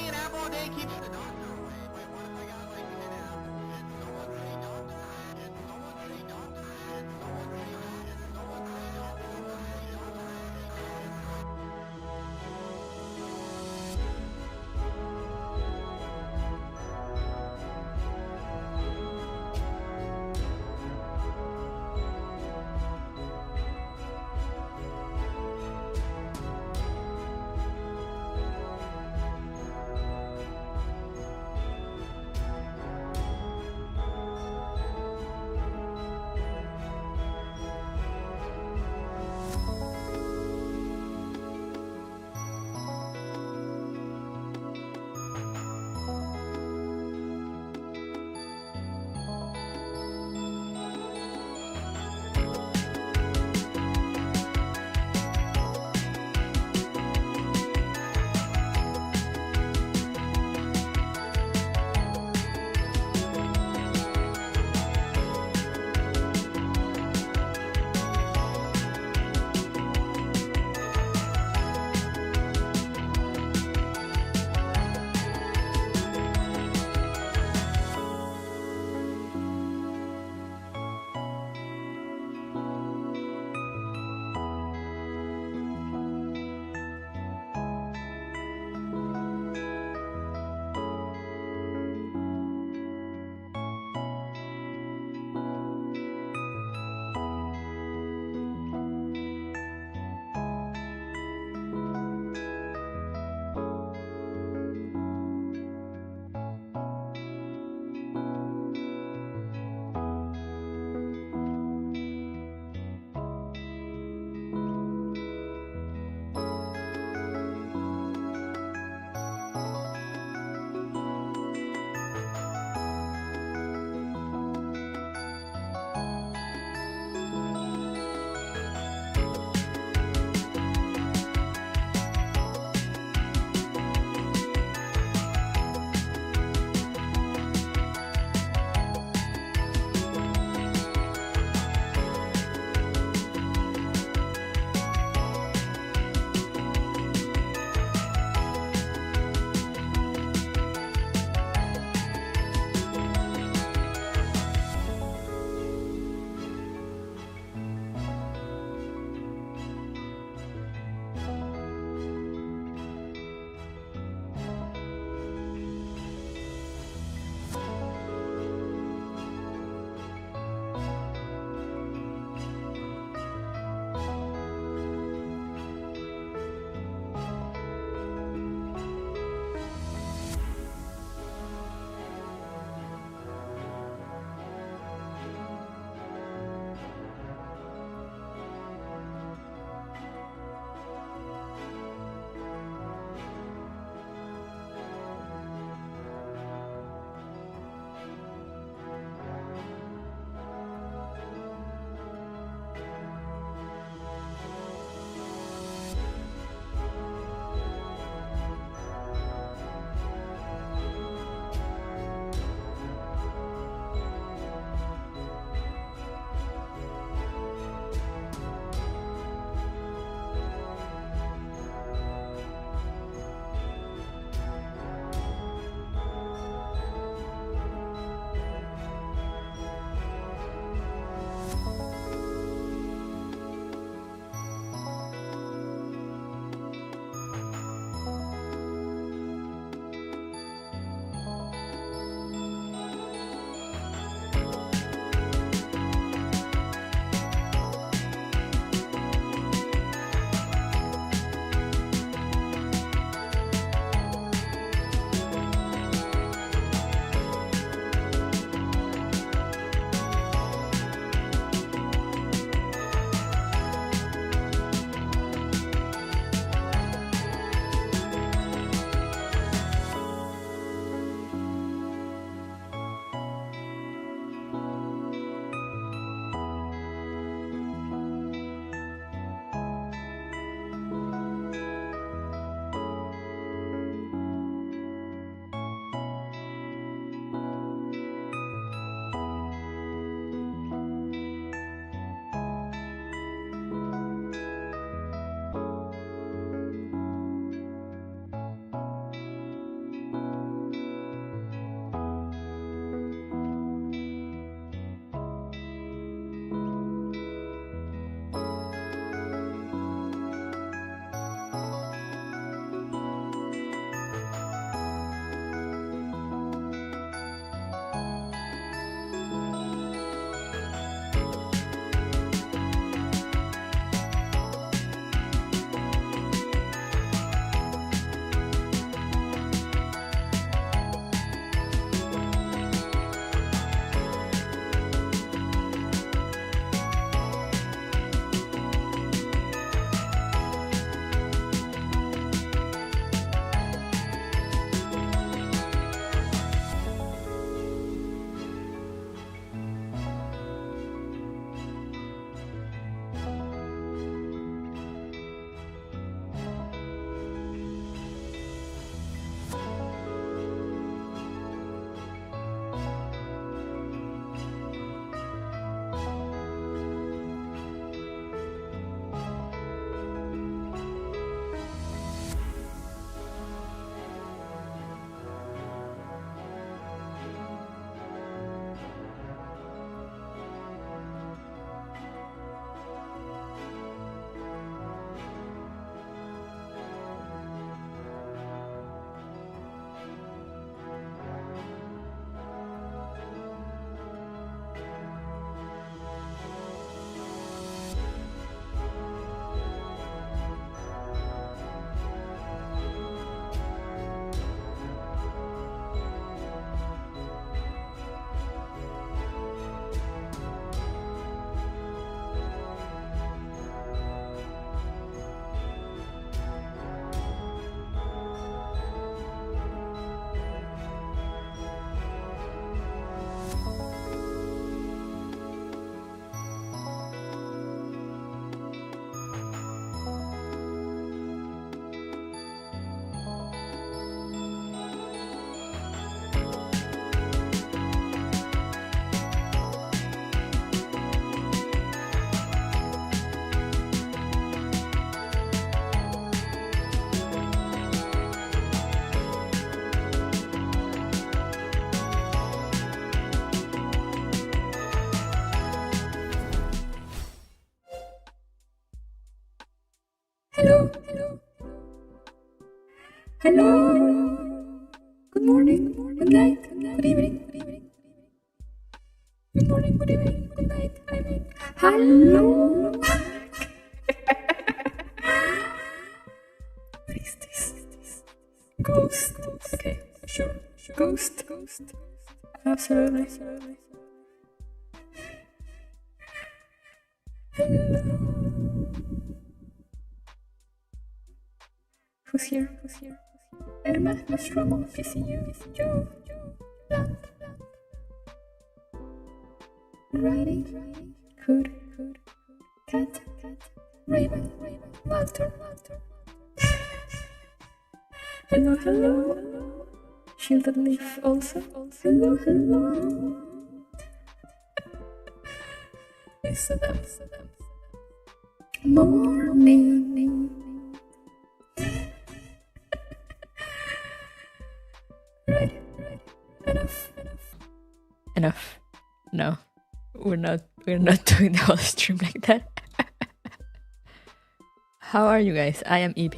an apple a day keeps the doctor away. Wait, what if I got like an apple? Did someone say doctor? Did someone say doctor? Did someone say doctor? Did someone say doctor? Did someone say Hello. Good morning. Good night. Good evening. Good morning. Good evening. Good night. Hello. What is this? Ghost. Okay, sure. Ghost. Absolutely. Hello. Who's here? Elmo, Nostromo, PCU, Joe, Land, Riley, Hood, Cat, Raven, Walter. Hello. Shielded Leaf also. Hello. Listen up. Morning. Right. Enough. No. We're not doing the whole stream like that. How are you guys? I am EP.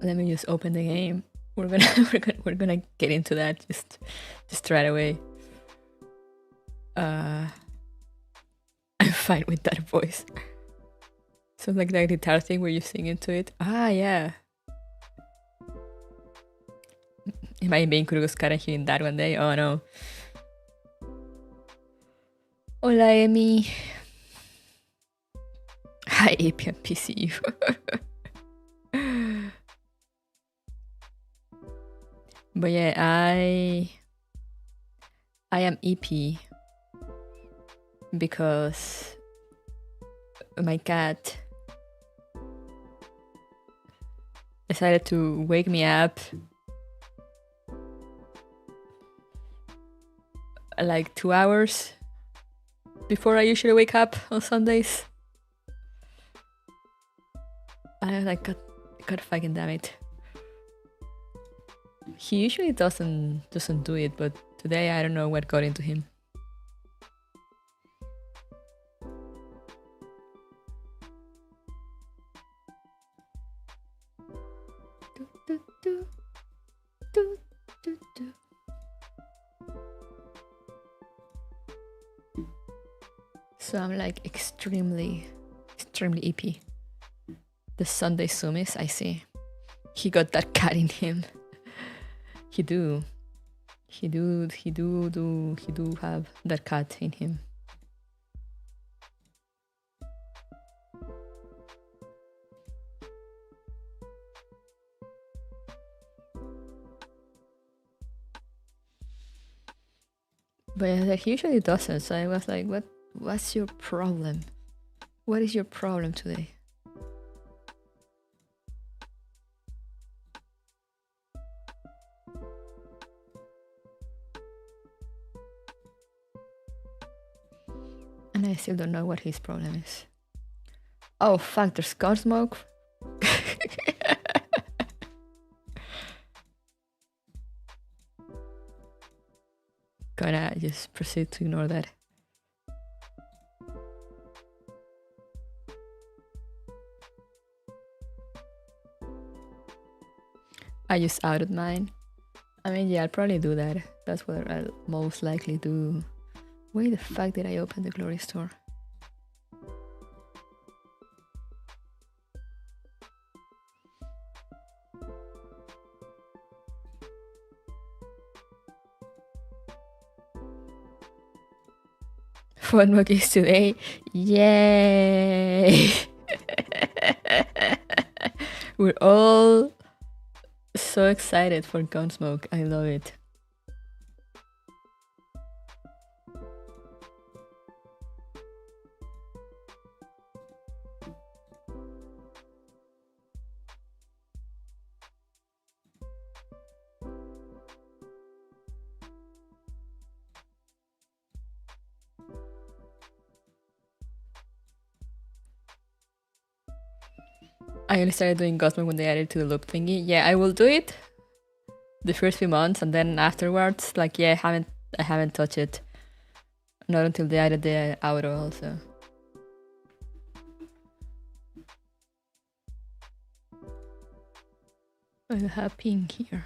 Let me just open the game. We're gonna get into that just right away. I'm fine with that voice. So like that guitar thing where you sing into it. Ah, yeah. Am I being Kurugos here in that one day? Oh no. Hola, Emi. Hi, AP and PCU. But yeah, I am EP because my cat decided to wake me up like 2 hours before I usually wake up on Sundays. I was like, God fucking damn it. He usually doesn't do it, but today I don't know what got into him. So I'm like extremely EP. The Sunday Sumis, I see. He got that cat in him. He do have that cat in him. But he usually doesn't, so I was like, what's your problem? What is your problem today? And I still don't know what his problem is. Oh fuck, there's gun smoke. Gonna just proceed to ignore that. I just outed mine. I mean, yeah, I'll probably do that. That's what I'll most likely do. Why the fuck did I open the Glory Store? What mug is today? Yay! We're all so excited for Gunsmoke. I love it. I only started doing Gunsmoke when they added to the loop thingy. Yeah, I will do it the first few months, and then afterwards, like, yeah, I haven't touched it. Not until they added the auto also. I have pink here.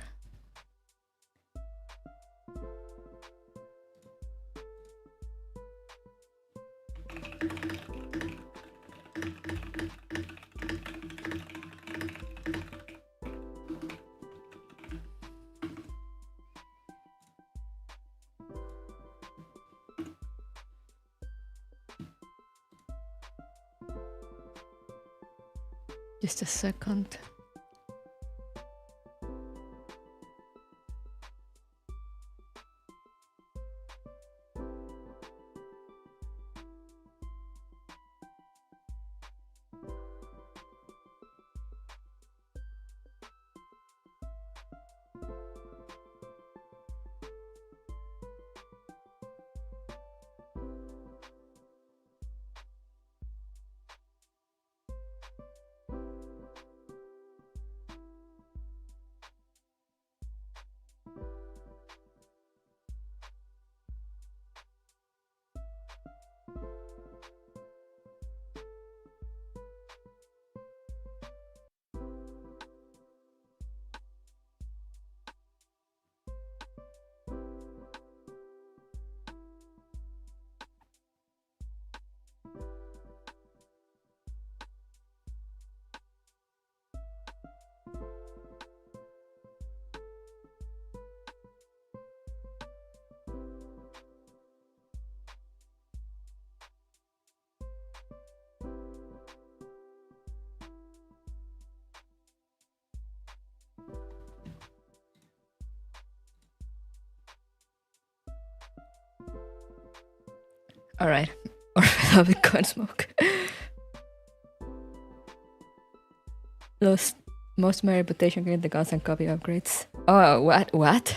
Just a second. Alright, or without the gun smoke. Lost most of my reputation getting the guns and copy upgrades. Oh, what?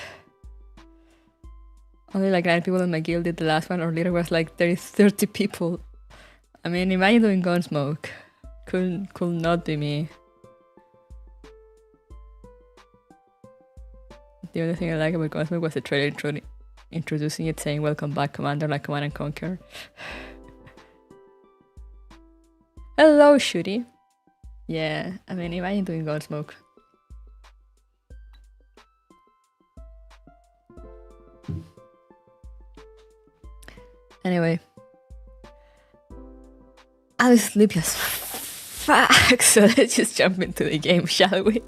Only like 9 people in my guild did the last one, or later was like 30 people. I mean, imagine doing gun smoke. Could not be me. The only thing I like about gun smoke was the trailer introducing it, saying "Welcome back, Commander," like Command and Conquer. Hello, Shooty. Yeah, I mean, imagine doing gun smoke. Anyway, I was sleepy as fuck, so let's just jump into the game, shall we?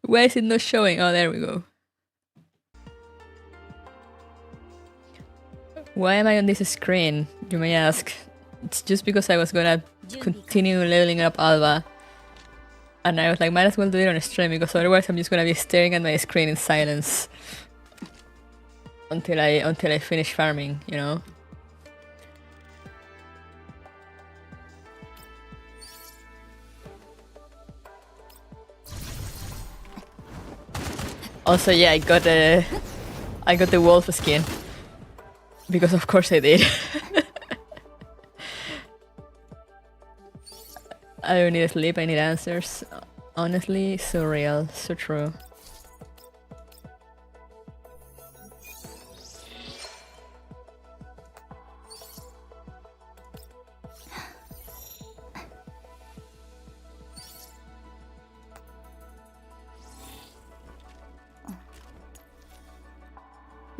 Why is it not showing? Oh, there we go. Why am I on this screen, you may ask? It's just because I was gonna continue leveling up Alba. And I was like, might as well do it on a stream, because otherwise I'm just gonna be staring at my screen in silence. Until I finish farming, you know? Also, yeah, I got the wolf skin. Because of course I did. I don't need sleep, I need answers. Honestly, so real, so true.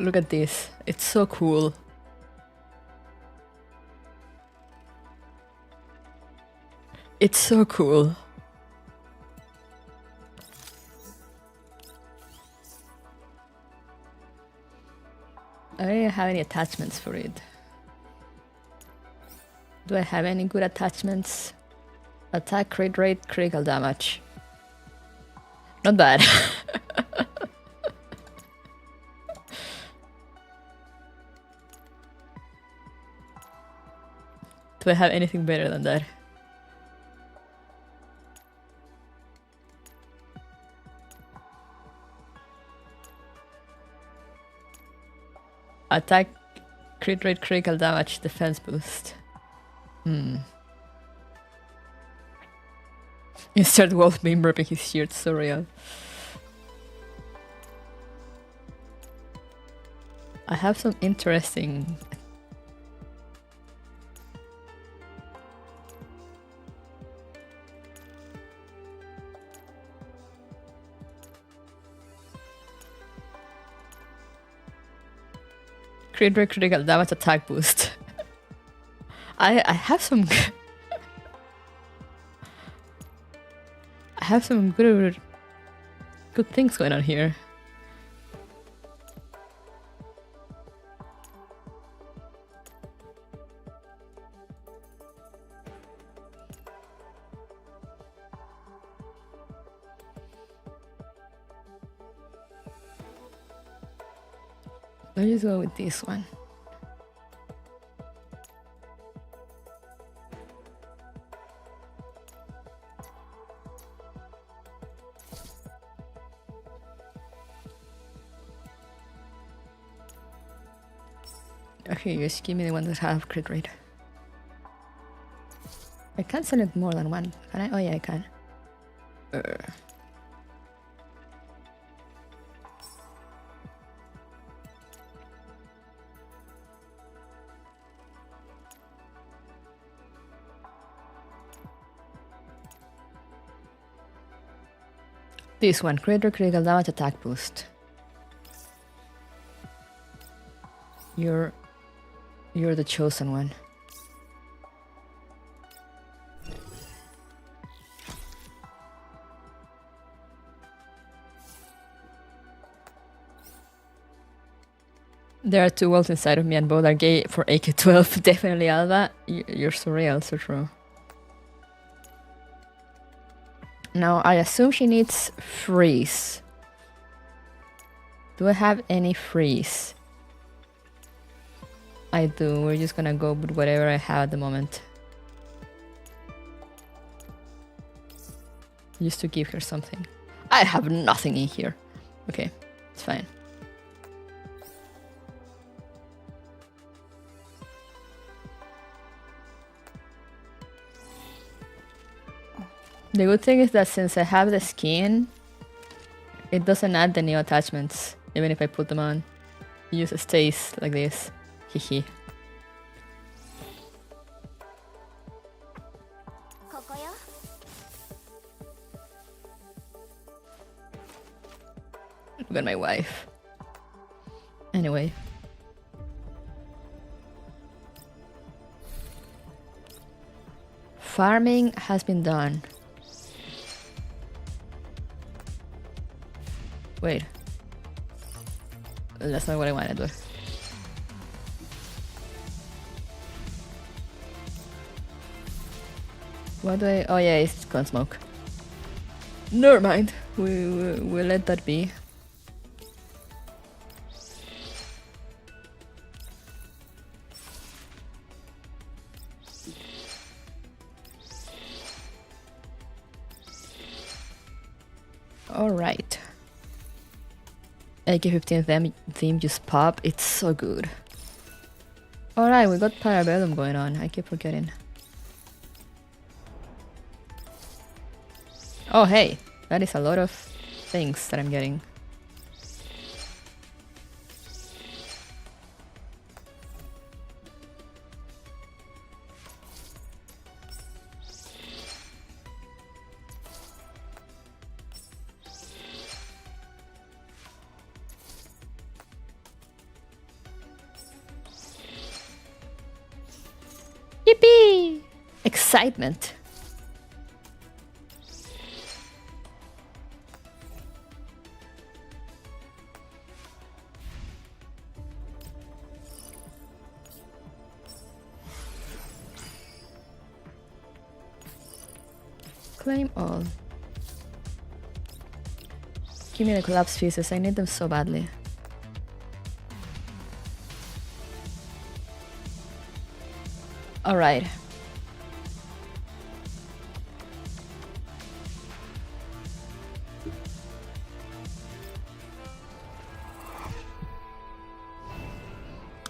Look at this, it's so cool. It's so cool. I don't have any attachments for it. Do I have any good attachments? Attack, crit rate, critical damage. Not bad. Do I have anything better than that? Attack, crit rate, critical damage, defense boost. Insert wolf beam burping his shield, so real. I have some interesting... Crit rate, critical damage, attack boost. I have some... I have some good things going on here. Let's just go with this one. Okay, just give me the one that have crit rate. I can't select more than one, can I? Oh yeah, I can. This one, critical damage, attack boost. You're the chosen one. There are two worlds inside of me and both are gay for AK-12. Definitely Alva. You're so real, so true. Now, I assume she needs freeze. Do I have any freeze? I do. We're just gonna go with whatever I have at the moment. Just to give her something. I have nothing in here. Okay, it's fine. The good thing is that since I have the skin, it doesn't add the new attachments, even if I put them on. It just stays like this. Hehe. Look at my wife. Anyway. Farming has been done. Wait. That's not what I wanted to do. What do I... Oh yeah, it's gun smoke. Never mind. We'll let that be. Alright. AK-15 theme just pop. It's so good. Alright, we got Parabellum going on. I keep forgetting. Oh hey, that is a lot of things that I'm getting. Yippee! Excitement. Claim all. Give me the collapse pieces, I need them so badly. Alright.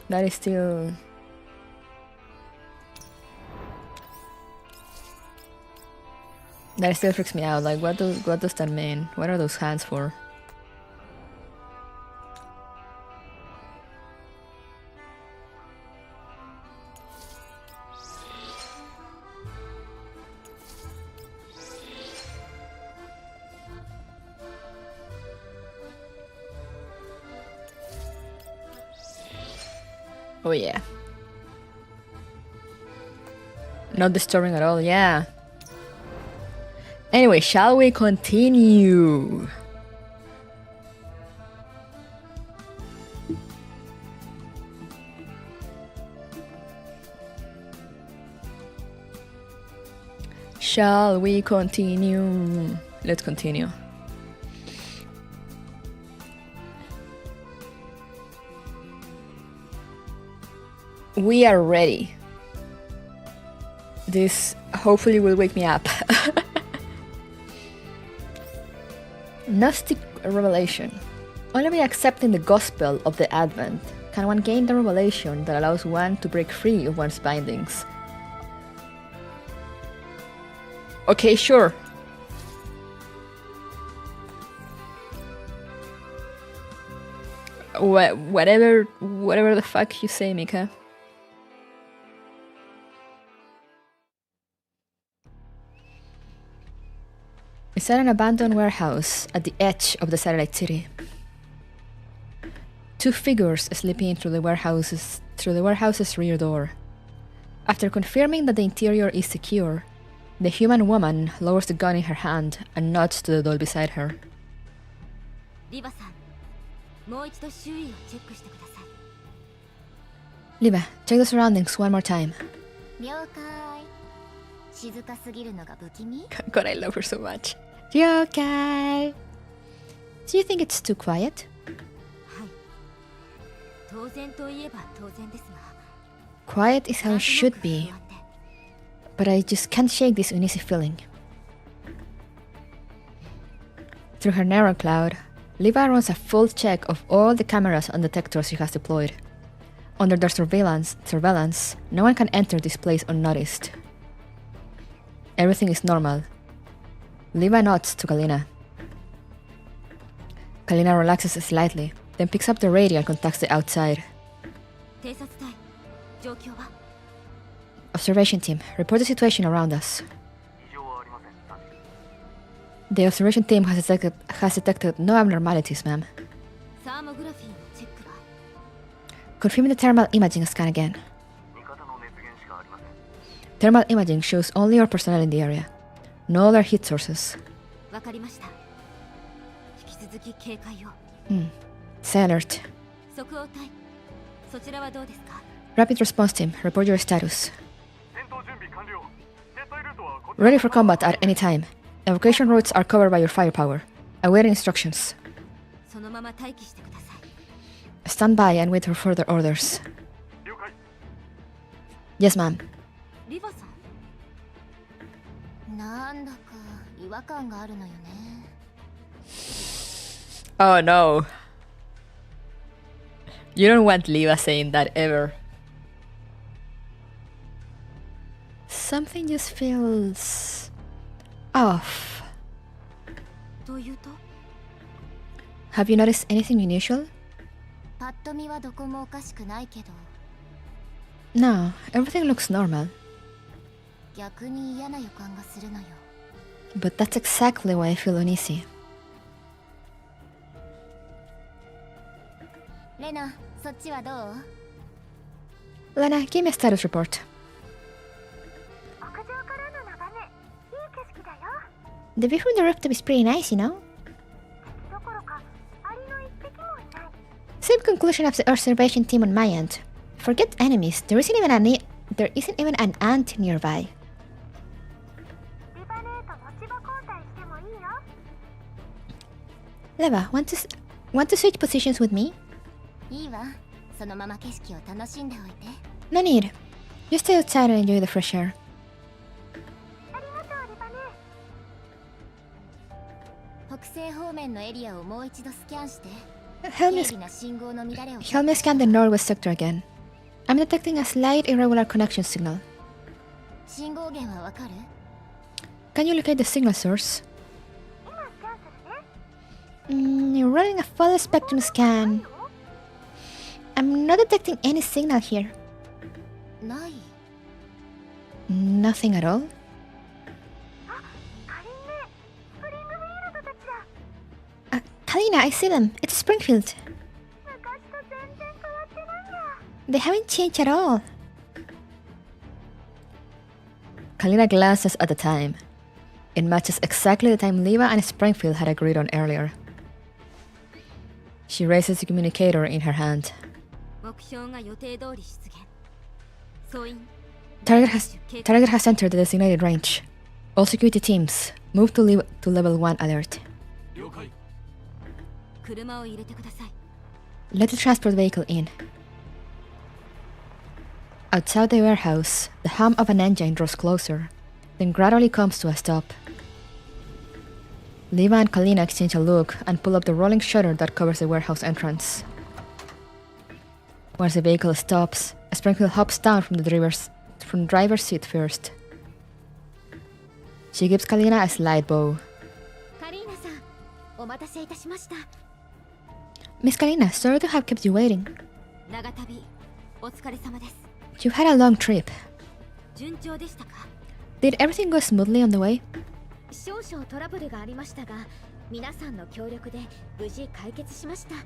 That is still... That still freaks me out, like what does that mean? What are those hands for? Oh yeah. Not disturbing at all, yeah. Anyway, shall we continue? Shall we continue? Let's continue. We are ready. This hopefully will wake me up. Gnostic revelation. Only by accepting the gospel of the Advent can one gain the revelation that allows one to break free of one's bindings. Okay, sure. Whatever the fuck you say, Mika. It's at an abandoned warehouse at the edge of the satellite city. Two figures slipping through the warehouse's rear door. After confirming that the interior is secure, the human woman lowers the gun in her hand and nods to the doll beside her. Liba, check the surroundings one more time. God, I love her so much. Yokai! Do you think it's too quiet? Quiet is how it should be, but I just can't shake this uneasy feeling. Through her narrow cloud, Liva runs a full check of all the cameras and detectors she has deployed. Under their surveillance, no one can enter this place unnoticed. Everything is normal. Liva nods to Kalina. Kalina relaxes slightly, then picks up the radio and contacts the outside. Observation team, report the situation around us. The observation team has detected no abnormalities, ma'am. Confirming the thermal imaging scan again. Thermal imaging shows only your personnel in the area. No other heat sources. Stay alert. Rapid response team, report your status. Ready for combat at any time. Evacuation routes are covered by your firepower. Awaiting instructions. Stand by and wait for further orders. Yes, ma'am. Oh no. You don't want Liva saying that ever. Something just feels off. Have you noticed anything unusual? No, everything looks normal. But that's exactly why I feel uneasy. Lena, give me a status report. The view from the rooftop is pretty nice, you know? Same conclusion of the observation team on my end. Forget enemies, there isn't even an ant nearby. Leva, want to switch positions with me? No need. Just stay outside and enjoy the fresh air. Help me scan the northwest sector again. I'm detecting a slight irregular connection signal. Can you locate the signal source? You're running a full spectrum scan. I'm not detecting any signal here. Nothing at all? Kalina, I see them. It's Springfield. They haven't changed at all. Kalina glances at the time. It matches exactly the time Leva and Springfield had agreed on earlier. She raises the communicator in her hand. Target has entered the designated range. All security teams, move to level 1 alert. Let the transport vehicle in. Outside the warehouse, the hum of an engine draws closer, then gradually comes to a stop. Leva and Kalina exchange a look and pull up the rolling shutter that covers the warehouse entrance. Once the vehicle stops, Springfield hops down from the driver's seat first. She gives Kalina a slight bow. Miss Kalina, sorry to have kept you waiting. You've had a long trip. Did everything go smoothly on the way?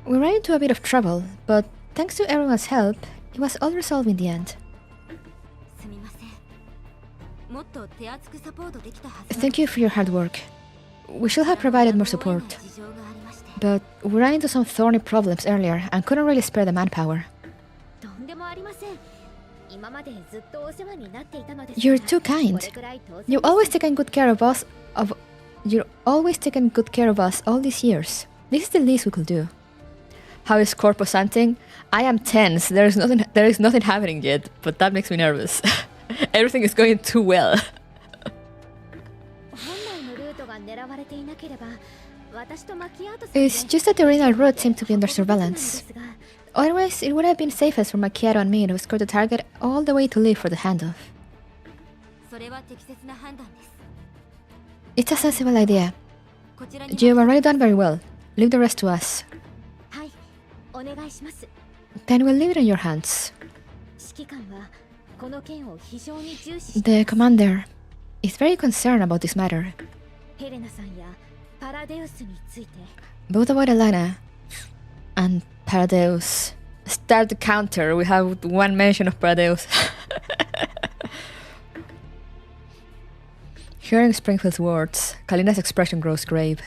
We ran into a bit of trouble, but thanks to everyone's help, it was all resolved in the end. Thank you for your hard work. We should have provided more support. But we ran into some thorny problems earlier and couldn't really spare the manpower. You're too kind. You've always taken good care of us all these years. This is the least we could do. How is Corposanting? I am tense. There is nothing happening yet, but that makes me nervous. Everything is going too well. It's just that the original route seemed to be under surveillance. Otherwise, it would have been safest for Macchiato and me to escort the target all the way to leave for the handoff. It's a sensible idea. You've already done very well. Leave the rest to us. Then we'll leave it in your hands. The commander is very concerned about this matter. Both about Elena and Paradeus. Start the counter. We have one mention of Paradeus. Hearing Springfield's words, Kalina's expression grows grave.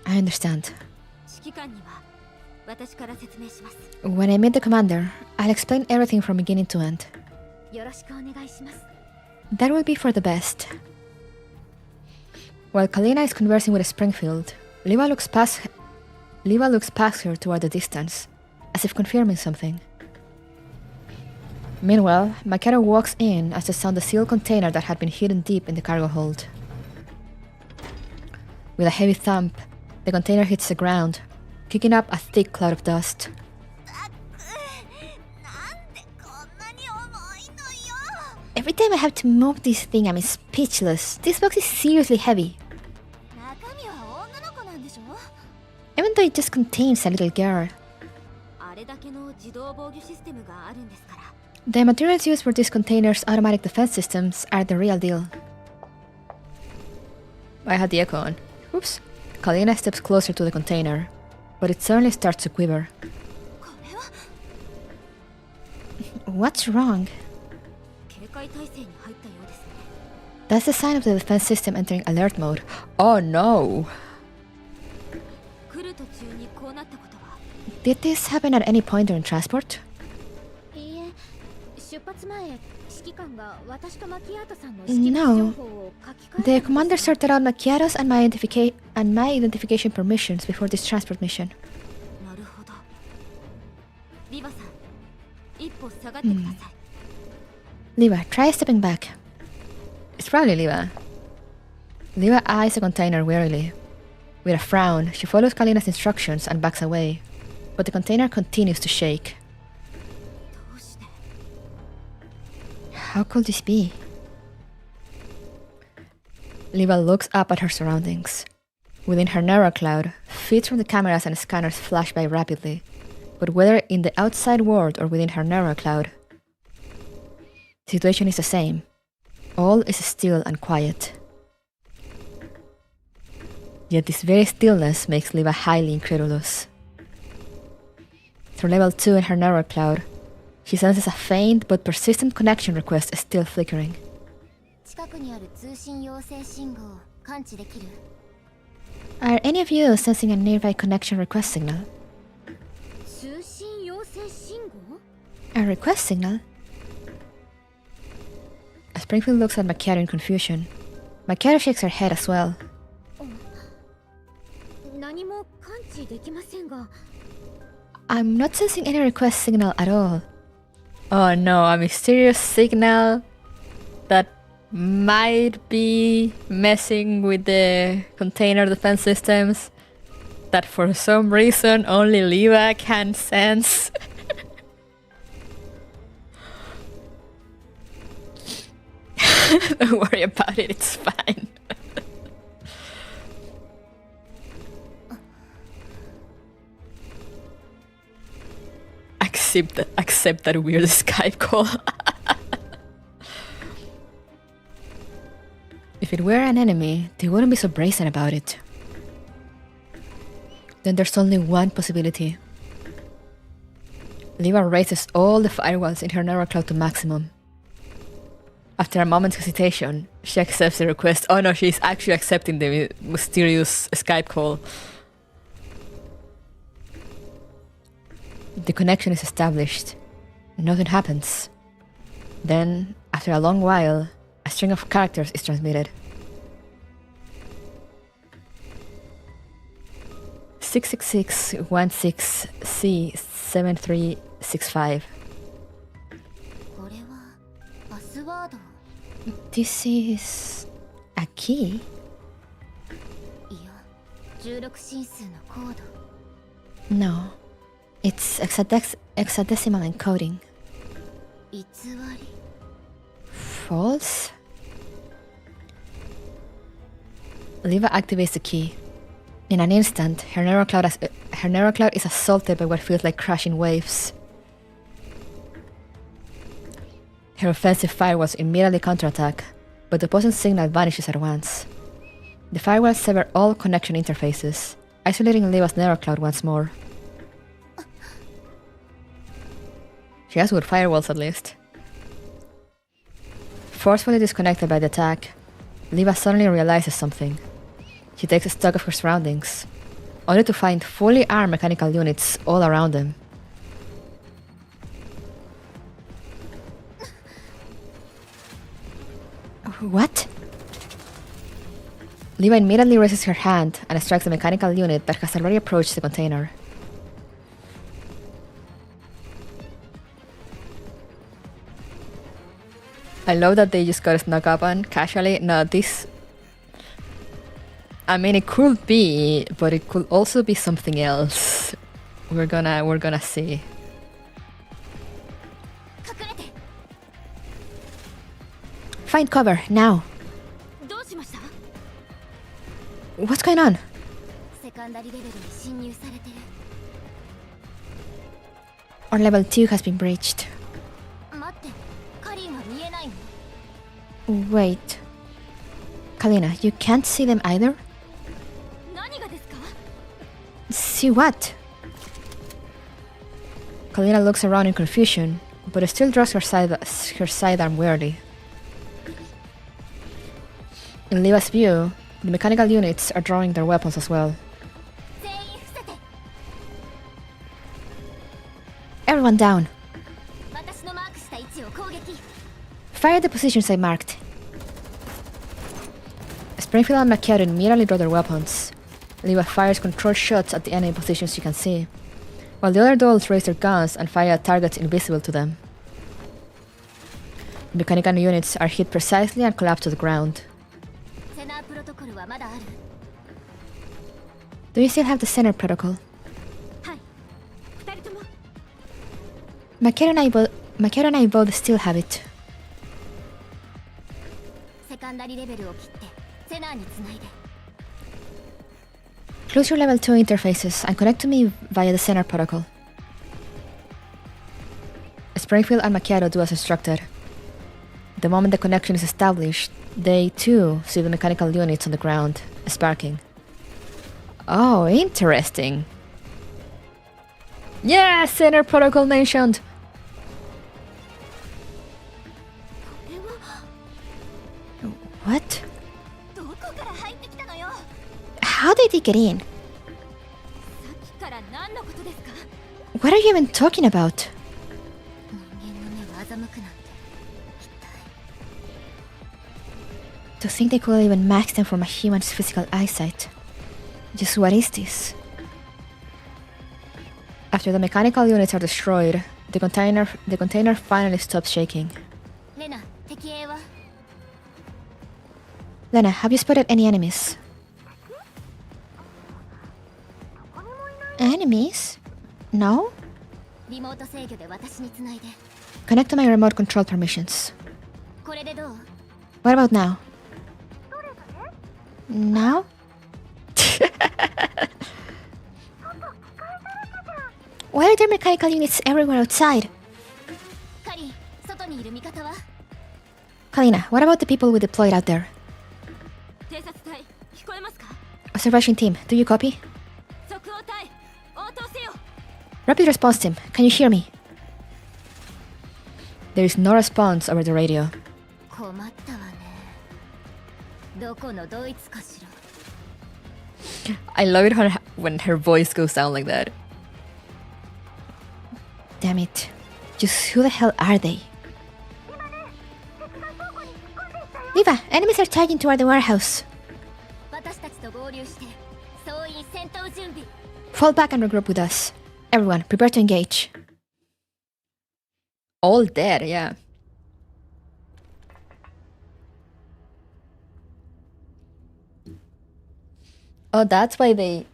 I understand. When I meet the commander, I'll explain everything from beginning to end. That will be for the best. While Kalina is conversing with Springfield, Leva looks past her toward the distance, as if confirming something. Meanwhile, Macchiato walks in as they sound the sealed container that had been hidden deep in the cargo hold. With a heavy thump, the container hits the ground, kicking up a thick cloud of dust. Every time I have to move this thing, I'm speechless. This box is seriously heavy. Even though it just contains a little girl. The materials used for this container's automatic defense systems are the real deal. I had the echo on. Oops. Kalina steps closer to the container, but it suddenly starts to quiver. What's wrong? That's the sign of the defense system entering alert mode. Oh no! Did this happen at any point during transport? No. The commander sorted out Macchiato's and my identification permissions before this transport mission. Leva, try stepping back. It's probably Leva. Leva eyes the container warily. With a frown, she follows Kalina's instructions and backs away, but the container continues to shake. How could this be? Leva looks up at her surroundings. Within her narrow cloud, feeds from the cameras and scanners flash by rapidly, but whether in the outside world or within her narrow cloud, the situation is the same. All is still and quiet. Yet this very stillness makes Leva highly incredulous. Through level 2 in her narrow cloud, she senses a faint but persistent connection request still flickering. 近くにある通信要請信号を感知できる？ Are any of you sensing a nearby connection request signal? 通信要請信号？ A request signal? Springfield looks at Macchiato in confusion. Macchiato shakes her head as well. 何も感知できませんが。 I'm not sensing any request signal at all. Oh no, a mysterious signal that might be messing with the container defense systems that for some reason only Liva can sense. Don't worry about it, it's fine. Accept that weird Skype call. If it were an enemy, they wouldn't be so brazen about it. Then there's only one possibility. Liva raises all the firewalls in her narrow cloud to maximum. After a moment's hesitation, she accepts the request. Oh no, she's actually accepting the mysterious Skype call. The connection is established. Nothing happens. Then, after a long while, a string of characters is transmitted. 666-16-C7365. これはパスワード？ This is a key? いや、16進数のコード。 No. It's hexadecimal encoding. 偽り？ False? Liva activates the key. In an instant, her narrow cloud is assaulted by what feels like crashing waves. Her offensive firewalls immediately counterattack, but the opposing signal vanishes at once. The firewalls sever all connection interfaces, isolating Liva's narrow cloud once more. She has good firewalls at least. Forcefully disconnected by the attack, Liva suddenly realizes something. She takes stock of her surroundings, only to find fully armed mechanical units all around them. What? Liva immediately raises her hand and strikes the mechanical unit that has already approached the container. I love that they just got snuck up on casually. No, this... I mean, it could be, but it could also be something else. We're gonna see. Find cover, now! どうしました？ What's going on? セカンダリレベルに侵入されてる。 Our level 2 has been breached. 待って、カリンは見えないの？ Wait. Kalina, you can't see them either? 何がですか？ See what? Kalina looks around in confusion, but still draws her sidearm warily. In Liva's view, the mechanical units are drawing their weapons as well. 全員伏せて。 Everyone down! 私のマークした位置を攻撃。 Fire the positions I marked. Springfield and Macchiato immediately draw their weapons. Liva fires controlled shots at the enemy positions you can see, while the other dolls raise their guns and fire at targets invisible to them. The mechanical units are hit precisely and collapse to the ground. セナープロトコルはまだある？ Do you still have the center protocol? はい。二人とも。 Macchiato and I both still have it. セカンダリレベルを切ってセナーにつないで。 Close your level 2 interfaces and connect to me via the center protocol. Springfield and Macchiato do as instructed. The moment the connection is established, they too see the mechanical units on the ground, sparking. Oh, interesting. Yeah, center protocol mentioned. これは What? どこから入ってきたのよ。 How did he get in? さっきから何のことですか。 What are you even talking about? 人間の目を欺くなんて。 To think they could even max them from a human's physical eyesight. Just what is this? After the mechanical units are destroyed, the container finally stops shaking. レナ、敵影は Lena, have you spotted any enemies? Enemies? No? リモート制御で私につないで。 Connect to my remote control permissions. これでどう？ What about now? Now? Why are there mechanical units everywhere outside? カリン、外にいる味方は？ Kalina, what about the people we deployed out there? 偵察隊、聞こえますか？ Observation team, do you copy? 即応隊、応答せよ。 Rapid response team, can you hear me? There is no response over the radio. 困ったわね。どこのドイツかしら。 I love it when her voice goes down like that. Damn it. Just who the hell are they? Viva, enemies are charging toward the warehouse. 私たちと合流して、総員戦闘準備。 Fall back and regroup with us. Everyone, prepare to engage. All dead, yeah. Oh, that's why they...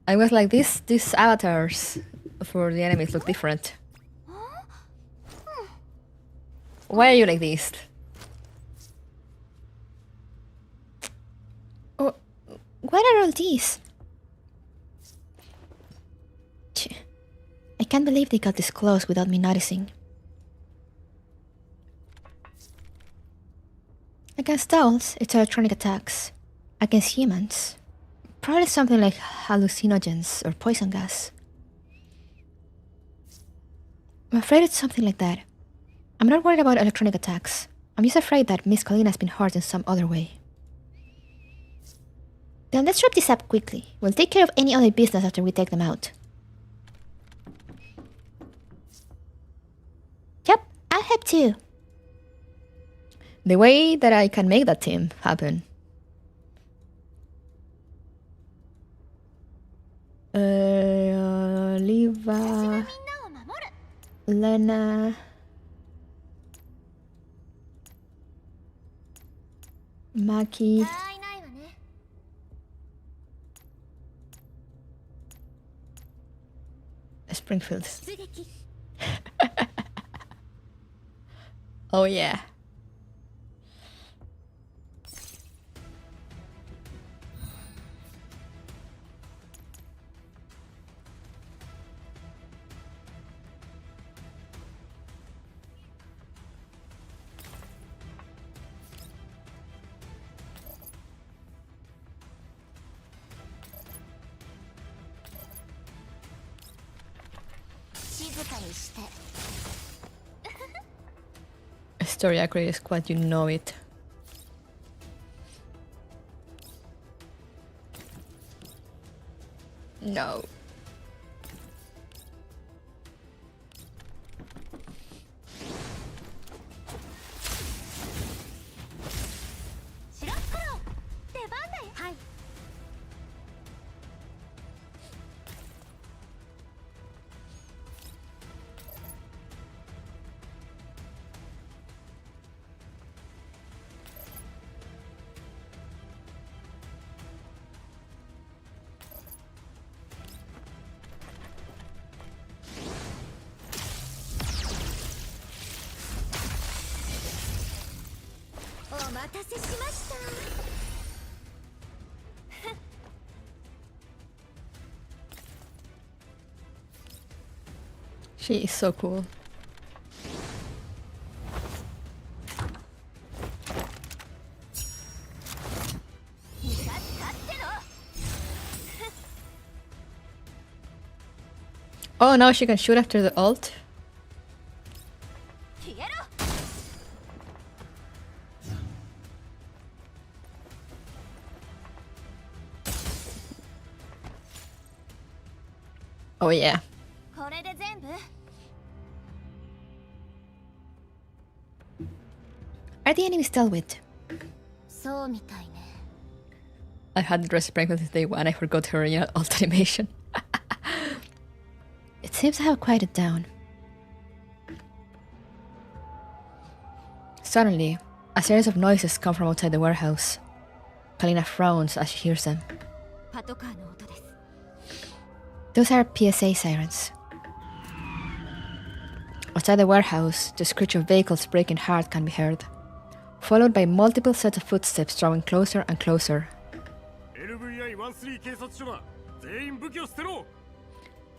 I was like, these avatars for the enemies look different. Why are you like this? Oh, what are all these? I can't believe they got this close without me noticing. Against owls, it's electronic attacks. Against humans, probably something like hallucinogens or poison gas. I'm afraid it's something like that. I'm not worried about electronic attacks. I'm just afraid that Miss Kalina's been hurt in some other way. Then let's wrap this up quickly. We'll take care of any other business after we take them out. Yep, I'll help too. The way that I can make that team happen. Oliva, Lena, Maki, あーいないわね。 Springfield. 出撃。 Oh yeah. Story accurate is quite, you know it. No. She is so cool. Oh, now she can shoot after the ult? Oh yeah. これで全部 Are the enemies dealt with? そうみたいね I had the dress breakfast since day one. I forgot her original ult animation. It seems to have quieted down. Suddenly, a series of noises come from outside the warehouse. Kalina frowns as she hears them. パトカーの音です Those are PSA sirens. Outside the warehouse, the screech of vehicles braking hard can be heard, followed by multiple sets of footsteps drawing closer and closer.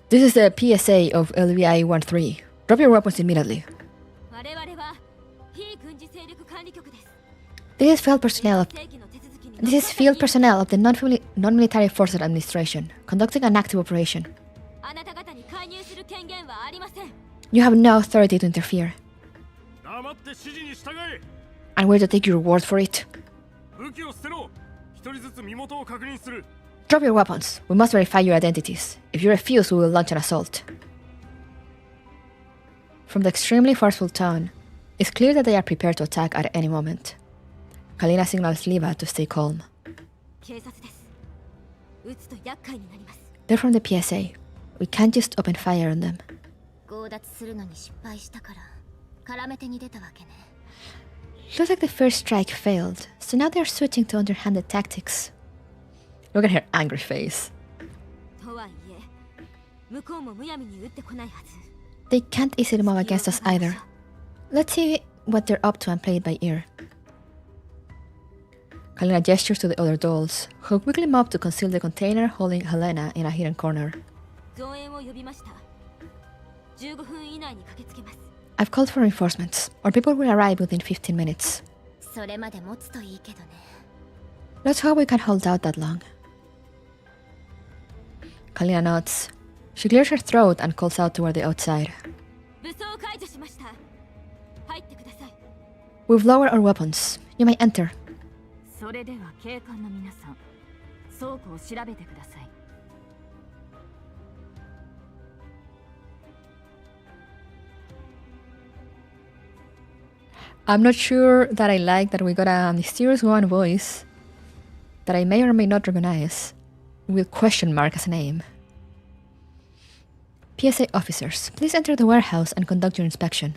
This is the PSA of LVI-13. Drop your weapons immediately. 我々は非軍事勢力管理局です This is field personnel of 正規の手続きに This is field personnel of the non-military forces administration, conducting an active operation. あなた方に介入する権限はありません You have no authority to interfere, and we're to take your word for it. Drop your weapons. We must verify your identities. If you refuse, we will launch an assault. From the extremely forceful tone, it's clear that they are prepared to attack at any moment. Kalina signals Liva to stay calm. 警察です撃つと厄介になります They're from the PSA. We can't just open fire on them. 強奪するのに失敗したから絡め手に出たわけね Looks like the first strike failed, so now they're switching to underhanded tactics. Look at her angry face. とはいえ向こうもむやみに撃ってこないはず They can't easily move against us either. Let's see what they're up to and play it by ear. Kalina gestures to the other dolls, who quickly mob to conceal the container holding Helena in a hidden corner. 増援を呼びました15分以内に駆けつけます I've called for reinforcements. Our people will arrive within 15 minutes. それまで持つといいけどね Let's hope we can hold out that long. Kalina nods. She clears her throat and calls out toward the outside. 武装解除しました入ってください We've lowered our weapons. You may enter. それでは警官の皆さん倉庫を調べてください I'm not sure that I like that we got a mysterious woman voice that I may or may not recognize, with question mark as a name. PSA officers, please enter the warehouse and conduct your inspection.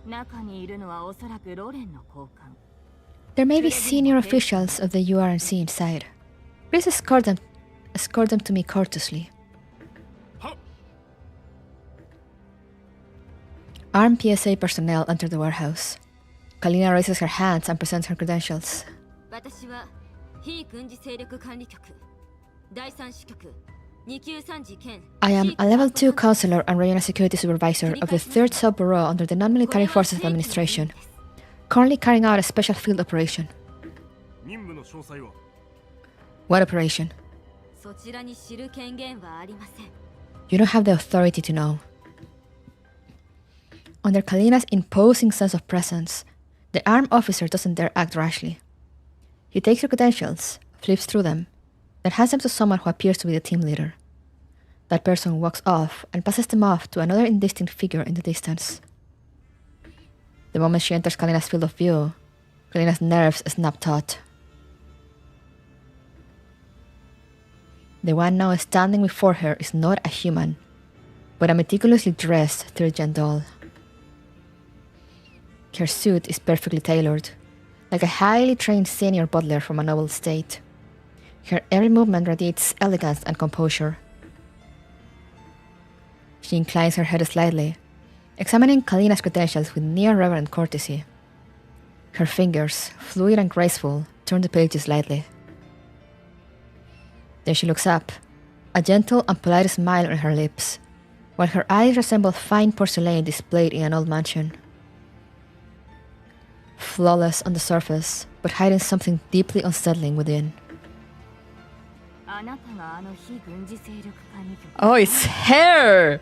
中にいるのはおそらくロレンの高官 There may be senior officials of the URNC inside. Please escort them to me courteously. Armed PSA personnel enter the warehouse. Kalina raises her hands and presents her credentials. 私は非軍事勢力管理局第三支局2級3次兼 I am a level 2 counselor and regional security supervisor of the 3rd Sub-Bureau under the Non-Military Forces Administration, currently carrying out a special field operation. What operation? そちらに知る権限はありません You don't have the authority to know. Under Kalina's imposing sense of presence, the armed officer doesn't dare act rashly. He takes her credentials, flips through them, then hands them to someone who appears to be the team leader. That person walks off and passes them off to another indistinct figure in the distance. The moment she enters Kalina's field of view, Kalina's nerves snap taut. The one now standing before her is not a human, but a meticulously dressed 3rd-gen doll. Her suit is perfectly tailored, like a highly trained senior butler from a noble state. Her every movement radiates elegance and composure. She inclines her head slightly, examining Kalina's credentials with near-reverent courtesy. Her fingers, fluid and graceful, turn the pages slightly. Then she looks up, a gentle and polite smile on her lips, while her eyes resemble fine porcelain displayed in an old mansion. Flawless on the surface, but hiding something deeply unsettling within. Oh, it's hair!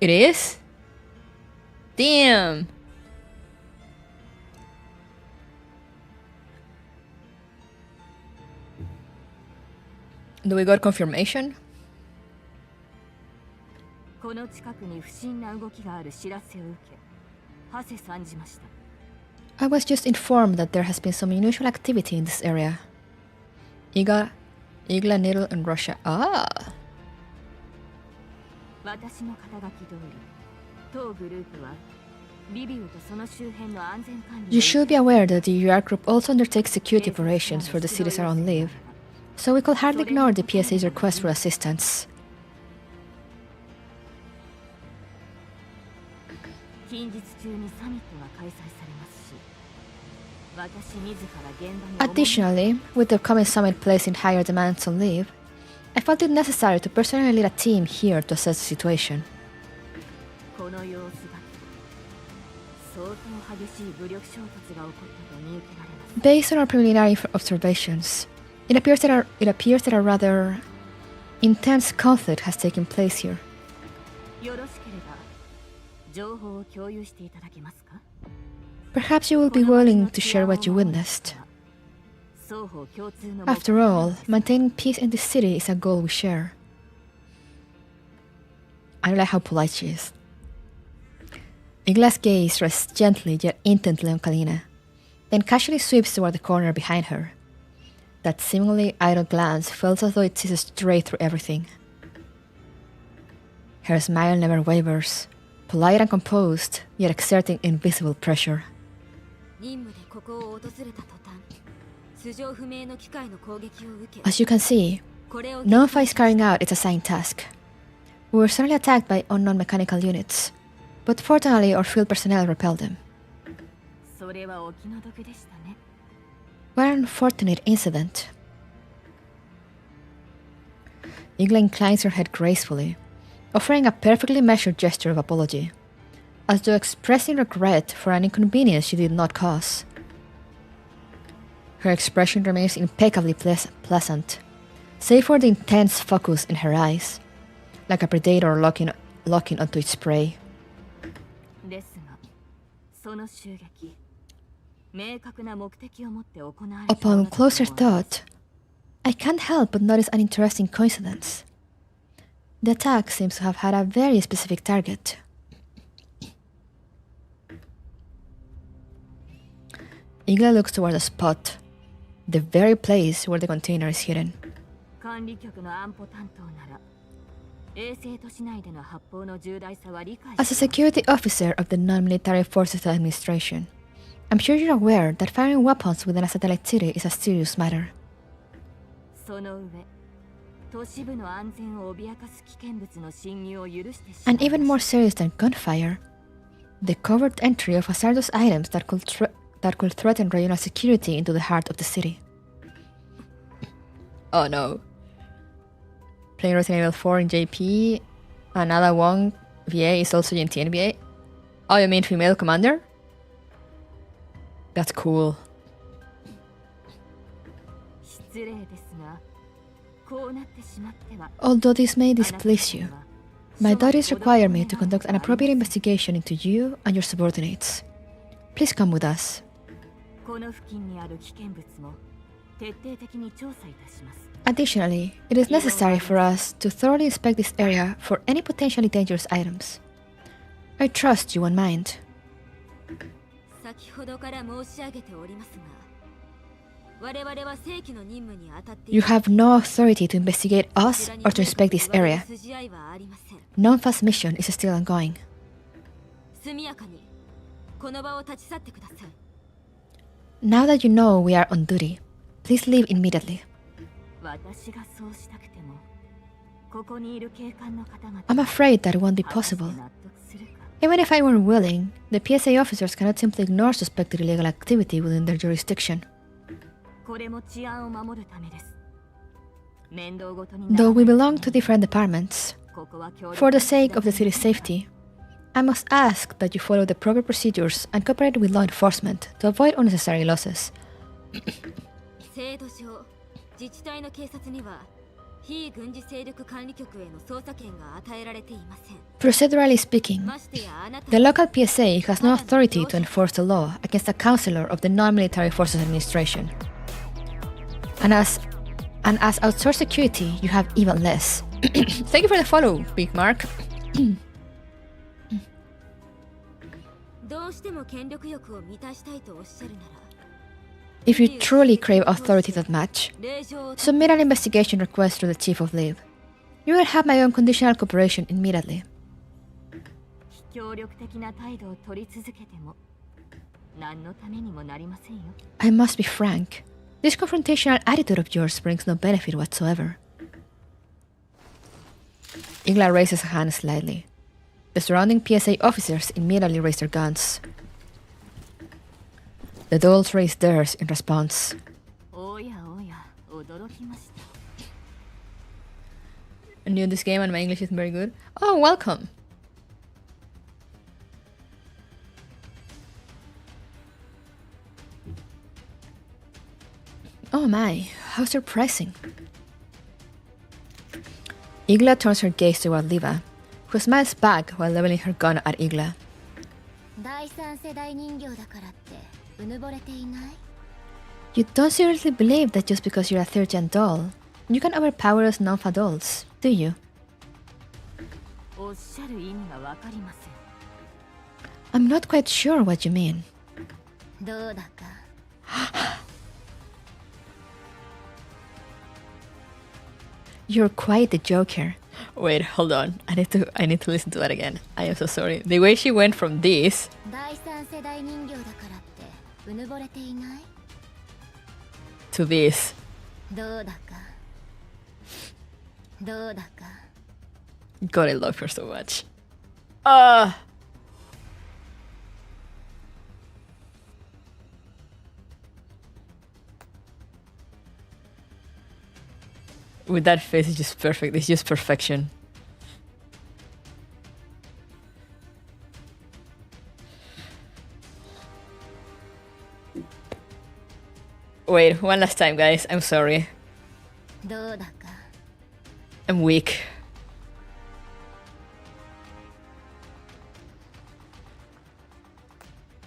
It is? Damn! Do we got confirmation? この近くに不審な動きがある知らせを受け、ハセ参じました。I was just informed that there has been some unusual activity in this area. Igla, Needle, and Russia. Ah! 私の肩書き通り、当グループはリビウとその周辺の安全管理 You should be aware that the UR group also undertakes security operations for the cities around Liv, so we could hardly ignore the PSA's request for assistance. 近日中にサミットが開催されますし、私自ら現場に Additionally, with the upcoming summit placing higher demands on Liv, I felt it necessary to personally lead a team here to assess the situation. この様子だと相当激しい武力衝突が起こったと見受けられます。 Based on our preliminary observations, it appears that a rather intense conflict has taken place here. よろしければ情報を共有していただけますか？ Perhaps you will be willing to share what you witnessed. 双方共通の After all, maintaining peace in this city is a goal we share. I like how polite she is. Igla's gaze rests gently yet intently on Kalina, then casually sweeps toward the corner behind her. That seemingly idle glance feels as though it sees straight through everything. Her smile never wavers, polite and composed, yet exerting invisible pressure. 任務でここを訪れた途端素性不明の機械の攻撃を受け As you can see, これを Nonfa is carrying out its assigned task. We were suddenly attacked by unknown mechanical units, but fortunately our field personnel repelled them. それはお気の毒でしたね What an unfortunate incident. Igla inclines her head gracefully, offering a perfectly measured gesture of apology, as though expressing regret for an inconvenience she did not cause. Her expression remains impeccably pleasant, save for the intense focus in her eyes, like a predator locking onto its prey. ですがその襲撃明確な目的を持って行われた Upon closer thought, I can't help but notice an interesting coincidence. The attack seems to have had a very specific target. Igla looks toward the spot, the very place where the container is hidden. 管理局の安保担当なら衛星都市内での発砲の重大さは理解 As a security officer of the non-military forces administration, I'm sure you're aware that firing weapons within a satellite city is a serious matter. その上都市部の安全を脅かす危険物の侵入を許してしま And even more serious than gunfire, the covert entry of hazardous items that could threaten regional security into the heart of the city. Oh no. Playing Resident Evil 4 in JP, another one VA is also in TNVA. Oh, you mean female commander? That's cool. 失礼ですがこうなってしまっては Although this may displease you, my duties require me to conduct an appropriate investigation into you and your subordinates. Please come with us. この付近にある危険物も徹底的に調査いたします Additionally, it is necessary for us to thoroughly inspect this area for any potentially dangerous items. I trust you won't mind. 先ほどから申し上げておりますが我々は正規の任務に当たって You have no authority to investigate us or to inspect this area. 筋合いはありません Nonfa's mission is still ongoing. 速やかにこの場を立ち去ってください Now that you know we are on duty, please leave immediately. 私がそうしたくてもここにいる警官の方々 I'm afraid that it won't be possible. 納得するか Even if I were willing, the PSA officers cannot simply ignore suspected illegal activity within their jurisdiction. これも治安を守るためです面倒ごとになら Though ない we belong to different departments, ここは協力 for the sake of the city's safety, I must ask that you follow the proper procedures and cooperate with law enforcement to avoid unnecessary losses. 制度上自治体の警察には非軍事勢力管理局への捜査権が与えられていません Procedurally speaking, ましてやあなた the local PSA has no authority to enforce the law against a counselor of the non-military forces administration. And as outsourced security, you have even less. Thank you for the follow, Big Mark. どうしても権力欲を満たしたいとおっしゃるなら If you truly crave authority that much, 令状を submit an investigation request to the Chief of Leave. You will have my unconditional cooperation immediately. 非協力的な態度を取り続けても何のためにもなりませんよ I must be frank. This confrontational attitude of yours brings no benefit whatsoever. Igla raises a hand slightly. The surrounding PSA officers immediately raise their guns. The dolls raise theirs in response. おやおや驚きました I'm new to this game and my English isn't very good. Oh, welcome! Oh my, how surprising. Igla turns her gaze toward Liva, who smiles back while leveling her gun at Igla. 第三世代人形だからってうぬぼれていない You don't seriously believe that just because you're a third-gen doll, you can overpower us non-fa dolls, do you? おっしゃる意味がわかりません I'm not quite sure what you mean. どうだか You're quite the joker. Wait, hold on. I need to listen to that again. I am so sorry. The way she went from this 第三世代人形だからってうぬぼれていない？ To this. どうだか。どうだか。 God, I love her so much. Ah. With that face, it's just perfect. It's just perfection. Wait, one last time, guys. I'm sorry. どうだか。 I'm weak.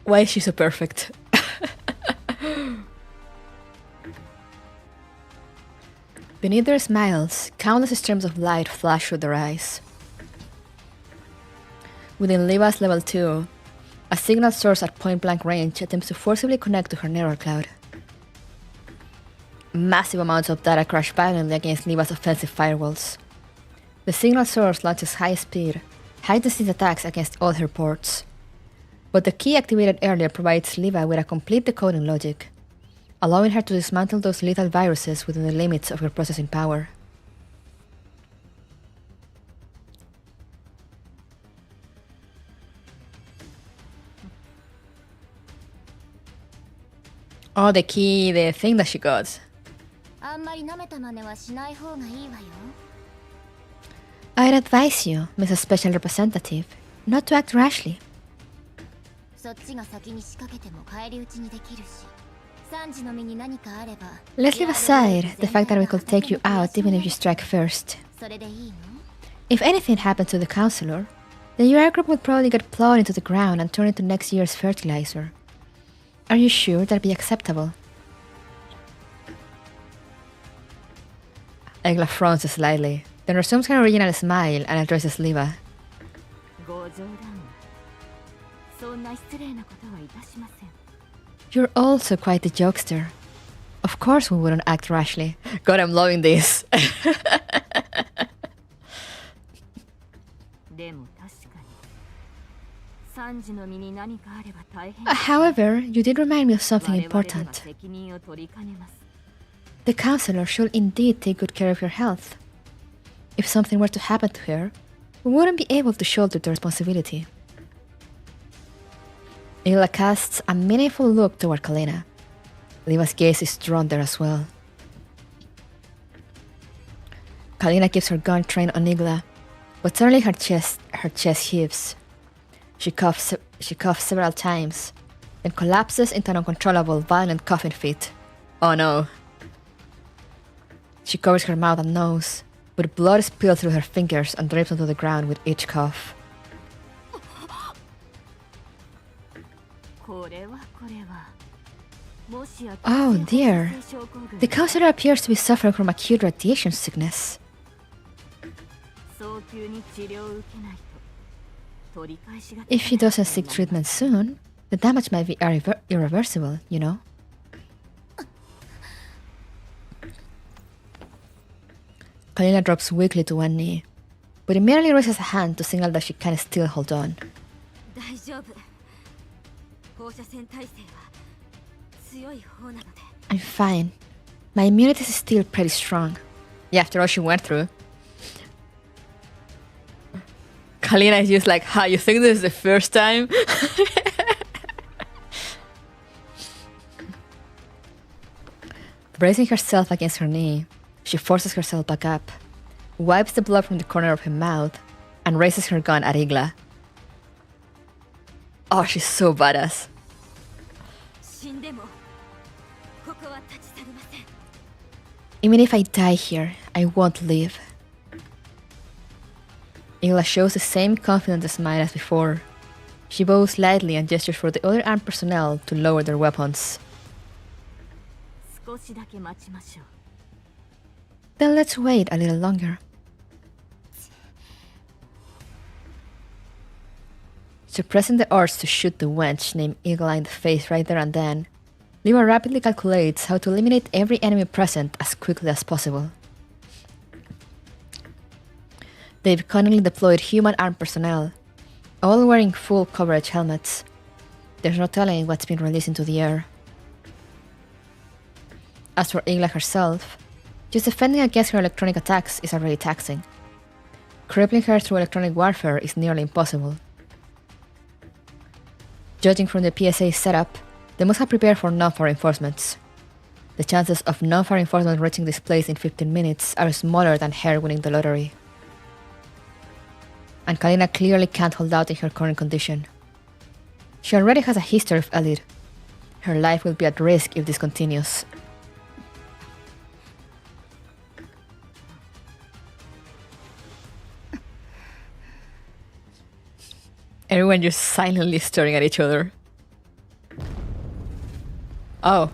Why is she so perfect? Beneath their smiles, countless streams of light flash through their eyes. Within Liva's level 2, a signal source at point-blank range attempts to forcibly connect to her neural cloud. Massive amounts of data crash violently against Liva's offensive firewalls. The signal source launches high-speed, high-density attacks against all her ports. But the key activated earlier provides Liva with a complete decoding logic, allowing her to dismantle those lethal viruses within the limits of her processing power. Oh, the key, the thing that she got. あんまり舐めた真似はしない方がいいわよ。 I'd advise you, Mrs. Special Representative, not to act rashly. そっちが先に仕掛けても返り討ちにできるし、3時の身に何かあれば。 Let's leave aside the fact that we could take you out even if you strike first. それでいいの？ If anything happened to the counselor, the UR group would probably get plowed into the ground and turned into next year's fertilizer. Are you sure that'd be acceptable? Igla frowns slightly, then resumes her original smile and addresses Liva. ご冗談。そんな失礼なことはいたしません。 You're also quite the jokester. Of course we wouldn't act rashly. God, I'm loving this. でも確かに。3時の身に何かあれば大変。 However, you did remind me of something 我々では important. 責任を取りかねます。 The counselor should indeed take good care of your health. If something were to happen to her, we wouldn't be able to shoulder the responsibility. Igla casts a meaningful look toward Kalina. Liva's gaze is drawn there as well. Kalina keeps her gun trained on Igla, but suddenly her chest heaves. She coughs several times, then collapses into an uncontrollable, violent coughing fit. Oh no. She covers her mouth and nose, but blood spills through her fingers and drips onto the ground with each cough. これはこれは。もしや Oh dear. 急性症候群 The counselor appears to be suffering from acute radiation sickness. 早急に治療を受けないと取り返しが If she doesn't seek treatment soon, the damage might be irreversible, you know? Kalina drops weakly to one knee, but immediately raises a hand to signal that she can still hold on. 大丈夫。放射線耐性は強い方なので。 I'm fine. My immunity is still pretty strong. Yeah, after all she went through. Kalina is just like, ha, you think this is the first time? Bracing herself against her knee, she forces herself back up, wipes the blood from the corner of her mouth, and raises her gun at Igla. Oh, she's so badass. 死んでもここは立ち去りません。 Even if I die here, I won't leave. Igla shows the same confident smile as before. She bows slightly and gestures for the other armed personnel to lower their weapons. 少しだけ待ちましょう。 Then let's wait a little longer. Suppressing the urge to shoot the wench named Igla in the face right there and then, Liva rapidly calculates how to eliminate every enemy present as quickly as possible. They've cunningly deployed human armed personnel, all wearing full coverage helmets. There's no telling what's been released into the air. As for Igla herself, just defending against her electronic attacks is already taxing. Crippling her through electronic warfare is nearly impossible. Judging from the PSA setup, they must have prepared for non-fire reinforcements. The chances of non-fire reinforcements reaching this place in 15 minutes are smaller than her winning the lottery. And Kalina clearly can't hold out in her current condition. She already has a history of elite. Her life will be at risk if this continues. Everyone just silently staring at each other. Oh.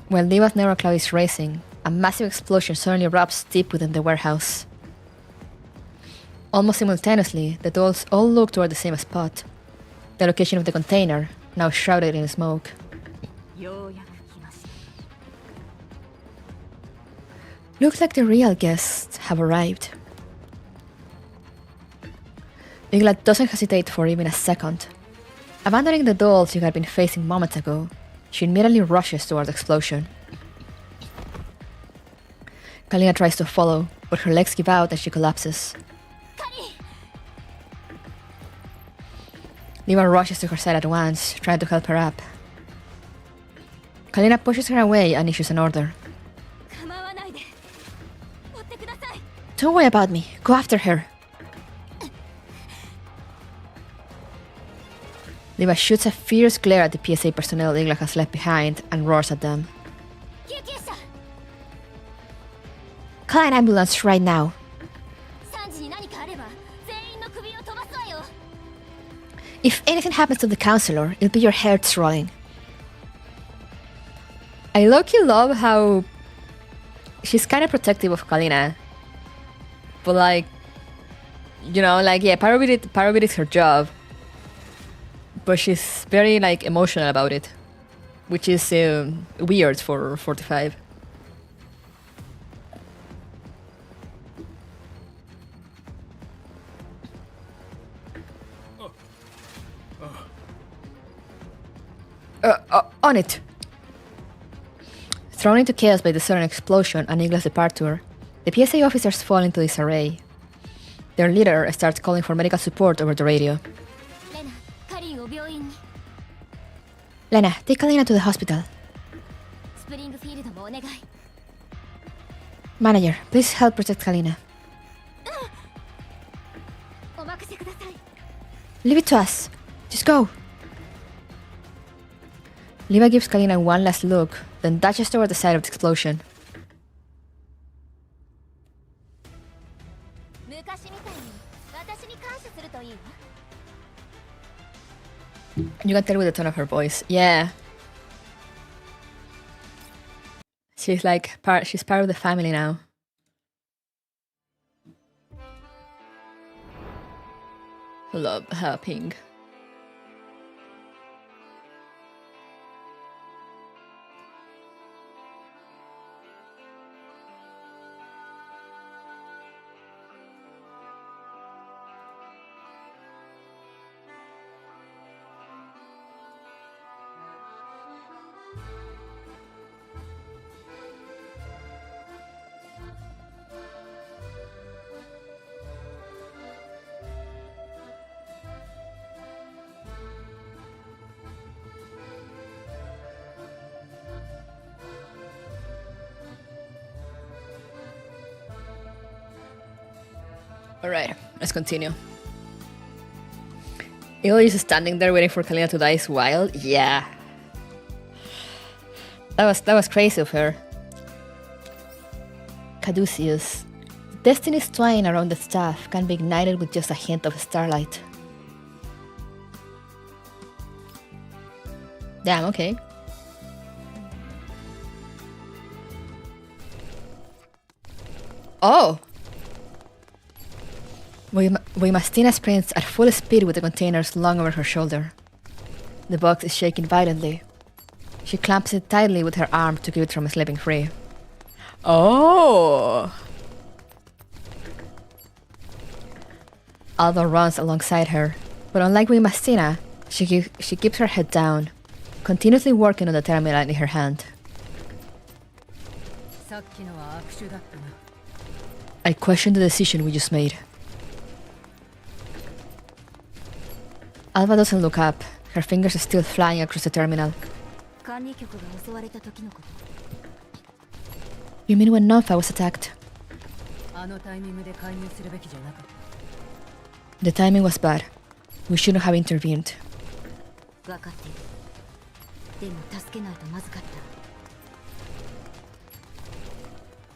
While Diva's neurocloud is racing, a massive explosion suddenly erupts deep within the warehouse. Almost simultaneously, the dolls all look toward the same spot. The location of the container, now shrouded in smoke. Looks like the real guests have arrived. Igla doesn't hesitate for even a second. Abandoning the dolls she had been facing moments ago, she immediately rushes toward the explosion. Kalina tries to follow, but her legs give out and she collapses. Diva rushes to her side at once, trying to help her up. Kalina pushes her away and issues an order. Don't worry about me, go after her. Diva shoots a fierce glare at the PSA personnel Igla has left behind and roars at them. Call an ambulance right now. If anything happens to the counselor, it'll be your heads rolling. I low-key love how she's kind of protective of Kalina. But like, you know, like, yeah, part of it is her job. But she's very like emotional about it, which is weird for 45. On it! Thrown into chaos by the sudden explosion and Igla's departure, the PSA officers fall into disarray. Their leader starts calling for medical support over the radio. Lena, take Kalina to the hospital. Manager, please help protect Kalina. Leave it to us. Just go. Liva gives Kalina one last look, then dashes toward the side of the explosion. You can tell with the tone of her voice. Yeah. She's like she's part of the family now. Love her pink. Alright, let's continue. Igla is standing there waiting for Kalina to die is wild. Yeah. That was crazy of her. Caduceus. Destiny's twine around the staff can be ignited with just a hint of starlight. Damn, okay. Oh! Waymastina sprints at full speed with the container slung over her shoulder. The box is shaking violently. She clamps it tightly with her arm to keep it from slipping free. Oh! Alba runs alongside her, But unlike with Mastina, she keeps her head down, continuously working on the terminal in her hand. さっきのは悪手だったな。 I question the decision we just made. Alva doesn't look up. Her fingers are still flying across the terminal. 管理局が襲われた時のこと。 You mean when Nonfa was attacked? あのタイミングで介入するべきじゃなかった。 The timing was bad. We shouldn't have intervened. 分かっている。でも助けないとまずかっ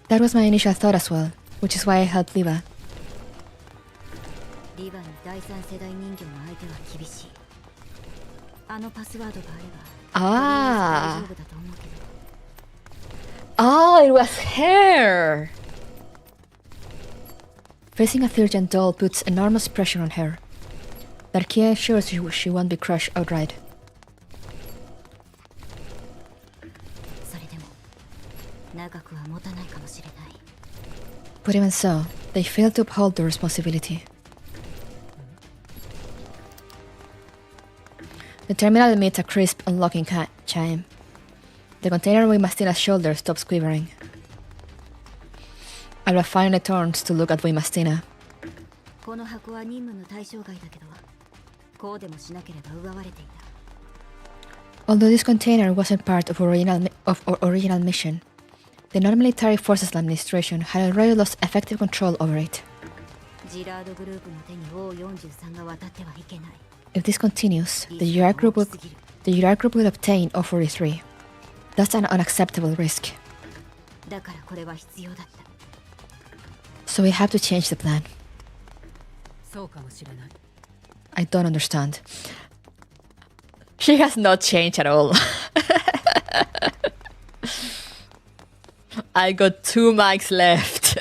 た。 That was my initial thought as well, which is why I helped Liva. リヴァに第三世代人形の相手は厳しい。あのパスワードがあれば、大丈夫だと思うけど。 Oh, it was her! Facing a third-gen doll puts enormous pressure on her. Darkia ensures she won't be crushed outright. それでも長くは持たないかもしれない。 But even so, they failed to uphold their responsibility. The terminal emits a crisp unlocking chime. The container with Mastina's shoulder stops quivering. Alva finally turns to look at Mastina. この箱は任務の対象外だけど、こうでもしなければ奪われていた。 Although this container wasn't part of our original mission, the non-military forces administration had already lost effective control over it. ジラードグループの手に O43 が渡ってはいけない。 If this continues, the Girard group will obtain O43. That's an unacceptable risk. だからこれは必要だった。 So we have to change the plan. そうかもしれない。 I don't understand. She has not changed at all. I got 2 mics left.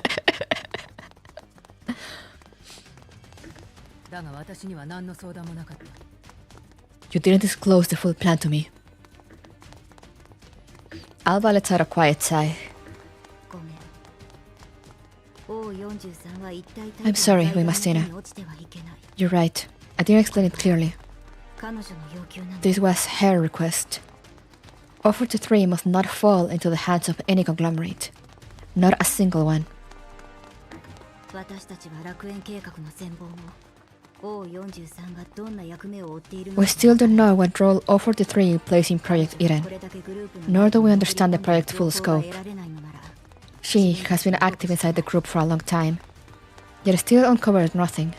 だが私には何の相談もなかった。 You didn't disclose the full plan to me. Alva lets out a quiet sigh. ごめん。O43 は一体 I'm sorry, Mastina. 落ちてはいけない。 You're right. I didn't explain it clearly. 彼女の要求なの。 This was her request. O43 must not fall into the hands of any conglomerate. Not a single one. 私たちは楽園計画の全貌も O43 がどんな役目を負っているの We か still don't know what role O43 plays in Project Eden, これだけグループの nor do we understand the project's full 情報が scope. 得られないのなら She has been active inside the group for a long time, yet still uncovered nothing.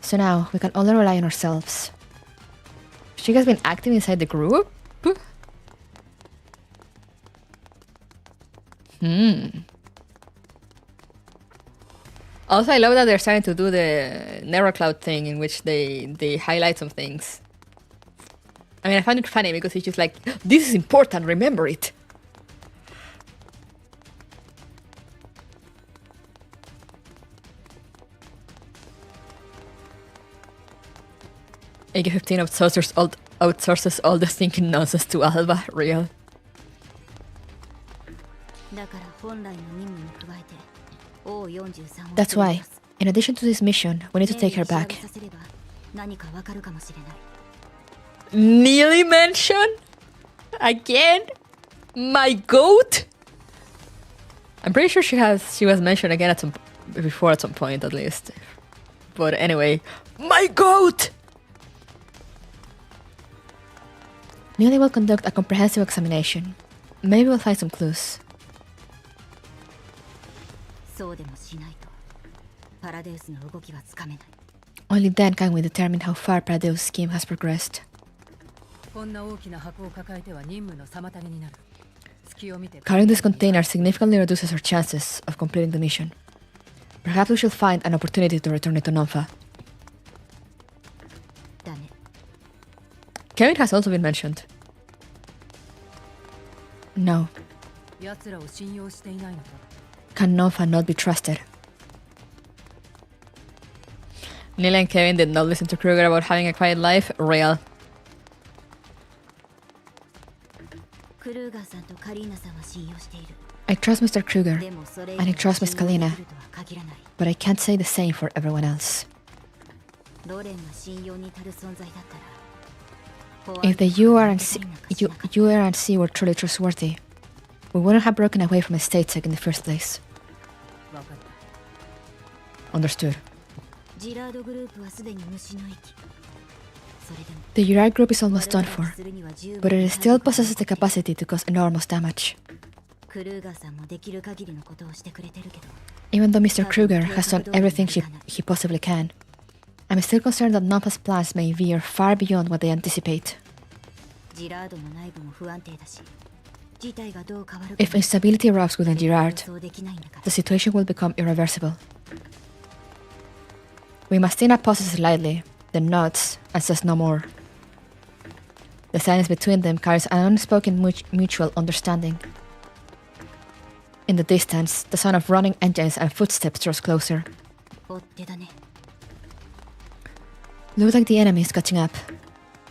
So now we can only rely on ourselves. She has been active inside the group? Also, I love that they're starting to do the Neurocloud thing in which they highlight some things. I mean, I find it funny because it's just like, this is important, remember it. AK-15 outsources all the thinking nonsense to Alva, real. だから本来の任務に加えて O43 を That's why, in addition to this mission, we need to take her back. させれば何かわかるかもしれない。 Nearly mentioned? Again? My goat? I'm pretty sure she was mentioned again at some point at least. But anyway, my goat! Nearly will conduct a comprehensive examination. Maybe we'll find some clues. そうでもしないとパラデウスの動きはつかめない。 Only then can we determine how far Pradeau's scheme has progressed. こんな大きな箱を抱えては任務の妨げになる。隙を見て Carrying this container significantly reduces our chances of completing the mission. Perhaps we should find an opportunity to return it to Nonfa. だね。 Kevin has also been mentioned. No. 奴らを信用していないのか。 Can Nonfa not be trusted? Neil and Kevin did not listen to Kruger about having a quiet life. Real. クルーガーさんとカリーナさんは信用している。 I trust Mr. Kruger, でもそれ以 and I 上 trust Miss 信用で Kalina, きるとは限らない。 but I can't say the same for everyone else. ロレンが信用に足る存在だったら If the URNC were truly trustworthy, we wouldn't have broken away from a state tech in the first place. 分かった Understood. ジラードグループはすでに虫の息それでも The Girard group is almost done 我々 for, がするには十分 but it still possesses the capacity to cause enormous damage. クルーガーさんもできる限りのことをしてくれてるけど Even though Mr. Kruger has done everything he possibly can, I'm still concerned that Nampa's plans may veer far beyond what they anticipate. ジラードの内部も不安定だし事態がどう変わる If instability erupts within 予 Girard, 想できないんだから the situation will become irreversible. We must not pauses slightly, then nods, and says no more. The silence between them carries an unspoken mutual understanding. In the distance, the sound of running engines and footsteps draws closer. 追っ手だね Looks like the enemy is catching up.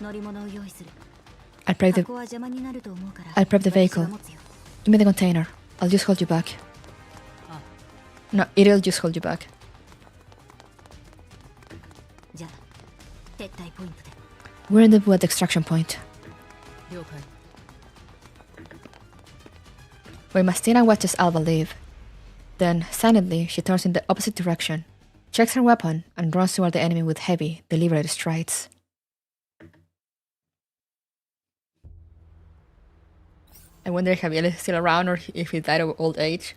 乗り物を用意する I'll prep 箱 the, は邪魔になると思うから I'll prep the 私は vehicle. 持つよ Give me the container. I'll just hold you back. No, it'll just hold you back. じゃあ撤退ポイントで We're in the wood extraction point. 了解 Mastina watches Alba leave. Then, silently, she turns in the opposite direction, checks her weapon, and runs toward the enemy with heavy, deliberate strides. I wonder if Javier is still around or if he died of old age.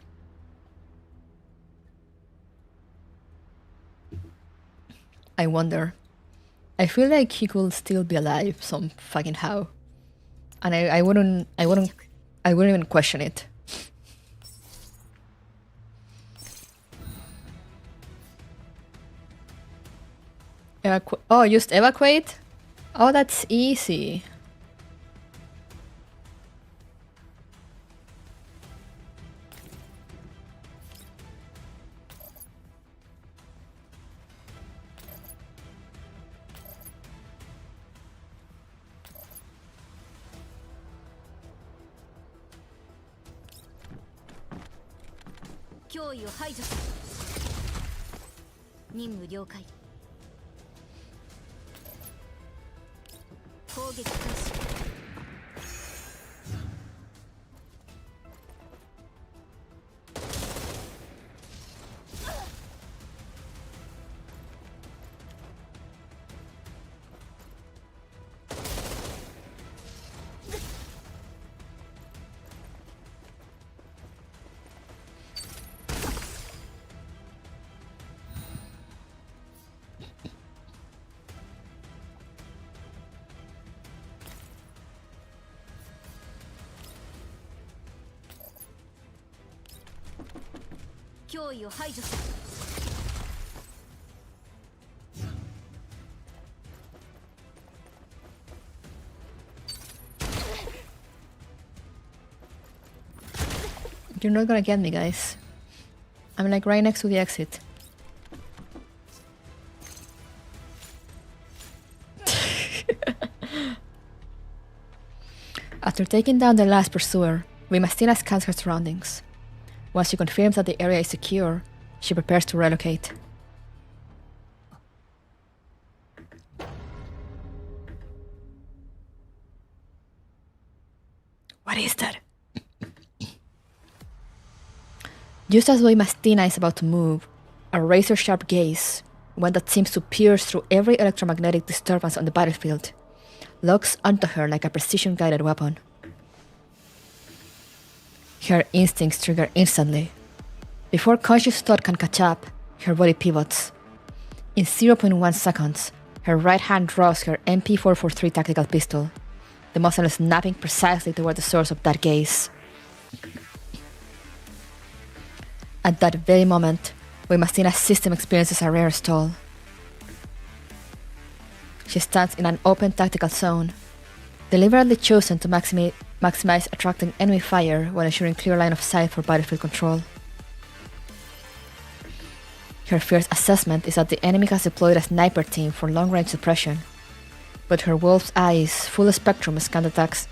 I wonder. I feel like he could still be alive some fucking how. And I wouldn't even question it. Oh, just evacuate? Oh, that's easy. You're not gonna get me, guys. I'm like right next to the exit. After taking down the last pursuer, Mastina scans her surroundings. Once she confirms that the area is secure, she prepares to relocate. What is that? Just as Mastina is about to move, a razor-sharp gaze, one that seems to pierce through every electromagnetic disturbance on the battlefield, locks onto her like a precision-guided weapon. Her instincts trigger instantly. Before conscious thought can catch up, her body pivots. In 0.1 seconds, her right hand draws her MP443 tactical pistol, the muzzle snapping precisely toward the source of that gaze. At that very moment, Mastina's system experiences a rare stall. She stands in an open tactical zone, deliberately chosen to maximize attracting enemy fire while ensuring clear line of sight for battlefield control. Her first assessment is that the enemy has deployed a sniper team for long-range suppression, but her wolf's eyes full spectrum scan detects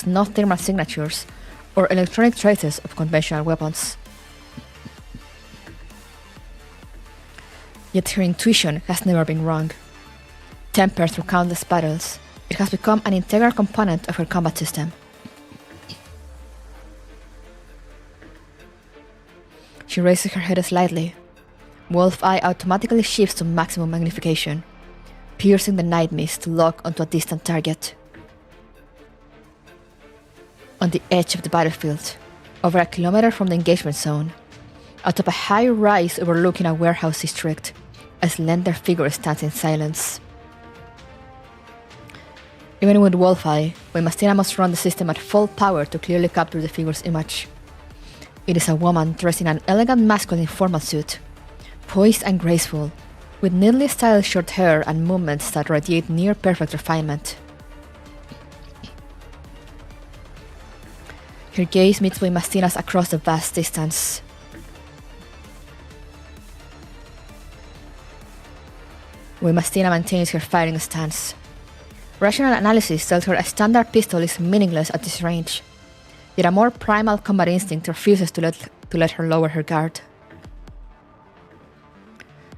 no thermal signatures or electronic traces of conventional weapons. Yet her intuition has never been wrong. Tempered through countless battles, it has become an integral component of her combat system. She raises her head slightly. Wolf Eye automatically shifts to maximum magnification, piercing the night mist to lock onto a distant target. On the edge of the battlefield, over a kilometer from the engagement zone, atop a high rise overlooking a warehouse district, a slender figure stands in silence. Even with Wolf Eye, Mastina must run the system at full power to clearly capture the figure's image. It is a woman dressed in an elegant masculine formal suit, poised and graceful, with neatly styled short hair and movements that radiate near-perfect refinement. Her gaze meets Mastina's across the vast distance. Mastina maintains her firing stance. Rational analysis tells her a standard pistol is meaningless at this range, yet a more primal combat instinct refuses to let her lower her guard.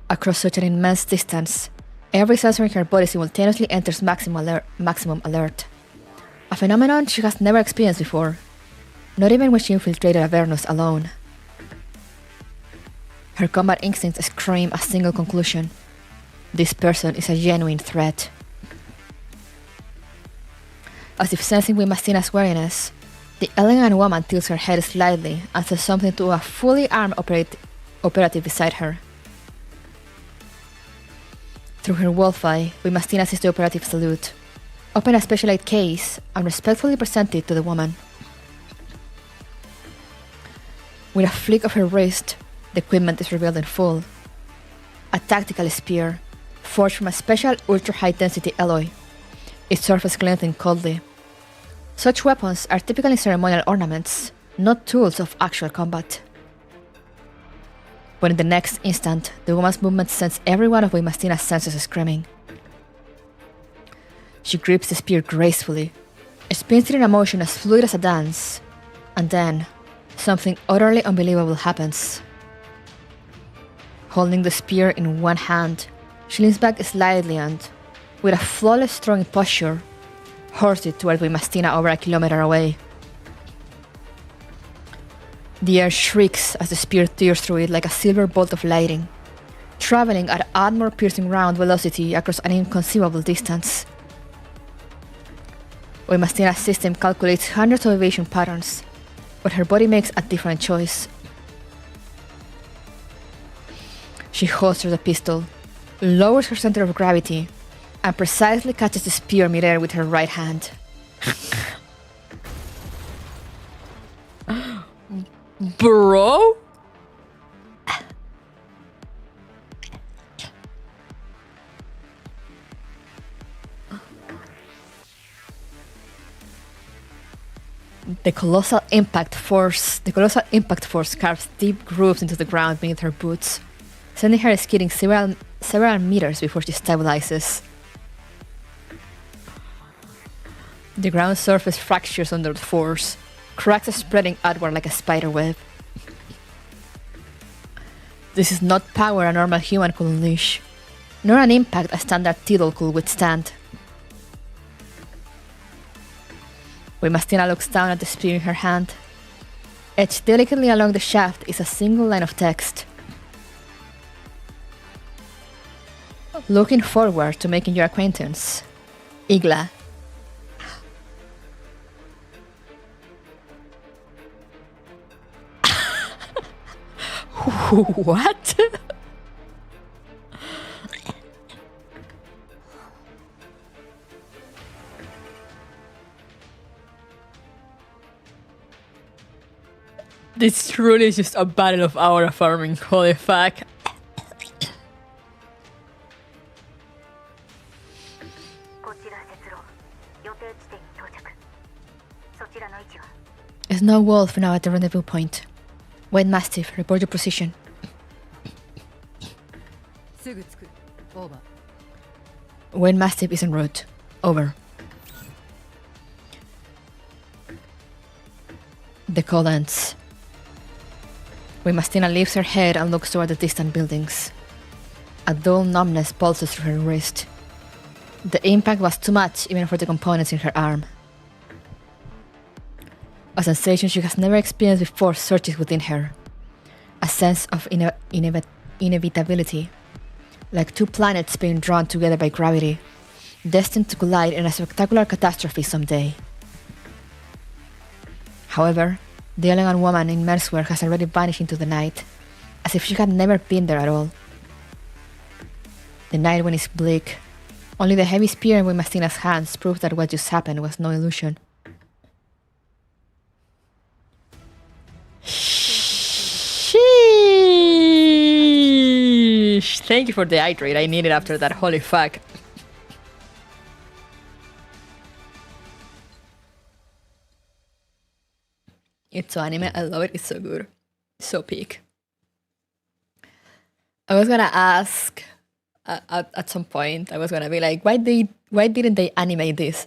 Across such an immense distance, every sensor in her body simultaneously enters maximum alert, a phenomenon she has never experienced before, not even when she infiltrated Avernus alone. Her combat instincts scream a single conclusion: this person is a genuine threat. As if sensing Mastina's wariness, the elegant woman tilts her head slightly and says something to a fully armed operative beside her. Through her wolf eye, Mastina sees the operative salute, open a special aid case, and respectfully present it to the woman. With a flick of her wrist, the equipment is revealed in full. A tactical spear, forged from a special ultra-high-density alloy, its surface glinting coldly. Such weapons are typically ceremonial ornaments, not tools of actual combat. But in the next instant, the woman's movement sends every one of Mastina's senses screaming. She grips the spear gracefully, spins it in a motion as fluid as a dance, and then something utterly unbelievable happens. Holding the spear in one hand, she leans back slightly and, with a flawless throwing posture, hurls it toward Mastina over a kilometer away. The air shrieks as the spear tears through it like a silver bolt of lightning, traveling at armor-piercing round velocity across an inconceivable distance. Mastina's system calculates hundreds of evasion patterns, but her body makes a different choice. She holsters the pistol, lowers her center of gravity, and precisely catches the spear midair with her right hand. Bro? The colossal impact force carves deep grooves into the ground beneath her boots, sending her skidding several meters before she stabilizes. The ground surface fractures under the force, cracks spreading outward like a spider web. This is not power a normal human could unleash, nor an impact a standard Tidal could withstand. Mastina looks down at the spear in her hand. Etched delicately along the shaft is a single line of text. Looking forward to making your acquaintance, Igla. What? This truly is just a battle of aura farming, holy fuck. Snow Wolf now at the rendezvous point. White Mastiff, report your position. すぐ着く。オーバー。 White Mastiff is en route. Over. The call ends. Mastina lifts her head and looks toward the distant buildings. A dull numbness pulses through her wrist. The impact was too much even for the components in her arm. A sensation she has never experienced before surges within her. A sense of inevitability, like two planets being drawn together by gravity, destined to collide in a spectacular catastrophe someday. However, the elegant woman in menswear has already vanished into the night, as if she had never been there at all. The night wind is bleak. Only the heavy spear in Mastina's hands proves that what just happened was no illusion. Sheesh. Thank you for the hydrate. I need it after that. Holy fuck. It's so anime. I love it. It's so good. So peak. I was gonna ask at some point. I was gonna be like, why didn't they animate this?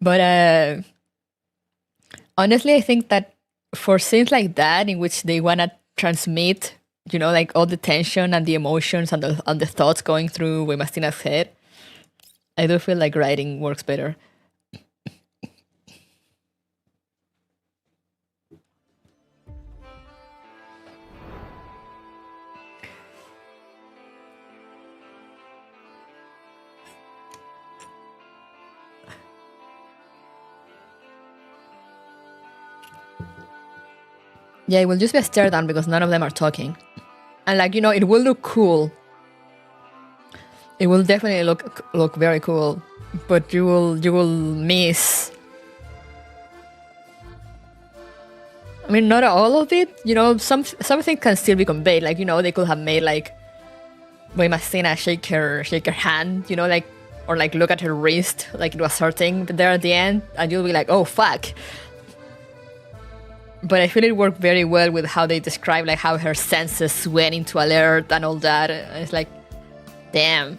But honestly, I think that for scenes like that, in which they wanna transmit, you know, like all the tension and the emotions and the thoughts going through Mastina's head, I do feel like writing works better. Yeah, it will just be a stare down because none of them are talking. And like, you know, it will look cool. It will definitely look very cool. But you will miss. I mean, not all of it. You know, something can still be conveyed. Like, you know, they could have made like Mastina shake her hand, you know, like, or like look at her wrist like it was hurting there at the end, and you'll be like, oh fuck. But I feel it worked very well with how they describe like how her senses went into alert and all that. It's like, damn.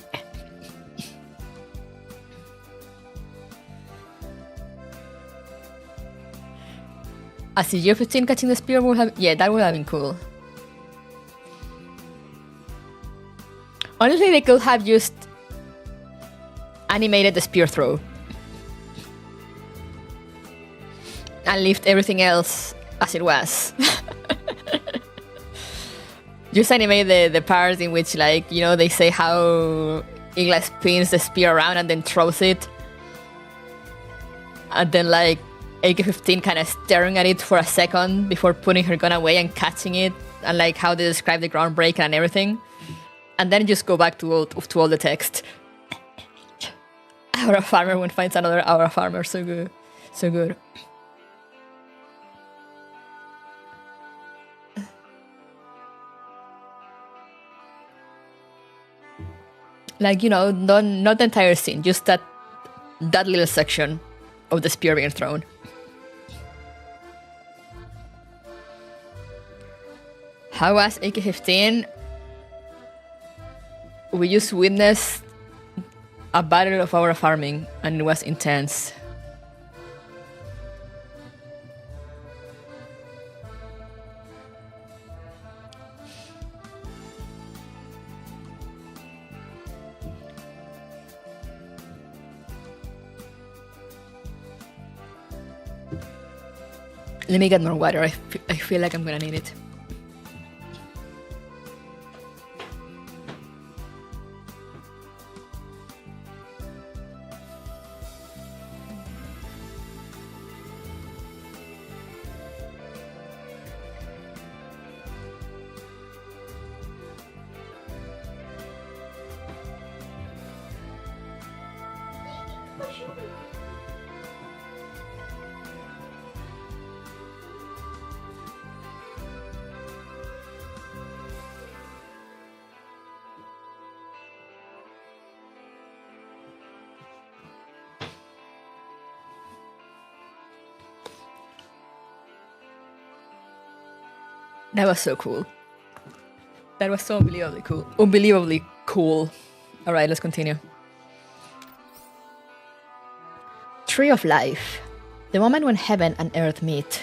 A CG-15 catching the spear would have, yeah, that would have been cool. Honestly, they could have just animated the spear throw and left everything else as it was. Just animate the part in which, like, you know, they say how Igla spins the spear around and then throws it. And then, like, AK-15 kind of staring at it for a second before putting her gun away and catching it. And, like, how they describe the ground break and everything. And then just go back to all the text. Aura Farmer when finds another Aura Farmer. So good. So good. Like, you know, not the entire scene, just that little section of the spear being thrown. How was AK-15? We just witnessed a battle of Aura farming, and it was intense. Let me get more water. I feel like I'm gonna need it. That was so cool. That was so unbelievably cool. Unbelievably cool. Alright, let's continue. Tree of Life. The moment when heaven and earth meet.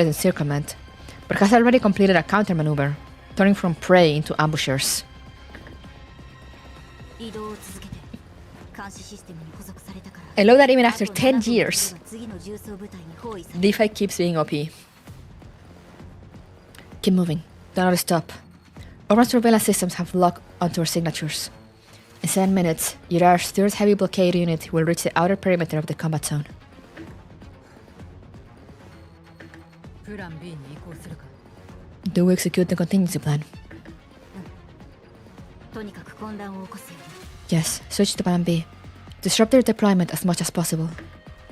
completed encirclement, but has already completed a countermaneuver, turning from prey into ambushers. 移動を続けて監視システムに捕捉されたから I love that even after 10 years, 次の重装部隊に包囲され DeFi keeps being OP. Keep moving. Do not stop. Our surveillance systems have locked onto our signatures. In 7 minutes, Yurar's third heavy blockade unit will reach the outer perimeter of the combat zone. プラン B に移行するか Do we execute the contingency plan? とにかく混乱を起こすよ Yes, switch to plan B. Disrupt their deployment as much as possible.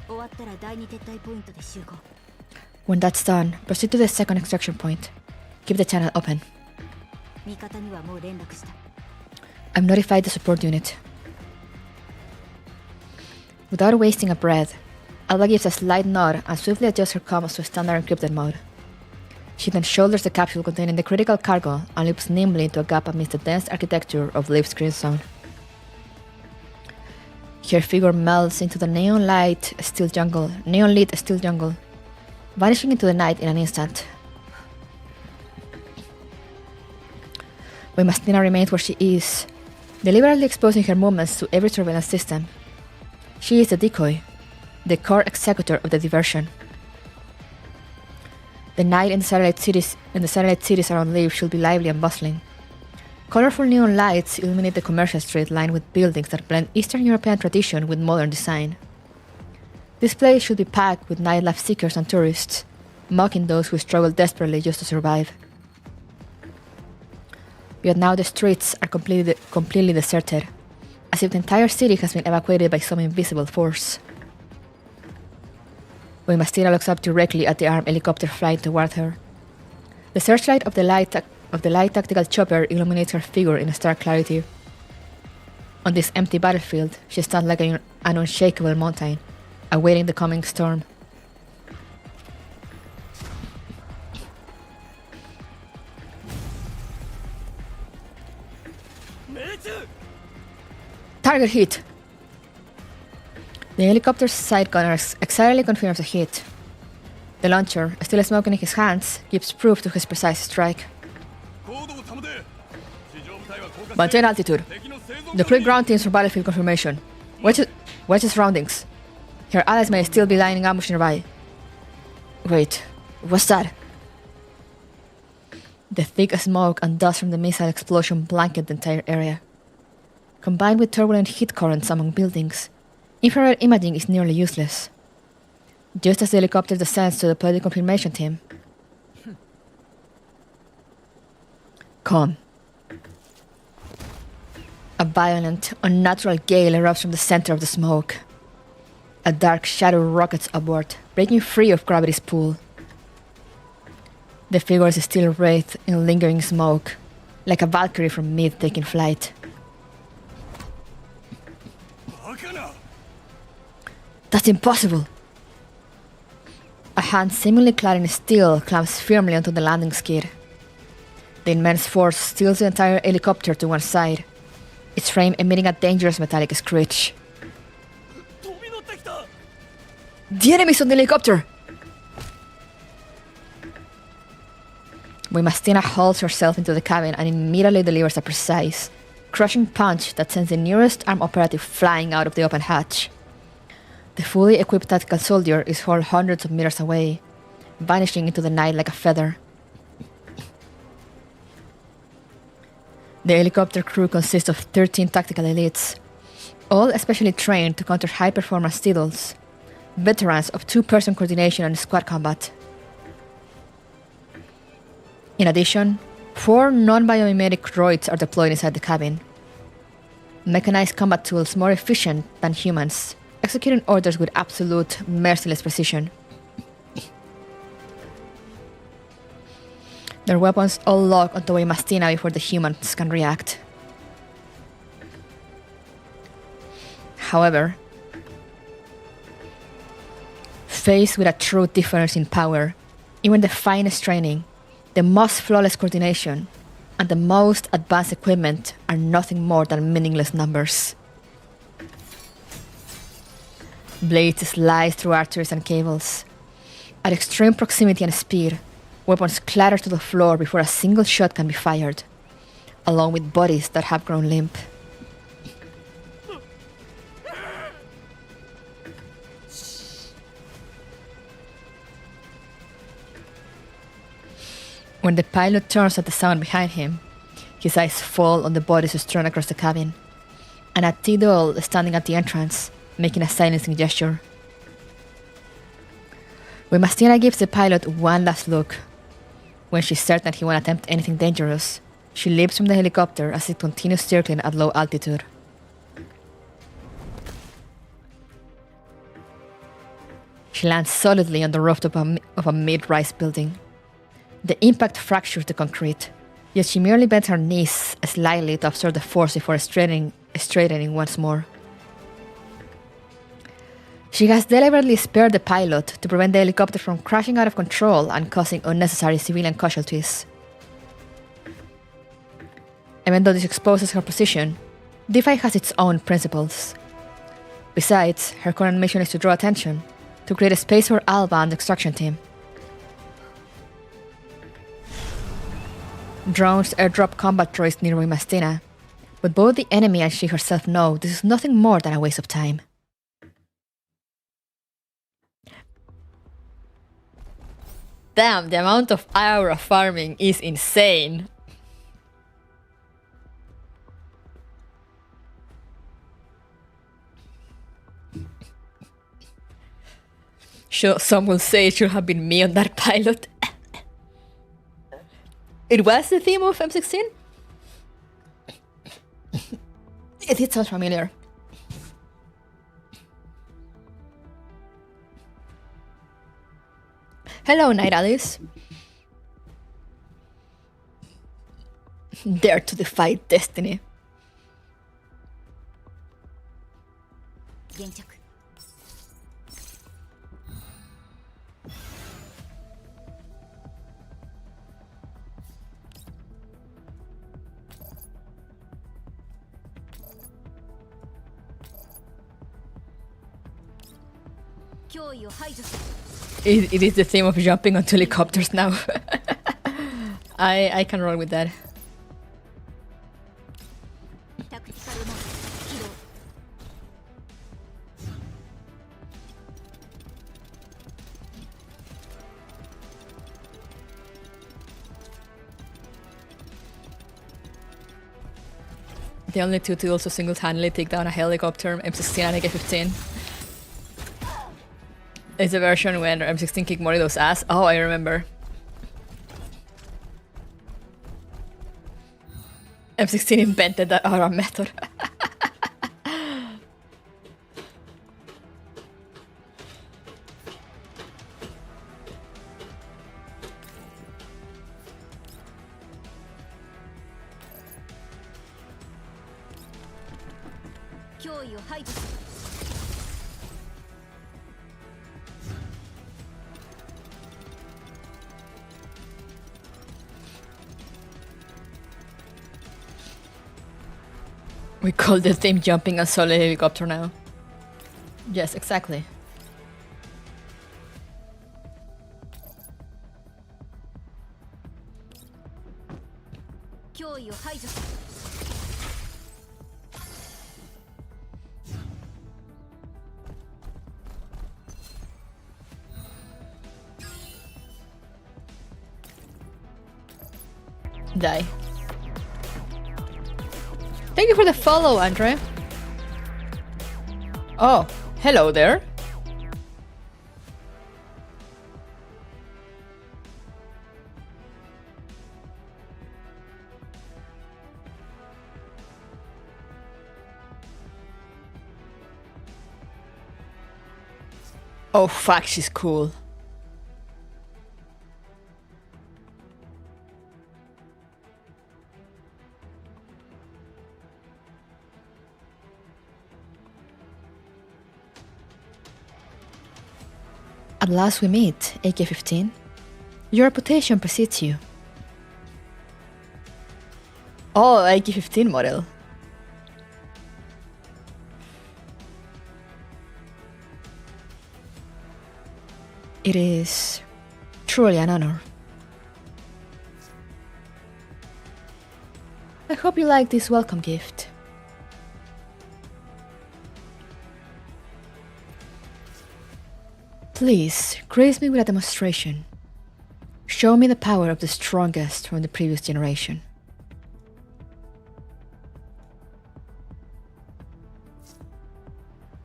終わったら第2撤退ポイントで集合 When that's done, proceed to the second extraction point. Keep the channel open. 味方にはもう連絡した I've notified the support unit. Without wasting a breath, Alba gives a slight nod and swiftly adjusts her comms to standard encrypted mode. She then shoulders the capsule containing the critical cargo and leaps nimbly into a gap amidst the dense architecture of Live's screen zone. Her figure melts into the neon-lit steel jungle, vanishing into the night in an instant. Mastina remains where she is, deliberately exposing her movements to every surveillance system. She is the decoy, the core executor of the diversion. The night in the satellite cities around Liv should be lively and bustling. Colorful neon lights illuminate the commercial street lined with buildings that blend Eastern European tradition with modern design. This place should be packed with nightlife seekers and tourists, mocking those who struggle desperately just to survive. Yet now the streets are completely deserted, as if the entire city has been evacuated by some invisible force. When Mastina looks up directly at the armed helicopter flying toward her, the searchlight of the light tactical chopper illuminates her figure in stark clarity. On this empty battlefield, she stands like an unshakable mountain, awaiting the coming storm. Target hit! The helicopter's side gunner excitedly confirms a hit. The launcher, still smoking in his hands, gives proof to his precise strike. Maintain altitude. Deploy ground teams for battlefield confirmation. Watch the surroundings. Her allies may still be lying in ambush nearby. Wait, what's that? The thick smoke and dust from the missile explosion blanket the entire area. Combined with turbulent heat currents among buildings, infrared imaging is nearly useless. Just as the helicopter descends to deploy the confirmation team. Calm. A violent, unnatural gale erupts from the center of the smoke. A dark shadow rockets upward, breaking free of gravity's pull. The figure is still wraithed in lingering smoke, like a Valkyrie from mid-taking flight. That's impossible! A hand seemingly clad in steel clamps firmly onto the landing skid. The immense force steals the entire helicopter to one side, its frame emitting a dangerous metallic screech. The enemy's on the helicopter! Wimastina hauls herself into the cabin and immediately delivers a precise, crushing punch that sends the nearest armed operative flying out of the open hatch. The fully equipped tactical soldier is hurled hundreds of meters away, vanishing into the night like a feather. The helicopter crew consists of 13 tactical elites, all especially trained to counter high-performance Tidals, veterans of two-person coordination and squad combat. In addition, 4 non-biomimetic droids are deployed inside the cabin. Mechanized combat tools more efficient than humans, executing orders with absolute, merciless precision. Their weapons all lock onto Wimastina before the humans can react. However, faced with a true difference in power, even the finest training, the most flawless coordination, and the most advanced equipment are nothing more than meaningless numbers. Blades slice through arteries and cables. At extreme proximity and speed, weapons clatter to the floor before a single shot can be fired, along with bodies that have grown limp. When the pilot turns at the sound behind him, his eyes fall on the bodies strewn across the cabin, and at T-Doll standing at the entrance, making a silencing gesture. Wimastina gives the pilot one last look. When she's certain he won't attempt anything dangerous, she leaps from the helicopter as it continues circling at low altitude. She lands solidly on the rooftop of a mid-rise building. The impact fractures the concrete, yet she merely bends her knees slightly to absorb the force before straightening once more. She has deliberately spared the pilot to prevent the helicopter from crashing out of control and causing unnecessary civilian casualties. Even though this exposes her position, Defi has its own principles. Besides, her current mission is to draw attention, to create a space for Alba and the extraction team. Drones airdrop combat droids near Wimastina, but both the enemy and she herself know this is nothing more than a waste of time. Damn, the amount of Aura farming is insane. Sure, some will say it should have been me on that pilot. It was the theme of M16? It did sound familiar. Hello, Night Alice. Dare to defy destiny. 現着 脅威を排除する It is the theme of jumping onto helicopters now. I can roll with that. タクティカルモード起動 The only two to also single-handedly take down a helicopter, M16 and AK-15. It's a version when M16 kicked Morido's ass. Oh, I remember. M16 invented that aura method. We call the theme jumping on solo helicopter now. Yes, exactly. 脅威を排除する。 Die. Thank you for the follow, Andre. Oh, hello there. Oh fuck, she's cool. At last we meet, AK-15. Your reputation precedes you. Oh, AK-15 model. It is truly an honor. I hope you like this welcome gift. Please, grace me with a demonstration. Show me the power of the strongest from the previous generation.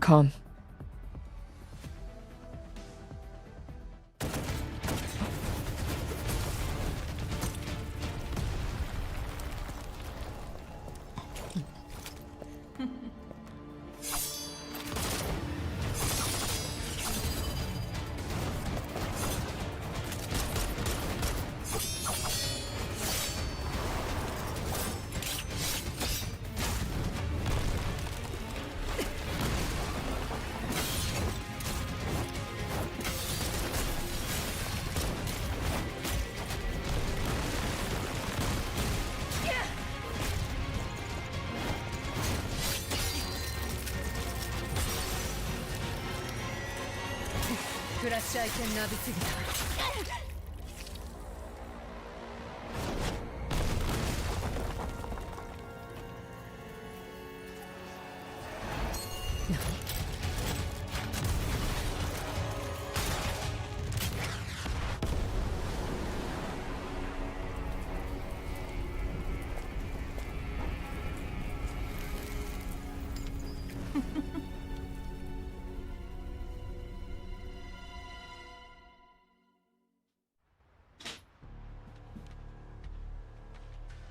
Come.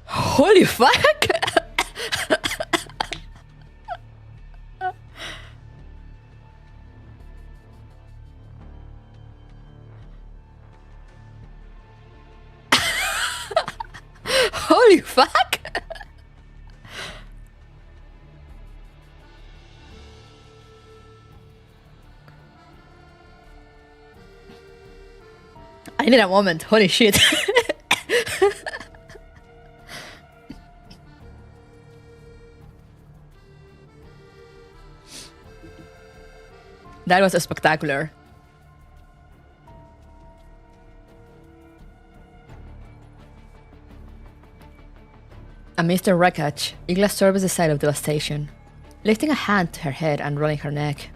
Holy fuck! Holy fuck! I need a moment. Holy shit. That was spectacular. Amidst the wreckage, Igla surveys the site of devastation, lifting a hand to her head and rolling her neck.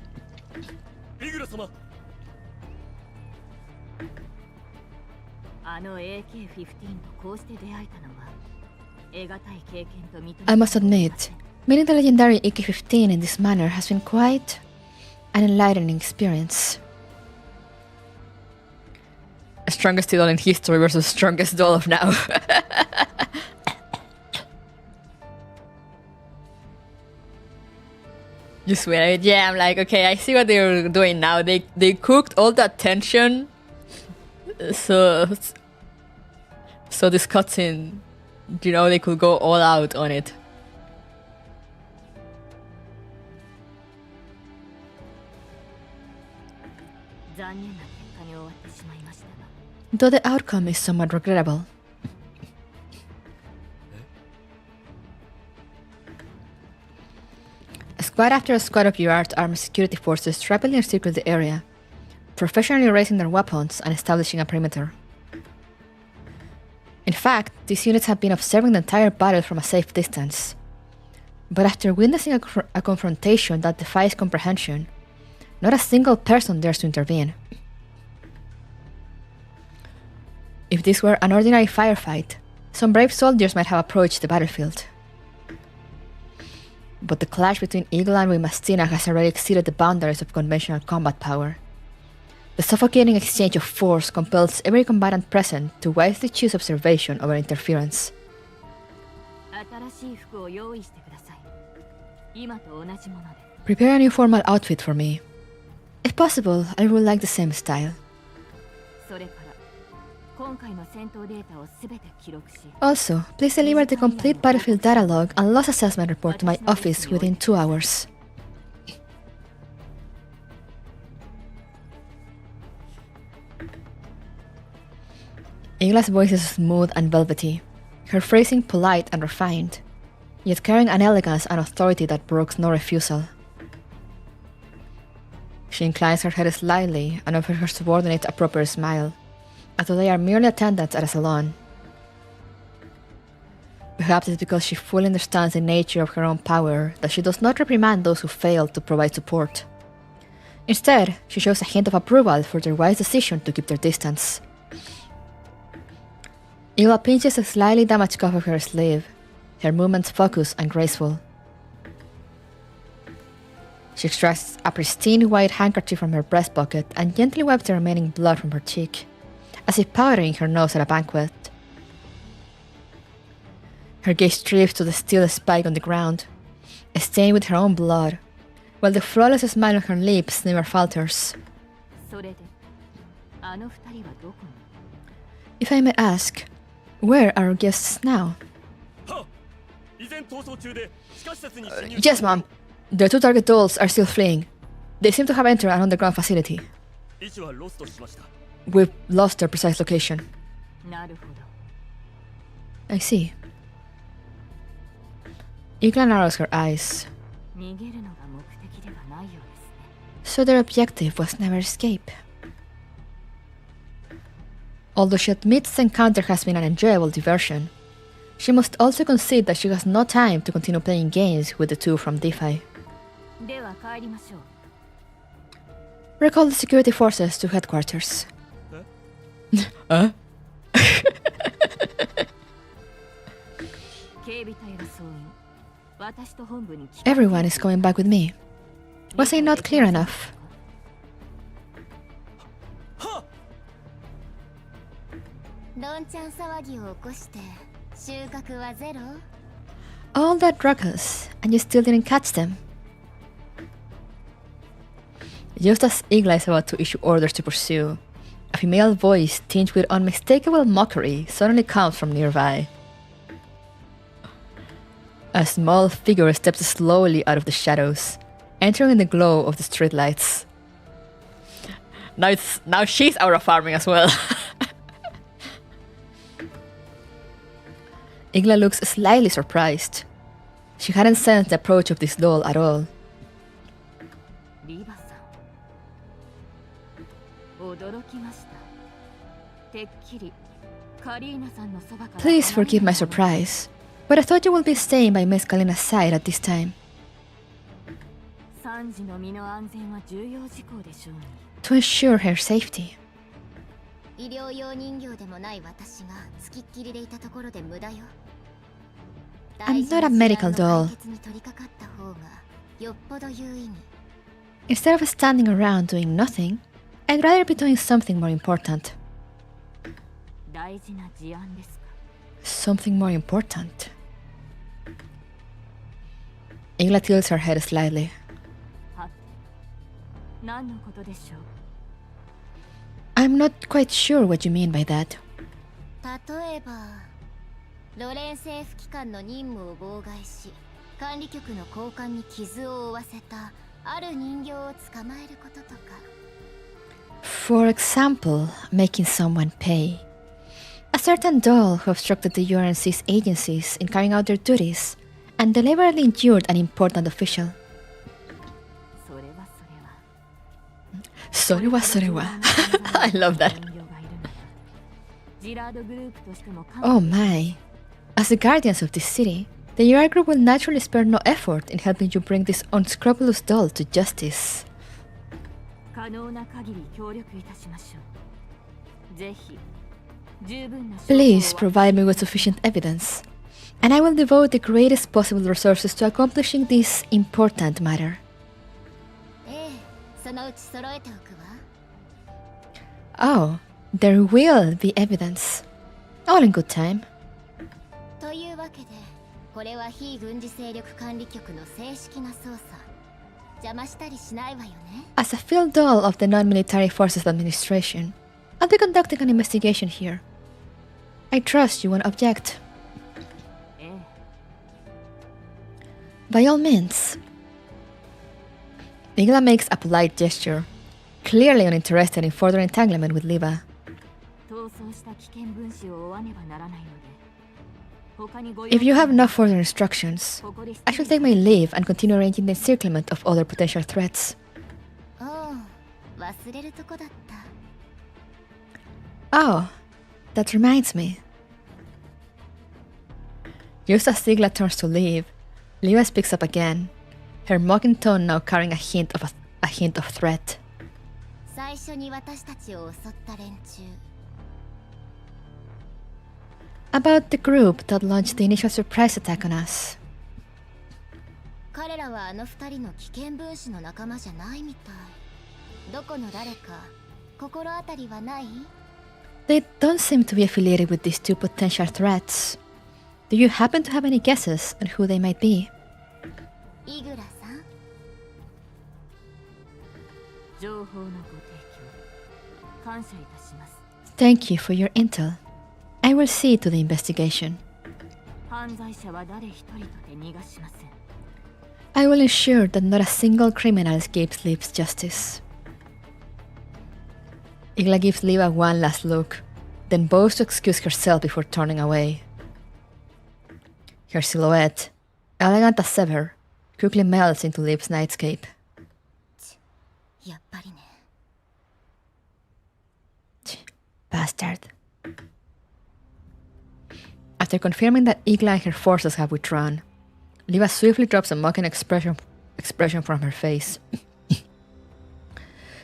あの AK-15 とこうして出会えたのは得難い経験と認め I must admit, meeting the legendary AK-15 in this manner has been quite an enlightening experience. Strongest doll in history versus strongest doll of now. Just wait. Yeah, I'm like, okay, I see what they're doing now. They cooked all that tension, so this cutscene, you know, they could go all out on it. Though the outcome is somewhat regrettable. Squad after a squad of UART armed security forces rapidly encircled the area, professionally raising their weapons and establishing a perimeter. In fact, these units have been observing the entire battle from a safe distance. But after witnessing a confrontation that defies comprehension, not a single person dares to intervene. If this were an ordinary firefight, some brave soldiers might have approached the battlefield. But the clash between Igla and Wimastina has already exceeded the boundaries of conventional combat power. The suffocating exchange of force compels every combatant present to wisely choose observation over interference. 新しい服を用意してください。今と同じもので。 Prepare a new formal outfit for me. If possible, I would like the same style. それから今回の戦闘データをすべて記録し。 Also, please deliver the complete battlefield data log and loss assessment report to my office within 2 hours. Igla's voice is smooth and velvety, her phrasing polite and refined, yet carrying an elegance and authority that brooks no refusal. She inclines her head slightly and offers her subordinate a proper smile, as though they are merely attendants at a salon. Perhaps it's because she fully understands the nature of her own power that she does not reprimand those who fail to provide support. Instead, she shows a hint of approval for their wise decision to keep their distance. Igla pinches a slightly damaged cuff of her sleeve, her movements focused and graceful. She extracts a pristine white handkerchief from her breast pocket and gently wipes the remaining blood from her cheek, as if powdering her nose at a banquet. Her gaze drifts to the steel spike on the ground, stained with her own blood, while the flawless smile on her lips never falters. それであの二人はどこに？ If I may ask, where are our guests now? Yes, ma'am. The 2 target dolls are still fleeing. They seem to have entered an underground facility. We've lost their precise location. なるほど。 I see. Igla narrows her eyes. 逃げるのが目的ではないようですね。 So their objective was never escape. Although she admits the encounter has been an enjoyable diversion, she must also concede that she has no time to continue playing games with the two from DeFi. では帰りましょう。 Recall the security forces to headquarters. Huh? 警備隊は総員。私と本部に来 Everyone is coming back with me. Was I not clear enough? どんちゃん騒ぎを起こして収穫はゼロ？ All that ruckus, and you still didn't catch them. Just as Igla is about to issue orders to pursue, a female voice tinged with unmistakable mockery suddenly comes from nearby. A small figure steps slowly out of the shadows, entering in the glow of the streetlights. Now she's out of farming as well. Igla looks slightly surprised. She hadn't sensed the approach of this doll at all. リバさん、驚きました。てっきりカリーナさんのそばから。 Please forgive my surprise, but I thought you would be staying by Miss Kalina's side at this time. サンジの身の安全は重要事項でしょうに。 To ensure her safety. 医療用人形でもない私がつきっきりでいたところで無駄よ。 I'm not a medical doll. に取り掛かった方がよっぽど有意義。 Instead of standing around doing nothing, I'd rather be doing something more important. 大事な事案ですか。 Something more important. Igla tilts her head slightly. はて、何のことでしょう。 I'm not quite sure what you mean by that. 例えばロレン政府機関の任務を妨害し管理局の高官に傷を負わせたある人形を捕まえることとか。 For example, making someone pay. A certain doll who obstructed the URNC's agencies in carrying out their duties and deliberately injured an important official. それは Sorewa. I love that. ジラードグループとしても Oh my. As the guardians of this city, the UR group will naturally spare no effort in helping you bring this unscrupulous doll to justice. 可能な限り協力いたしましょう。ぜひ十分な証拠を Please provide me with sufficient evidence, and I will devote the greatest possible resources to accomplishing this important matter. ええ、そのうち揃えておくわ。 Oh, there will be evidence. All in good time. というわけで、これは非軍事勢力管理局の正式な捜査。邪魔したりしないわよね。 As a field doll of the Non-Military Forces Administration, I'll be conducting an investigation here. I trust you won't object. ええ By all means. Igla makes a polite gesture, clearly uninterested in further entanglement with Liva. 逃走した危険分子を追わねばならないので、他にご If you have no further instructions, ここで I shall take my leave and continue arranging the encirclement of other potential threats. おう、忘れるとこだった。 Oh, that reminds me. Just as Igla turns to leave, Liva speaks up again, her mocking tone now carrying a hint of threat. 最初に私たちを襲った連中。 About the group that launched the initial surprise attack on us. 彼らはあの二人の危険分子の仲間じゃないみたい。どこの誰か心当たりはない？ They don't seem to be affiliated with these two potential threats. Do you happen to have any guesses on who they might be? イグラさん。情報のご提供感謝いたします。 Thank you for your intel. I will see to the investigation. 犯罪者は誰一人とて逃がしません。 I will ensure that not a single criminal escapes Liv's justice. Igla gives Liva one last look, then bows to excuse herself before turning away. Her silhouette, elegant as ever, quickly melts into Liv's nightscape. やっぱりね。 Bastard. After confirming that Igla and her forces have withdrawn, Liva swiftly drops a mocking expression from her face.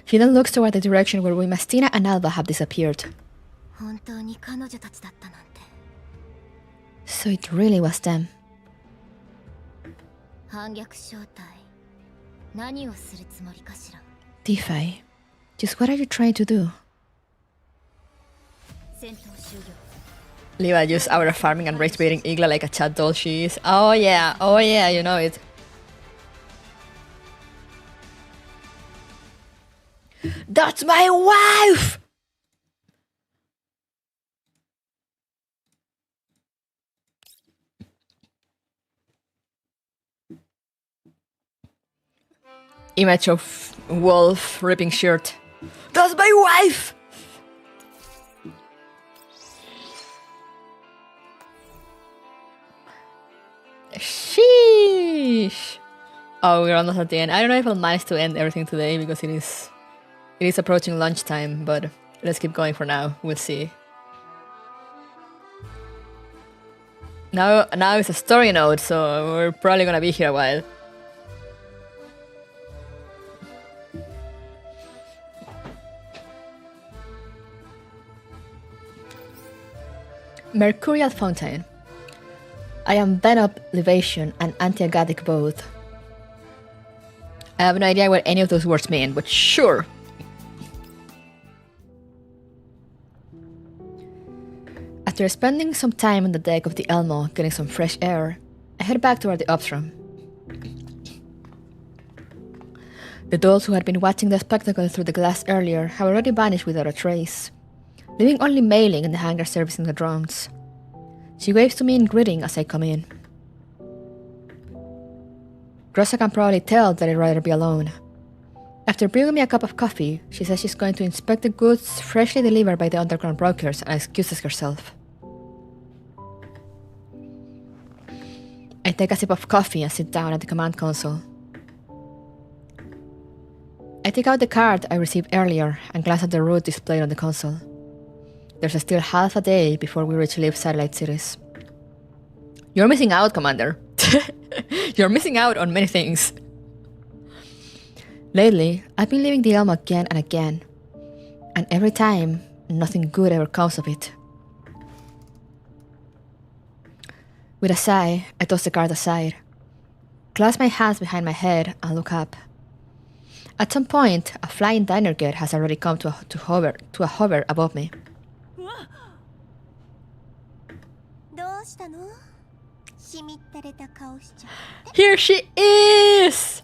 She then looks toward the direction where Mastina and Alba have disappeared. 本当に彼女たちだったなんて。 So it really was them. 反逆正体。何をするつもりかしら。 Defi, just what are you trying to do? 戦闘終了。 Liva just out of farming and rage baiting Igla like a chat doll she is. Oh yeah, you know it. That's my wife! Image of wolf ripping shirt. That's my wife! Sheesh! Oh, we're almost at the end. I don't know if I'll manage to end everything today because it is approaching lunchtime, but let's keep going for now. We'll see. Now it's a story node, so we're probably gonna be here a while. Mercurial Fountain. I am Venom, Libation, and Anti-Agadic both. I have no idea what any of those words mean, but sure! After spending some time on the deck of the Elmo getting some fresh air, I head back toward the ops room. The dolls who had been watching the spectacle through the glass earlier have already vanished without a trace, leaving only Mailing in the hangar servicing the drones. She waves to me in greeting as I come in. Rosa can probably tell that I'd rather be alone. After bringing me a cup of coffee, she says she's going to inspect the goods freshly delivered by the underground brokers and excuses herself. I take a sip of coffee and sit down at the command console. I take out the card I received earlier and glance at the route displayed on the console. There's still half a day before we reach Live satellite cities. You're missing out, Commander. You're missing out on many things. Lately, I've been leaving the Elmo again and again. And every time, nothing good ever comes of it. With a sigh, I toss the card aside, clasp my hands behind my head, and look up. At some point, a flying diner gate has already come to a hover above me. Here she is!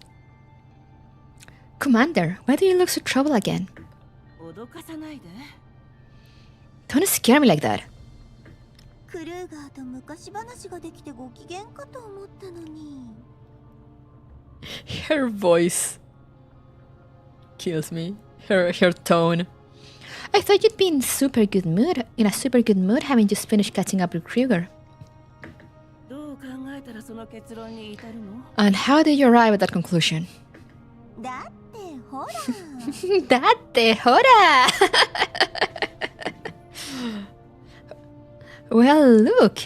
Commander, why do you look so troubled again? Don't scare me like that. Her voice kills me. Her tone. I thought you'd be in a super good mood having just finished catching up with Kruger. And how did you arrive at that conclusion? Date, hora! Well, look!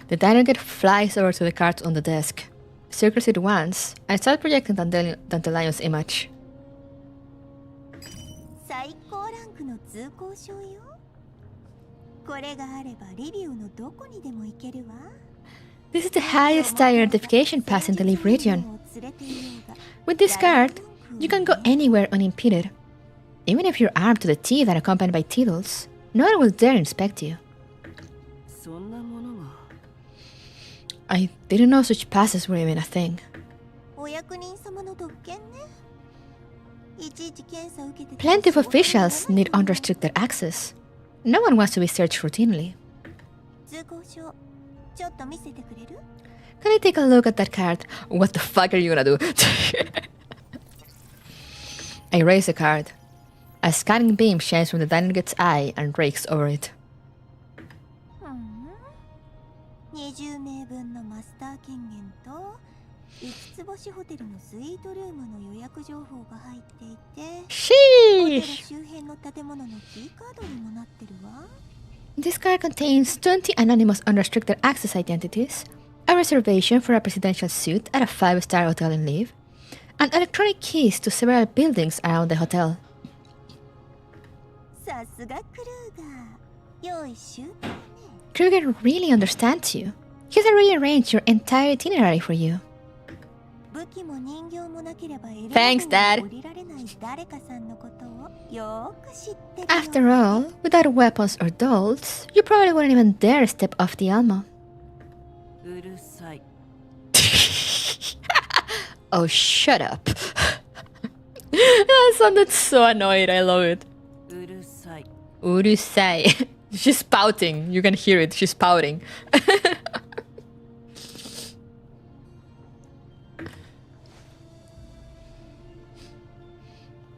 The diner gate flies over to the cards on the desk, circles it once, and starts projecting Dandelion's image. This is the highest tier identification pass in the Live region. With this card, you can go anywhere unimpeded. Even if you're armed to the teeth and accompanied by Tiddles, no one will dare inspect you. I didn't know such passes were even a thing. Plenty of officials need unrestricted access. No one wants to be searched routinely. Can I take a look at that card? What the fuck are you gonna do? I raise the card. A scanning beam shines from the diner gate's eye and rakes over it. Sheesh! This card contains 20 anonymous unrestricted access identities, a reservation for a presidential suite at a 5-star hotel in Live, and electronic keys to several buildings around the hotel. Kruger really understands you. He's already arranged your entire itinerary for you. Thanks, Dad. After all, without weapons or dolls, you probably wouldn't even dare step off the Elmo. Oh, shut up. That sounded so annoyed, I love it. Urusai. She's pouting, you can hear it, she's pouting.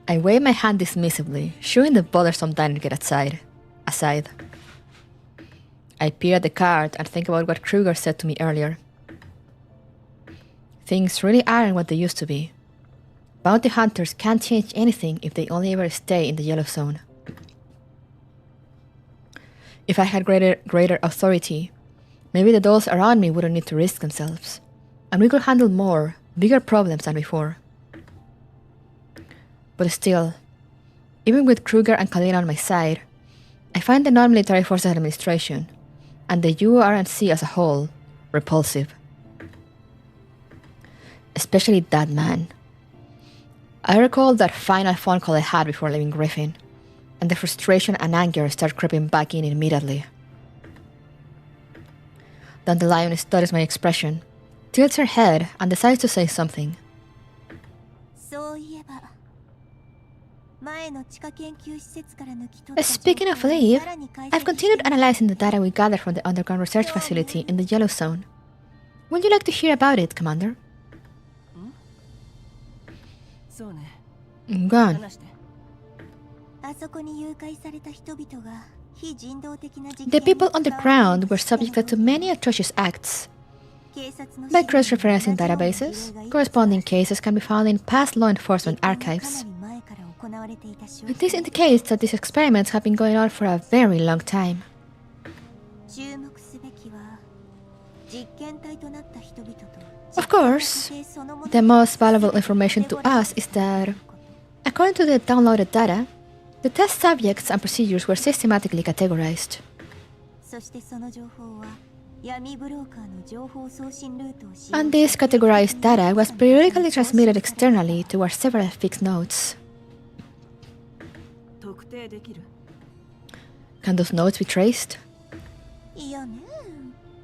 I wave my hand dismissively, shooing the bothersome diner gate aside. I peer at the card and think about what Kruger said to me earlier. Things really aren't what they used to be. Bounty hunters can't change anything if they only ever stay in the yellow zone. If I had greater authority, maybe the dolls around me wouldn't need to risk themselves, and we could handle more, bigger problems than before. But still, even with Kruger and Kalina on my side, I find the non-military forces administration, and the URNC as a whole, repulsive. Especially that man. I recall that final phone call I had before leaving Griffin, and the frustration and anger start creeping back in immediately. Dandelion studies my expression, tilts her head, and decides to say something. Speaking of Live, I've continued analyzing the data we gathered from the underground research facility in the Yellow Zone. Would you like to hear about it, Commander? Go on. The people on the ground were subjected to many atrocious acts. By cross-referencing databases, corresponding cases can be found in past law enforcement archives. われていた証拠。 This indicates that these experiments have been going on for a very long time. 注目すべきは実験体となった人々と Of course, the most valuable information to us is that, according to the downloaded data, the test subjects and procedures were systematically categorized. そしてその情報は闇ブローカーの情報送信ルートを使用 And this categorized data was periodically transmitted externally towards several fixed nodes. 特定できる。 Can those nodes be traced? いやね、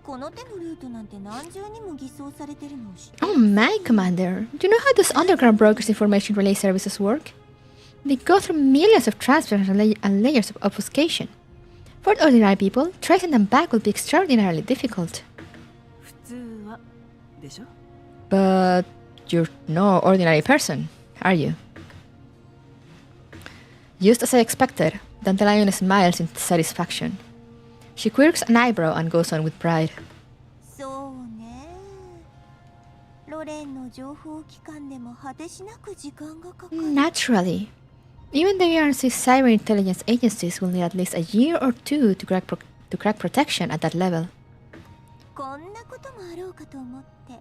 この手のルートなんて何重にも偽装されてるのを知って Oh my commander, do you know how those underground brokers' information relay services work? They go through millions of transfers and layers of obfuscation. For ordinary people, tracing them back would be extraordinarily difficult. 普通はでしょ。 But you're no ordinary person, are you? Just as I expected, Dandelion smiles in satisfaction. She quirks an eyebrow and goes on with pride. そうね。ロレンの情報機関でも果てしなく時間がかかる。 Naturally. Even the UNC's cyber intelligence agencies will need at least a year or two to crack protection at that level. こんなこともあろうかと思って。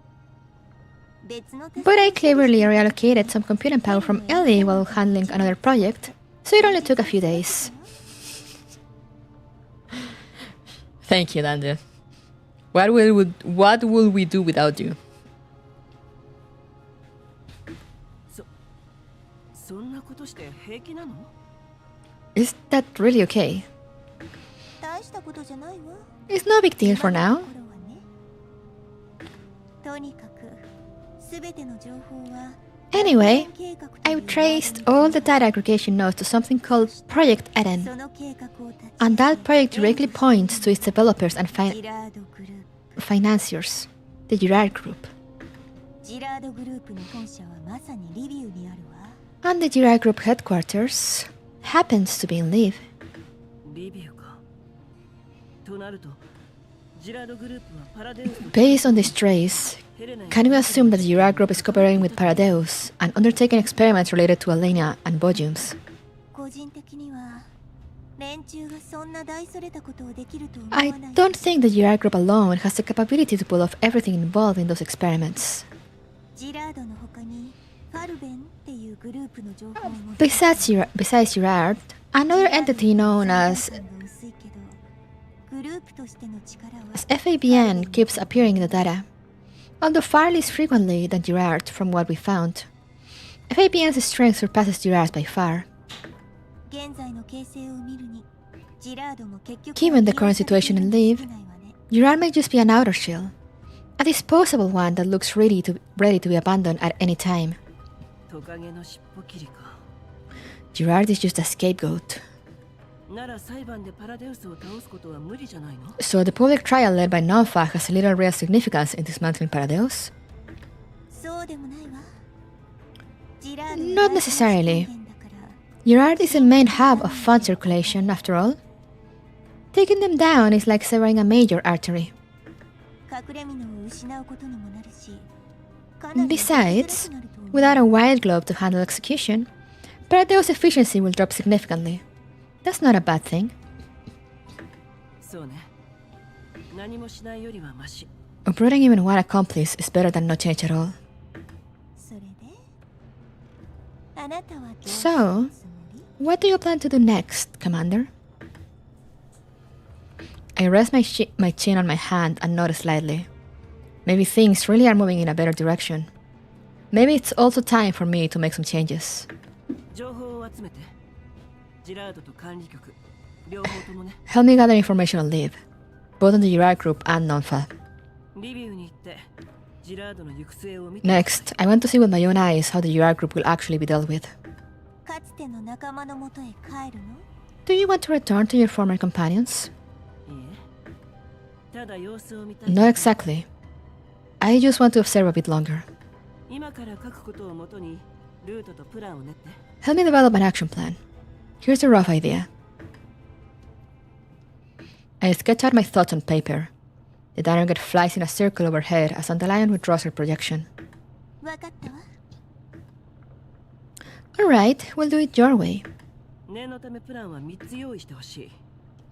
別の But I cleverly reallocated some computing power from Ellie while handling another project, so it only took a few days. Thank you, Daniel. What will we do without you? そんなことして平気なの？ Is that really okay? 大したことじゃないわ。 It's no big deal for now. とにかく全ての情報は Anyway, I've traced all the data aggregation nodes to something called Project Eden, その計画を立ち and that project directly points to its developers and ジラードグループ financiers, the Girard Group. ジラードグループの本社はまさにリビウにあるわ。 And the Girard Group headquarters happens to be in Lviv. リビウか。となると、ジラードグループはパラデウスと Based on this trace, ヘレナに can we assume that the Girard Group is cooperating with Paradeus and undertaking experiments related to Elena and Bodiums? 個人的には連中がそんな大それたことをできると思わ I ない。 don't think the Girard Group alone has the capability to pull off everything involved in those experiments. ジラードの他にファルベンっていうグループの情報も Besides Girard, another entity known as 薄いけどグループとしての力は FABN keeps appearing in the data, although far less frequently than Girard from what we found. FABN's strength surpasses Girard's by far. 現在の形勢を見るにジラードも結局 Given the current situation in Lviv, Girard may just be an outer shell, a disposable one that looks ready to be abandoned at any time. トカゲの尻尾切りか。 Girard is just a scapegoat. なら裁判でパラデウスを倒すことは無理じゃないの？ So the public trial led by Nonfa has little real significance in dismantling Paradeus? そうでもないわ。ジラード Not necessarily. Girard is the main hub of fund circulation, after all. Taking them down is like severing a major artery. 隠れ蓑を失うことにもなるし Besides, without a wide globe to handle execution, Paradeus' efficiency will drop significantly. That's not a bad thing. そうね。何もしないよりはマシ。 Uprooting even one accomplice is better than no change at all. それであなたはどう So, するつもり？ what do you plan to do next, Commander? I rest my chin on my hand and nod slightly. Maybe things really are moving in a better direction. Maybe it's also time for me to make some changes. 情報を集めて。ジラードと管理局、両方ともね。 Help me gather information on Liv, both on the Girard Group and Nonfa. リビウに行ってジラードの行く末を見て。 Next, I want to see with my own eyes how the Girard Group will actually be dealt with. かつての仲間のもとへ帰るの？ Do you want to return to your former companions? いいえ。ただ様子を見たい。 Not exactly. I just want to observe a bit longer. 今から書くことをもとにルートとプランを練って。 Help me develop an action plan. Here's a rough idea. I sketch out my thoughts on paper. The target flies in a circle overhead as Dandelion withdraws her projection. わかったわ。Alright, we'll do it your way. 念のためプランは3つ用意してほしい。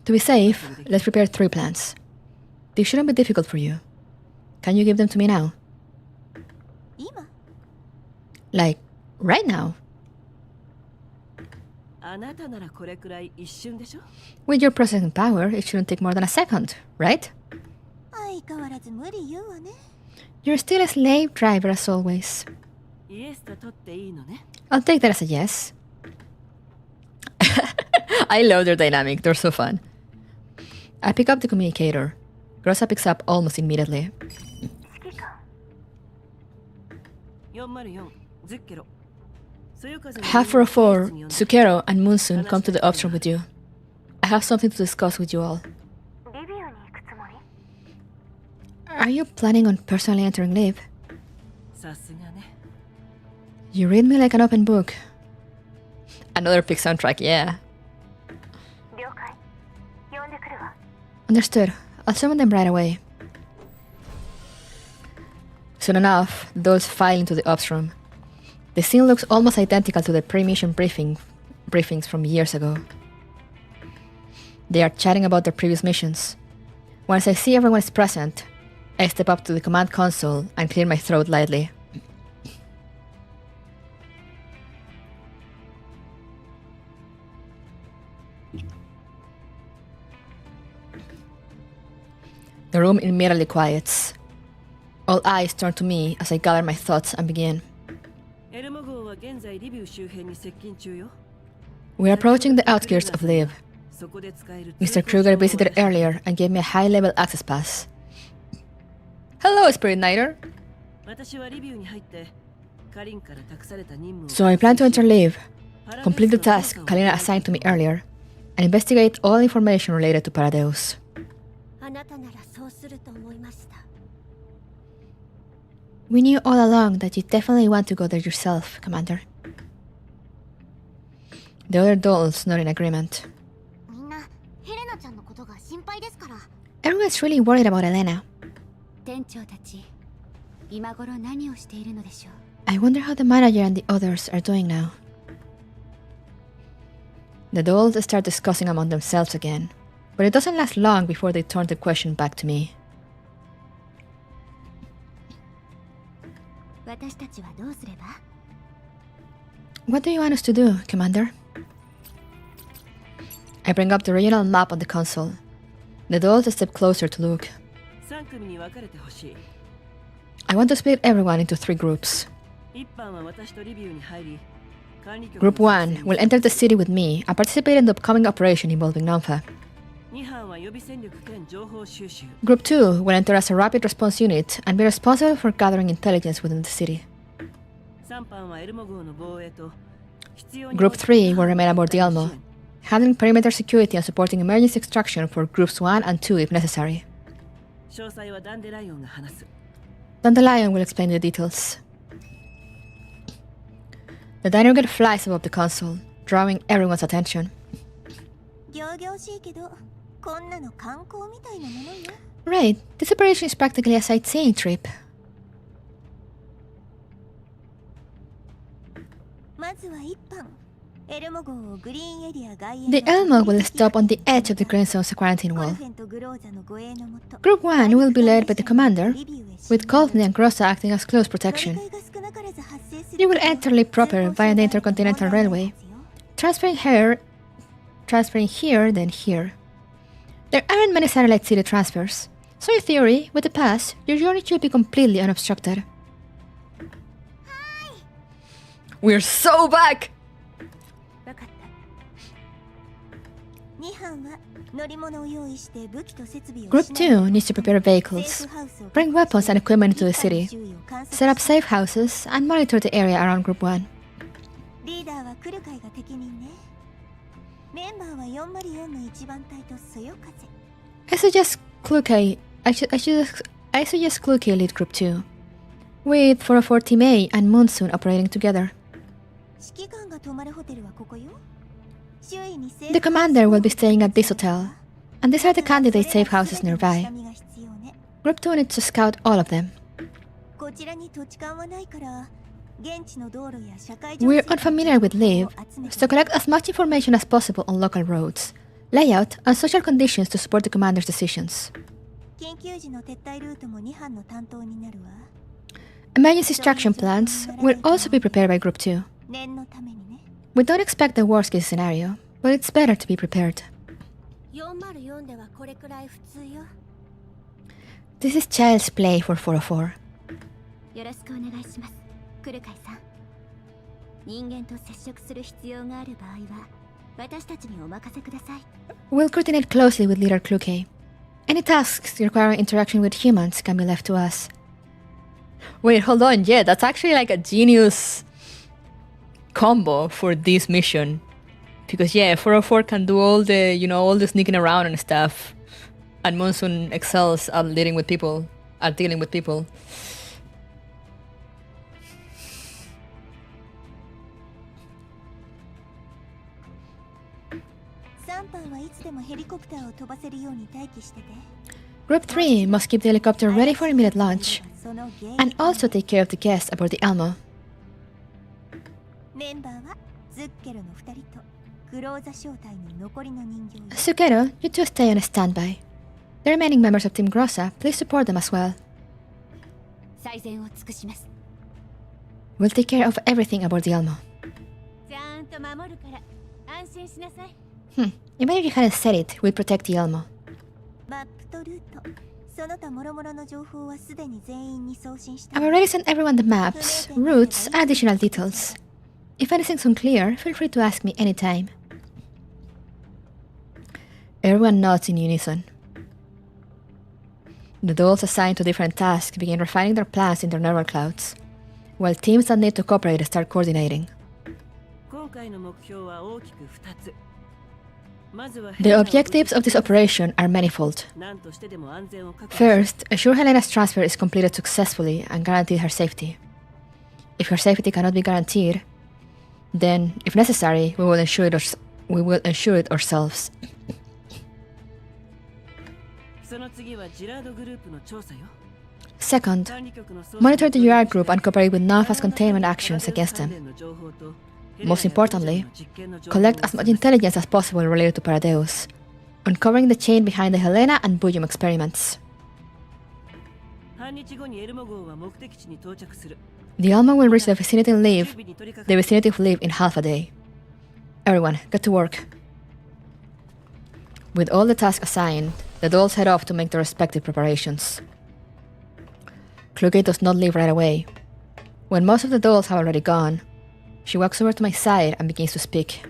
To be safe, let's prepare 3 plans. They shouldn't be difficult for you. Can you give them to me now? 今 Like, right now? あなたならこれくらい一瞬でしょ。 With your processing power, it shouldn't take more than a second, right? 相変わらず無理言うわね。 You're still a slave driver as always. イエスと取っていいのね。 I'll take that as a yes. I love their dynamic, they're so fun. I pick up the communicator. Grossa picks up almost immediately. 404ズッケロ。そよ風の Half-404, Tsukero, and Monsoon come to the option with you. I have something to discuss with you all. リビオに行くつもり？ Are you planning on personally entering Live? さすがね。 You read me like an open book. Another big soundtrack, yeah. 了解。呼んでくるわ。 Understood. I'll summon them right away. Soon enough, those file into the ops room. The scene looks almost identical to the pre-mission briefings from years ago. They are chatting about their previous missions. Once I see everyone is present, I step up to the command console and clear my throat lightly. The room immediately quiets. All eyes turn to me as I gather my thoughts and begin. エルモ号は現在リビウ周辺に接近中よ。 We're approaching the outskirts of Liv. そこで使える Mr. Kruger visited earlier and gave me a high-level access pass. Hello, Spirit Knighter! 私はリビウに入ってカリンから託された任務を So I plan to enter Liv, complete the task Kalina assigned to me earlier, and investigate all information related to Paradeus. あなたならそうすると思いました。 We knew all along that you definitely want to go there yourself, Commander. The other dolls nod in agreement. みんなヘレナちゃんのことが心配ですから。 Everyone's really worried about Elena. 店長たち、今頃何をしているのでしょう。 I wonder how the manager and the others are doing now. The dolls start discussing among themselves again, but it doesn't last long before they turn the question back to me. 私たちはどうすれば？ What do you want us to do, Commander? I bring up the regional map on the console. The dolls step closer to look. 3組に分かれてほしい。 I want to split everyone into 3 groups. 1班は私とリビウに入り、管理局 Group 1 will enter the city with me and participate in the upcoming operation involving Namfa. 2班は予備戦力兼情報収集。 Group 2 will enter as a rapid response unit and be responsible for gathering intelligence within the city. 3班はエルモ号の防衛と必要に Group 3 will remain aboard the Elmo, handling perimeter security and supporting emergency extraction for Groups 1 and 2 if necessary. 詳細はダンデライオンが話す。 Dandelion will explain the details. The diner gate flies above the console, drawing everyone's attention. 仰々しいけど、こんなの観光みたいなものよ。 Right, this operation is practically a sightseeing trip. まずは一班。エルモ号をグリーンエリア外縁 The Elmo will stop on the edge of the Green Zone's quarantine コル wall. フェンとグローザの護衛のもと Group 1 will be led by the commander, with Coldney and Grossa acting as close protection. 乗り換えが少なからず発生する You will enter Live proper via the Intercontinental Railway, transferring here, then here. There aren't many satellite city transfers, so in theory, with the pass, your journey should be completely unobstructed. We're so back! わかった2班は乗り物を用意して武器と設備を Group 2 needs to prepare vehicles, bring weapons and equipment into the city, set up safe houses, and monitor the area around Group 1. リーダーは来る会が適任ねメンバーは404の一番隊とそよ風 I suggest Kluke lead Group 2, with 404 Team A and Monsoon operating together. 指揮官が泊まるホテルはここよ周囲に The commander will be staying at this hotel, and these are the candidate safe houses nearby. Group 2 needs to scout all of them. こちらに土地勘はないから We're unfamiliar with Live, so collect as much information as possible on local roads, layout, and social conditions to support the commander's decisions. Emergency extraction plans will also be prepared by Group 2. We don't expect the worst case scenario, but it's better to be prepared. This is child's play for 404. よろしくお願いします。クルカイさん。人間と接触する必要がある場合は、私たちにお任せください。We'll coordinate closely with Leader Kluke. Any tasks requiring interaction with humans can be left to us. Wait, hold on. Yeah, that's actually like a genius combo for this mission. Because yeah, 404 can do all the, all the sneaking around and stuff. And Monsoon excels at dealing with people. 3班はいつでもヘリコプターを飛ばせるように待機してて。 Group 3 must keep the helicopter ready for immediate launch, and also take care of the guests aboard the Elmo. メンバーはズッケロの2人とグローザ小隊の残りの人形。 Sukero, you two stay on standby. The remaining members of Team Grossa, please support them as well. 最善を尽くします。 We'll take care of everything aboard the Elmo. ちゃんと守るから安心しなさい。 Even if you hadn't said it, we'd protect the Elmo. マップとルート、その他諸々の情報はすでに全員に送信した。 I've already sent everyone the maps, routes, and additional details. If anything's unclear, feel free to ask me anytime. Everyone nods in unison. The dolls assigned to different tasks begin refining their plans in their neural clouds, while teams that need to cooperate start coordinating. The objectives of this operation are manifold. First, ensure Helena's transfer is completed successfully and guarantee her safety. If her safety cannot be guaranteed, then, if necessary, we will ensure it ourselves. Second, monitor the UR group and cooperate with non-fast containment actions against them. Most importantly, collect as much intelligence as possible related to Paradeus, uncovering the chain behind the Helena and Bujum experiments. The Elmo will reach the vicinity of Liv in half a day. Everyone, get to work. With all the tasks assigned, the dolls head off to make their respective preparations. Kluge does not leave right away. When most of the dolls have already gone, she walks over to my side and begins to speak.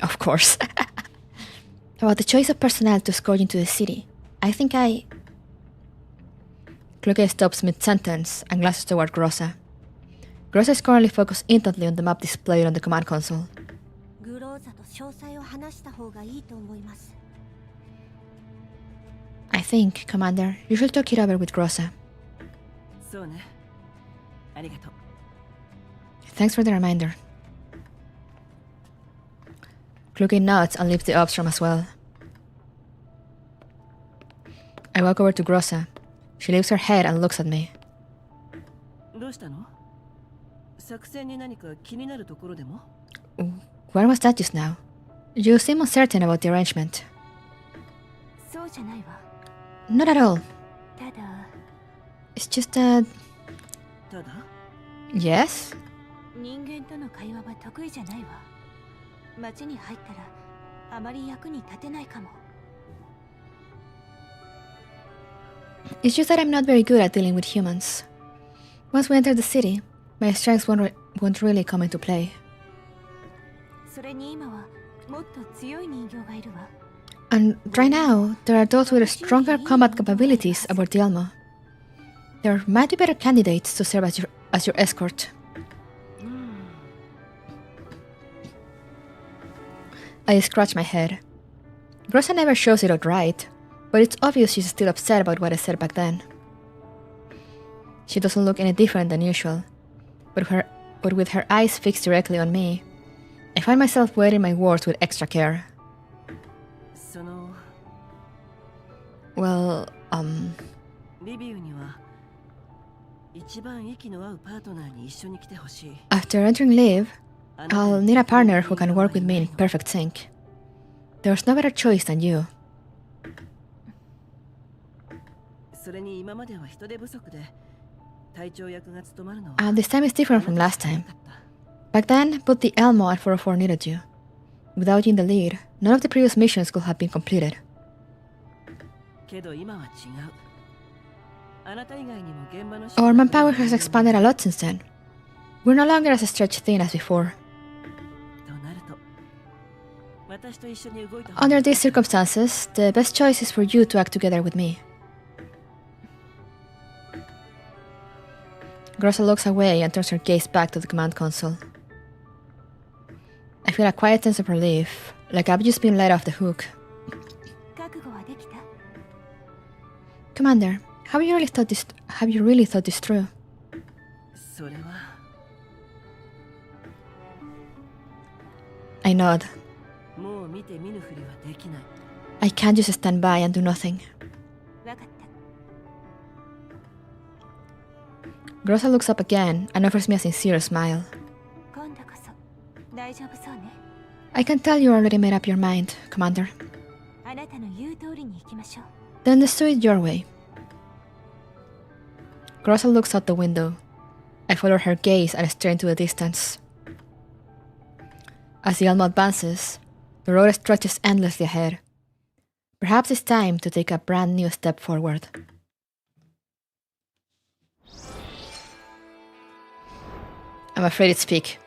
Of course. About the choice of personnel to escort into the city, I think Kluge stops mid-sentence and glances toward Grossa. Grossa is currently focused intently on the map displayed on the command console. I think, Commander, you should talk it over with Grossa. Thanks for the reminder. Kluge nods and leaves the ops room as well. I walk over to Grossa. She lifts her head and looks at me. Where was that just now? You seem uncertain about the arrangement. Not at all. It's just that... Yes? It's just that I'm not very good at dealing with humans. Once we enter the city, my strengths won't really come into play. And right now, there are those with stronger combat capabilities aboard the Elmo. There might be better candidates to serve as your escort. I scratch my head. Grossa never shows it outright, but it's obvious she's still upset about what I said back then. She doesn't look any different than usual, but with her eyes fixed directly on me, I find myself weighing my words with extra care. リビウには一番息の合うパートナーに一緒に来てほしい。 After entering Live, I'll need a partner who can work with me in perfect sync. There's no better choice than you. それに今までは人手不足で隊長役が務まるのは This time is different from last time. Back then, but the Elmo at 404 needed you. Without you in the lead, none of the previous missions could have been completed. けど今は違う。あなた以外にも現場の Our manpower has expanded a lot since then. We're no longer as stretched thin as before. となると私と一緒に動いた Under these circumstances, the best choice is for you to act together with me. Grossa looks away and turns her gaze back to the command console. I feel a quiet sense of relief, like I've just been let off the hook. 覚悟はできた？ Commander, have you really thought this through? それは I nod. もう見て見ぬふりはできない。 I can't just stand by and do nothing. わかった。 Grossa looks up again and offers me a sincere smile. 今度こそ大丈夫そうね。 I can tell you already made up your mind, Commander. あなたの言う通りに行きましょう。 Then let's do it your way. Grossa looks out the window. I follow her gaze and stare into the distance. As the Elmo advances, the road stretches endlessly ahead. Perhaps it's time to take a brand new step forward. I'm afraid it's peak.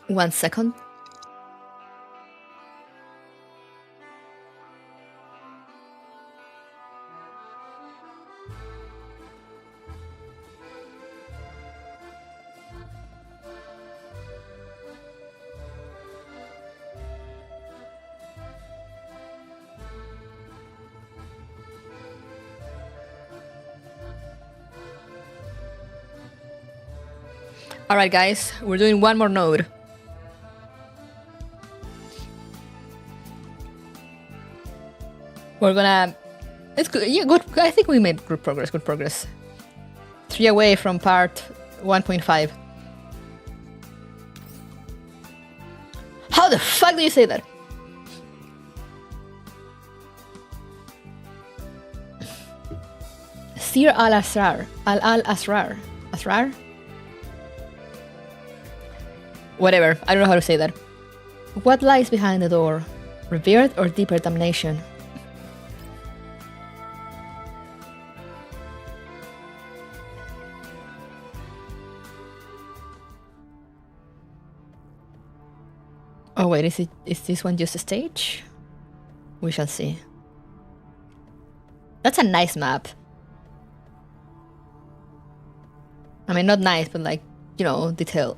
One second. Alright guys, we're doing one more node. We're gonna... It's good, yeah, good. I think we made good progress. 3 away from part 1.5. How the fuck do you say that? Sir al-Asrar. Al-Asrar. Asrar? Whatever, I don't know how to say that. What lies behind the door? Revered or deeper damnation? Oh wait, is this one just a stage? We shall see. That's a nice map. I mean, not nice, but like, you know, detailed.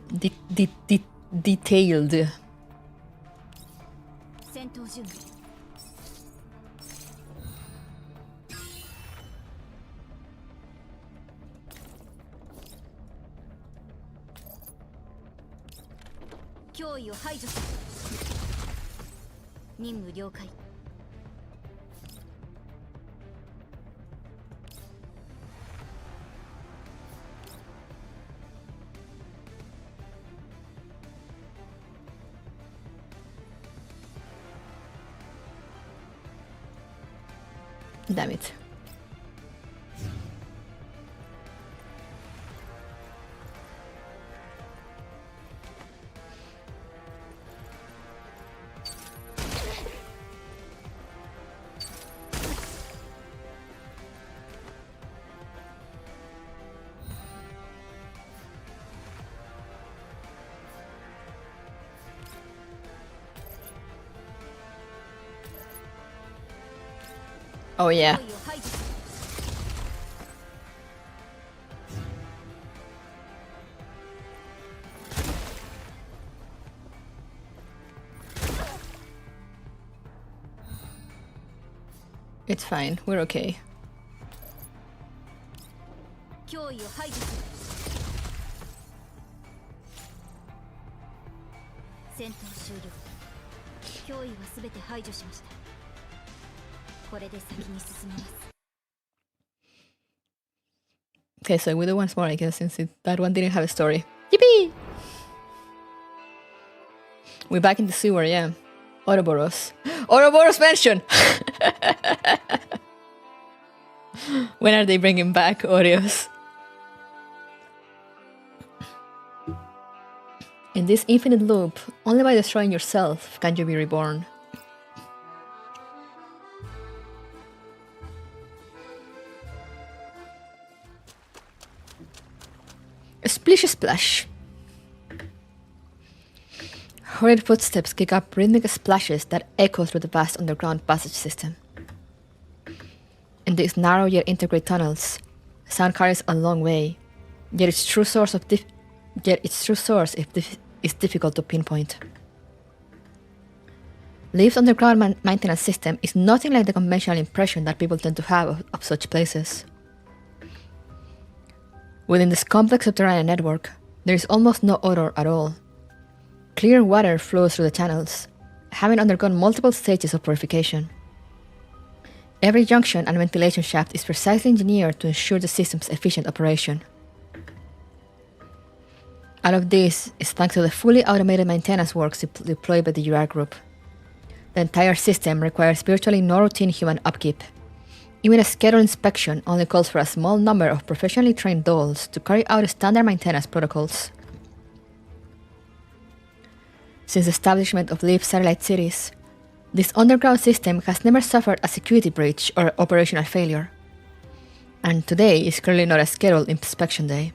戦闘準備。脅威を排除する。任務了解。Damn it. Oh yeah. It's fine, we're okay. 脅威を排除する。終了。脅威は全て排除しました。これで先に進めます。 Okay, so we do once more, I guess, since that one didn't have a story. Yippee! We're back in the sewer, yeah. Ouroboros. Ouroboros mansion! When are they bringing back Oreos? In this infinite loop, only by destroying yourself can you be reborn. Splish splash. Hurried footsteps kick up rhythmic splashes that echo through the vast underground passage system. In these narrow yet intricate tunnels, sound carries a long way, yet its true source is difficult to pinpoint. Leaf's underground maintenance system is nothing like the conventional impression that people tend to have of such places. Within this complex subterranean network, there is almost no odor at all. Clear water flows through the channels, having undergone multiple stages of purification. Every junction and ventilation shaft is precisely engineered to ensure the system's efficient operation. All of this is thanks to the fully automated maintenance works deployed by the UR group. The entire system requires virtually no routine human upkeep. Even a scheduled inspection only calls for a small number of professionally trained dolls to carry out standard maintenance protocols. Since the establishment of Leaf satellite cities, this underground system has never suffered a security breach or operational failure. And today is clearly not a scheduled inspection day.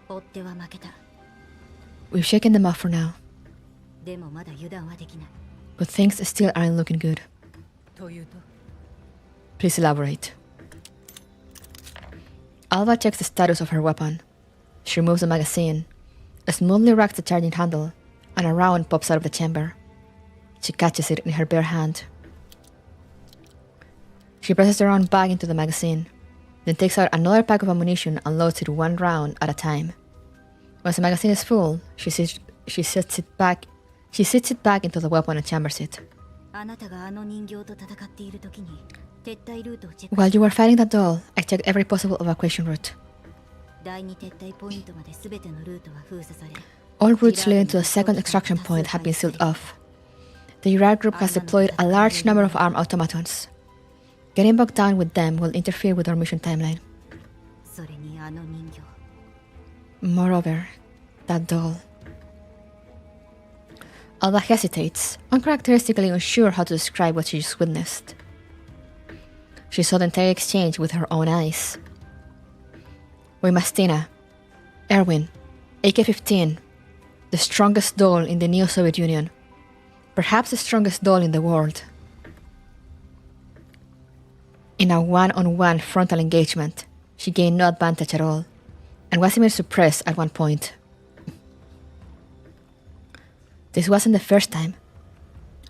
追っては負けた。 We've shaken them off for now, でもまだ油断はできない。 but things still aren't looking good. というと Please elaborate. Alva checks the status of her weapon. She removes the magazine, smoothly racks the charging handle, and a round pops out of the chamber. She catches it in her bare hand. She presses the round back into the magazine, then takes out another pack of ammunition and loads it one round at a time. Once the magazine is full, she sits it back into the weapon and chambers it. あなたがあの人形と戦っている時に撤退ルートをチェック。 While you were fighting that doll, I checked every possible evacuation route. 第二撤退ポイントまで全てのルートは封鎖され。 All routes leading to the second extraction point have been sealed off. The UR group has deployed a large number of armed automatons. Getting bogged down with them will interfere with our mission timeline. それにあの人形。 Moreover, that doll. Alva hesitates, uncharacteristically unsure how to describe what she just witnessed. She saw the entire exchange with her own eyes. Weymastina, Erwin, AK-15, the strongest doll in the Neo-Soviet Union, perhaps the strongest doll in the world. In a one-on-one frontal engagement, she gained no advantage at all, and was even suppressed at one point. This wasn't the first time.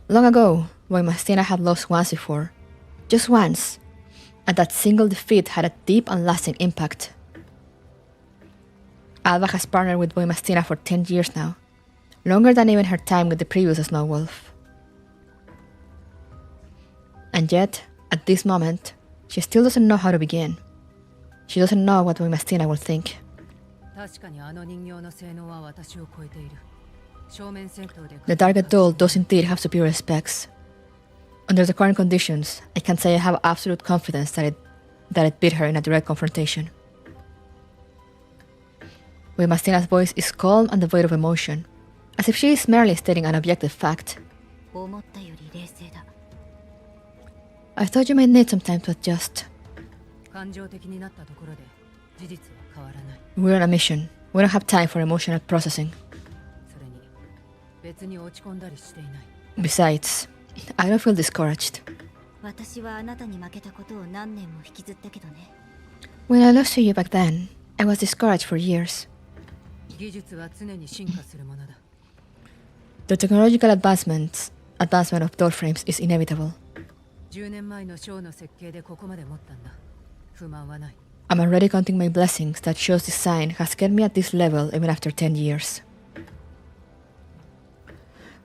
Long ago, Weymastina had lost once before. Just once. And that single defeat had a deep and lasting impact. Alva has partnered with Weymastina for 10 years now. Longer than even her time with the previous Snow Wolf. And yet, at this moment, she still doesn't know how to begin. She doesn't know what Weymastina will think. 確かにあの人形の性能は私を超えている。正面戦闘で The target doll does indeed have superior specs. Under the current conditions, I can say I have absolute confidence that it beat her in a direct confrontation. Weymastina's voice is calm and devoid of emotion, as if she is merely stating an objective fact. 思ったより冷静だ。 I thought you might need some time to adjust. 感情的になったところで事実は変わらない。 We're on a mission. We don't have time for emotional processing. それに別に落ち込んだりしていない。 Besides, I don't feel discouraged. 私はあなたに負けたことを何年も引きずったけどね。 When I lost to you back then, I was discouraged for years. 技術は常に進化するものだ。 The technological advancement of door frames is inevitable. 10年前のショーの設計でここまで持ったんだ。不満はない。 I'm already counting my blessings that show's design has kept me at this level even after 10 years.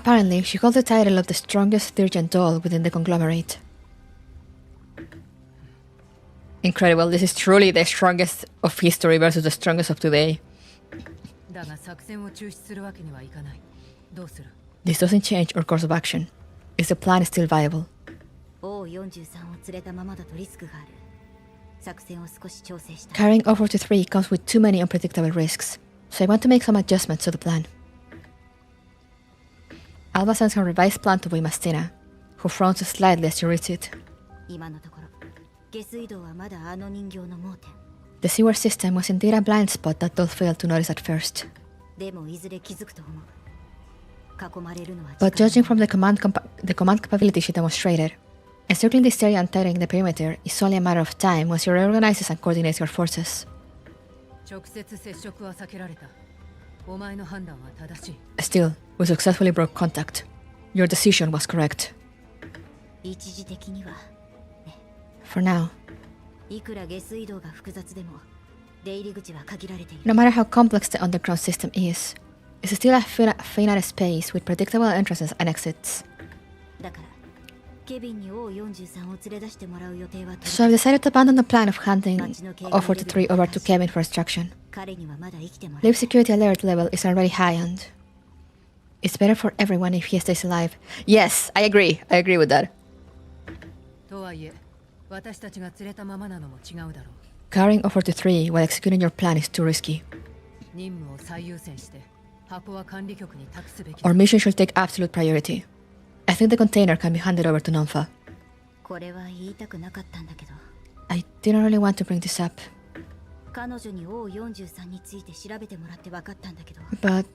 Apparently, she holds the title of the strongest Thirjan doll within the conglomerate. Incredible, this is truly the strongest of history versus the strongest of today. だが作戦を中止するわけにはいかない。どうする？ This doesn't change our course of action. Is the plan still viable? 王43を連れたままだとリスクがある。作戦を少し調整した。 Carrying over to 3 comes with too many unpredictable risks, so I want to make some adjustments to the plan. Alba sends her revised plan to Vimastina, who frowns slightly as she reads it. 今のところ、下水道はまだあの人形の盲点。 The sewer system was indeed a blind spot that Dol failed to notice at first. でもいずれ気づくと思う。囲まれるのは But judging from the command capability she demonstrated, encircling this area and tightening the perimeter is only a matter of time once she reorganizes and coordinates your forces. 直接接触は避けられた。お前の判断は正しい。 Still, we successfully broke contact. Your decision was correct. 一時的には For now, いくら下水道が複雑でも出入り口は限られている。 no matter how complex the underground system is, it's still a finite space with predictable entrances and exits. だからケビンに王43を連れ出してもらう予定は So I've decided to abandon the plan of handing O43 over to Kevin for instruction. 彼にはまだ生きてもらう。 Live security alert level is already high and it's better for everyone if he stays alive. Yes, I agree. I agree with that. とはいえ、私たちが連れたままなのも違うだろう。 Carrying O43 while executing your plan is too risky. 任務を最優先して、箱は管理局に託すべき。 Our mission should take absolute priority. I think the container can be handed over to Nonfa. これは言いたくなかったんだけど、 I didn't really want to bring this up, 彼女に王43について調べてもらって分かったんだけど、 but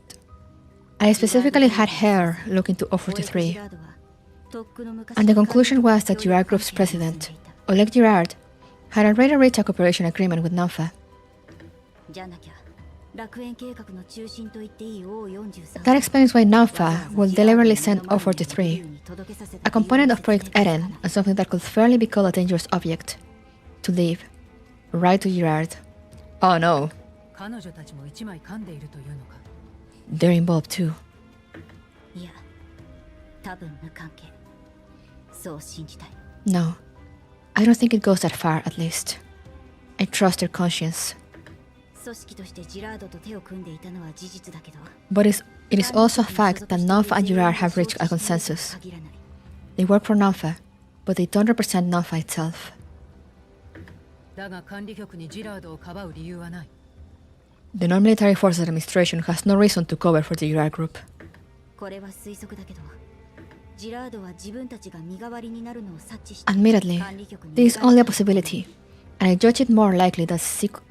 I specifically had her look into O43, とっくの昔 and the conclusion was that Girard Group's president, Oleg Girard, had already reached a cooperation agreement with Nonfa. じゃなきゃ楽園計画の中心と言っていい王43 That explains why Nonfa will deliberately send O43, a component of Project Eren and something that could fairly be called a dangerous object, to leave, right to Girard. Oh no, 彼女たちも一枚噛んでいるというのか。 they're involved too. いや多分無関係そう信じたい。 No, I don't think it goes that far, at least. I trust their conscience. 組織としてジラードと手を組んでいたのは事実だけど、 But it is also a fact that Nonfa and Girard have reached a consensus. 限らない。 They work for Nonfa, but they don't represent Nonfa itself. だが管理局にジラードをかばう理由はない。 The non-military forces administration has no reason to cover for the Girard Group. これは推測だけど、ジラードは自分たちが身代わりになるのを察知して Admittedly, 管理局に this is only a possibility, and I judge it more likely that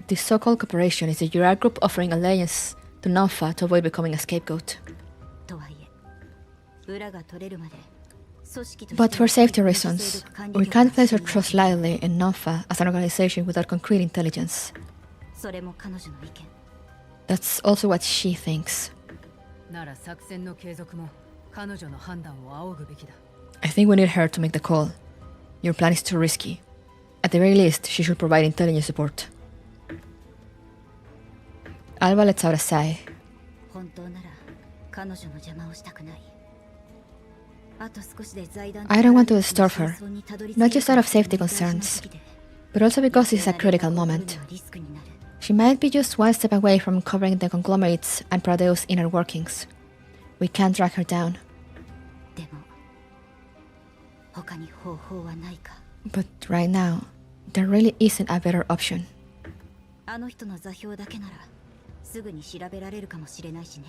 this so-called cooperation is the Girard Group offering allegiance to Nonfa to avoid becoming a scapegoat. とはいえ、裏が取れるまで組織として But for safety の reasons, 勢力管理 we 局 can't が place our 信用 trust lightly in Nonfa as an organization without concrete intelligence. それも彼女の意見。 That's also what she thinks. なら作戦の継続も彼女の判断を仰ぐべきだ。 I think we need her to make the call. Your plan is too risky. At the very least, she should provide intelligence support. Alba lets out a sigh. 本当なら彼女の邪魔をしたくない。あと少しで財団 I don't want to disturb her, not just out of safety concerns, but also because this is a critical moment. リスクになる。 She might be just one step away from covering the conglomerates and Pradeau's inner workings. We can't drag her down. でも他に方法はないか。 But right now, There really isn't a better option. あの人の座標だけならすぐに調べられるかもしれないしね。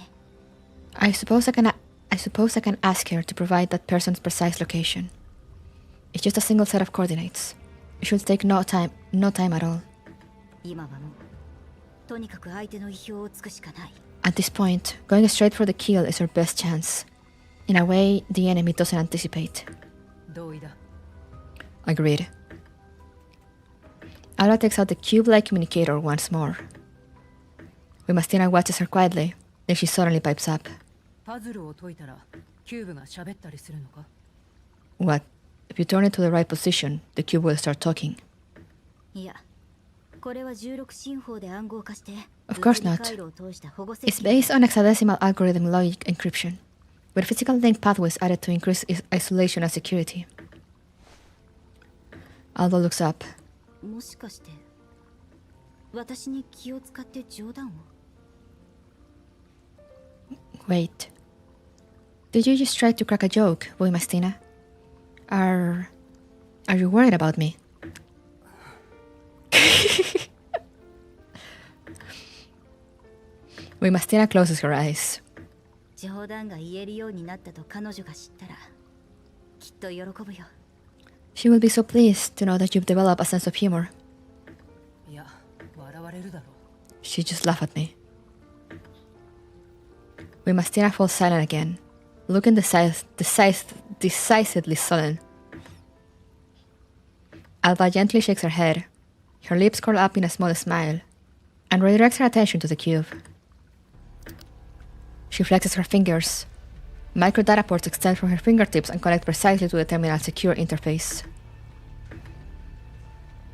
I suppose I can ask her to provide that person's precise location. It's just a single set of coordinates. It should take no time at all. 今はもうとにかく相手の意表をつくしかない。At this point, going straight for the kill is our best chance. In a way, the enemy doesn't anticipate. 同意だ。 Agreed. Alba takes out the cube-like communicator once more. Wimastina watches her quietly, then she suddenly pipes up. パズルを解いたらキューブが喋ったりするのか？ What? If you turn it to the right position, the cube will start talking. いや、これは16進法で暗号化して、 Of course not. 回路を通した保護 It's based on hexadecimal algorithm logic encryption, with physical link pathways added to increase isolation and security. Alba looks up. もしかして私に気を使って冗談を？ Wait. Did you just try to crack a joke, Wimastina? Are you worried about me? Wimastina closes her eyes. 冗談が言えるようになったと彼女が知ったらきっと喜ぶよ。 She will be so pleased to know that you've developed a sense of humor. いや、笑われるだろう。 She just laughed at me. Wimastina falls silent again, looking decisively sullen. Alba gently shakes her head. Her lips curl up in a small smile, and redirects her attention to the cube. She flexes her fingers. Micro data ports extend from her fingertips and connect precisely to the terminal's secure interface.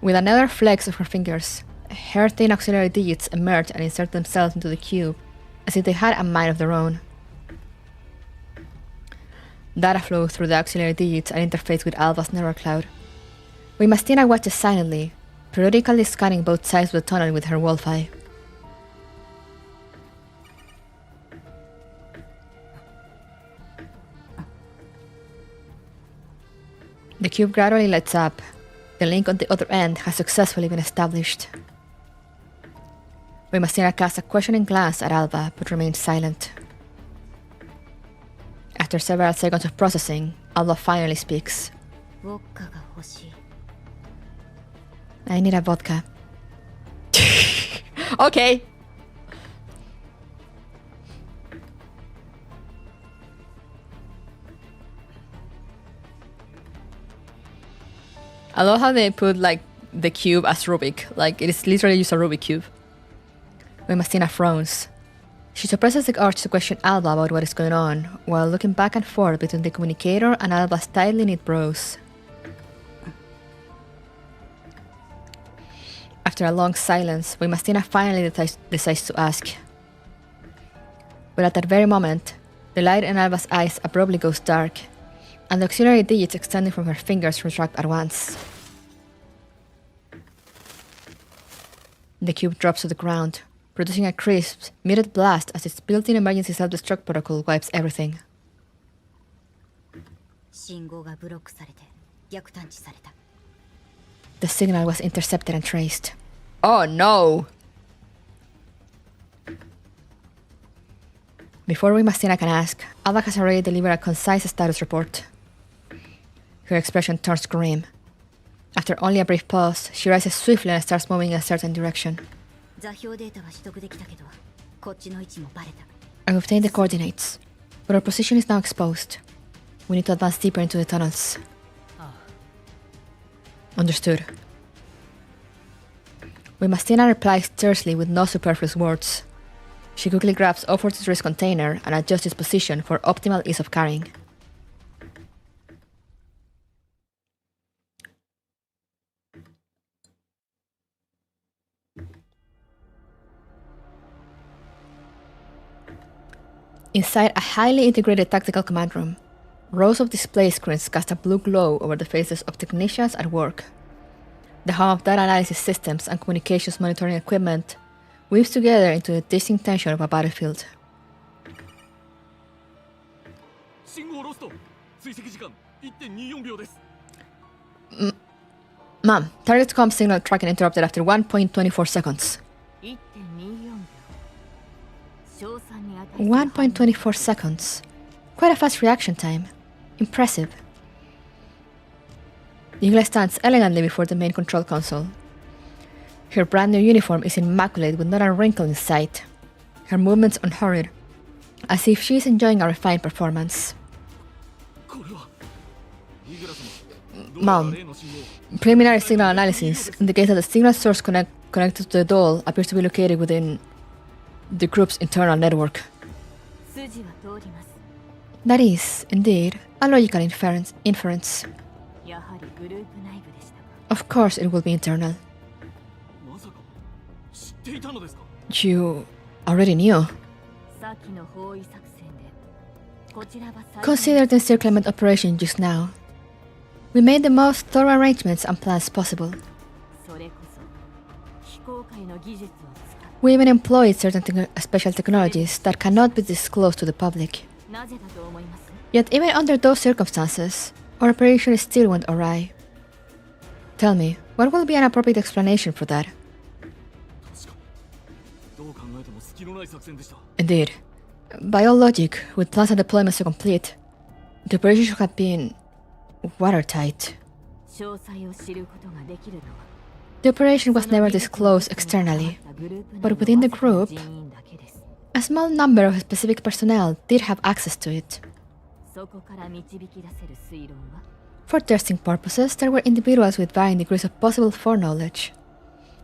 With another flex of her fingers, her thin auxiliary digits emerge and insert themselves into the cube, as if they had a mind of their own. Data flows through the auxiliary digits and interface with Alba's neural cloud. Wimastina watches silently, periodically scanning both sides of the tunnel with her Wi-Fi. The cube gradually lights up. The link on the other end has successfully been established. Wimastina casts a questioning glance at Alba, but remains silent. After several seconds of processing, Alba finally speaks. ウォッカが欲しい。 I need a vodka. Okay. I love how they put like the cube as Rubik. Like it is literally just a Rubik cube. Wimastina frowns. She suppresses the urge to question Alba about what is going on, while looking back and forth between the communicator and Alba's tightly knit brows. After a long silence, Wimastina finally decides to ask. But at that very moment, the light in Alba's eyes abruptly goes dark, and the auxiliary digits extending from her fingers retract at once. The cube drops to the ground, producing a crisp, muted blast as its built-in emergency self-destruct protocol wipes everything. 信号がブロックされて逆探知された。 The signal was intercepted and traced. Oh no! Before Wimastina can ask, Alba has already delivered a concise status report. Her expression turns grim. After only a brief pause, she rises swiftly and starts moving in a certain direction. 座標データは取得できたけど、こっちの位置もバレた。 I obtained the coordinates, but our position is now exposed. We need to advance deeper into the tunnels. Understood. Wimastina replies tersely with no superfluous words. She quickly grabs Offer's wrist container and adjusts its position for optimal ease of carrying. Inside a highly integrated tactical command room, rows of display screens cast a blue glow over the faces of technicians at work. The hum of data analysis systems and communications monitoring equipment weaves together into the distinct tension of a battlefield. 信号ロスト追跡時間 1.24 秒です Mom, target comm signal tracking interrupted after 1.24 seconds. 1.24秒。賞賛に値する 1.24 seconds. Quite a fast reaction time. Impressive. Igla stands elegantly before the main control console. Her brand new uniform is immaculate with not a wrinkle in sight. Her movements unhurried, as if she is enjoying a refined performance. Mom, preliminary signal analysis indicates that the signal source connected to the doll appears to be located within the group's internal network. 筋は通ります。 That is, indeed, a logical inference. やはりグループ内部でしたか。 Of course, it will be internal. まさか知っていたのですか？ You already knew. さっきの包囲作戦でこちらは最 Consider the encirclement operation just now. We made the most thorough arrangements and plans possible. それこそ非公開の技術を使っ We even employed certain special technologies that cannot be disclosed to the public. なぜだと思います？ Yet even under those circumstances, our operation still went awry. Tell me, what will be an appropriate explanation for that? 確かにどう考えても隙のない作戦でした。 Indeed. By all logic, with plans and deployments to complete, the operation should have been watertight. 詳細を知ることができるとは The operation was never disclosed externally, but within the group, 人員だけです。 a small number of specific personnel did have access to it. そこから導き出せる推論は For testing purposes, there were individuals with varying degrees of possible foreknowledge.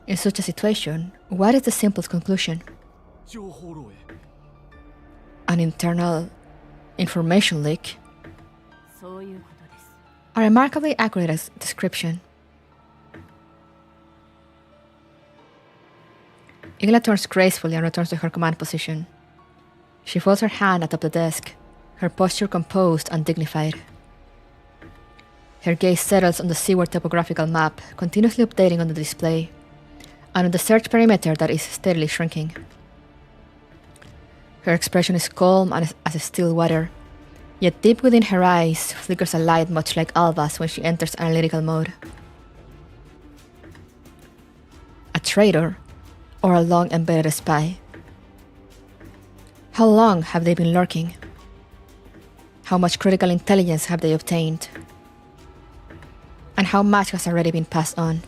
In such a situation, what is the simplest conclusion? 情報漏洩。 An internal information leak? そういうことです。 A remarkably accurate description. Igla turns gracefully and returns to her command position. She folds her hand atop the desk, her posture composed and dignified. Her gaze settles on the seaward topographical map, continuously updating on the display, and on the search perimeter that is steadily shrinking. Her expression is calm and as still water, yet deep within her eyes flickers a light much like Alva's when she enters analytical mode. A traitor, or a long-embedded spy? How long have they been lurking? How much critical intelligence have they obtained? And how much has already been passed on?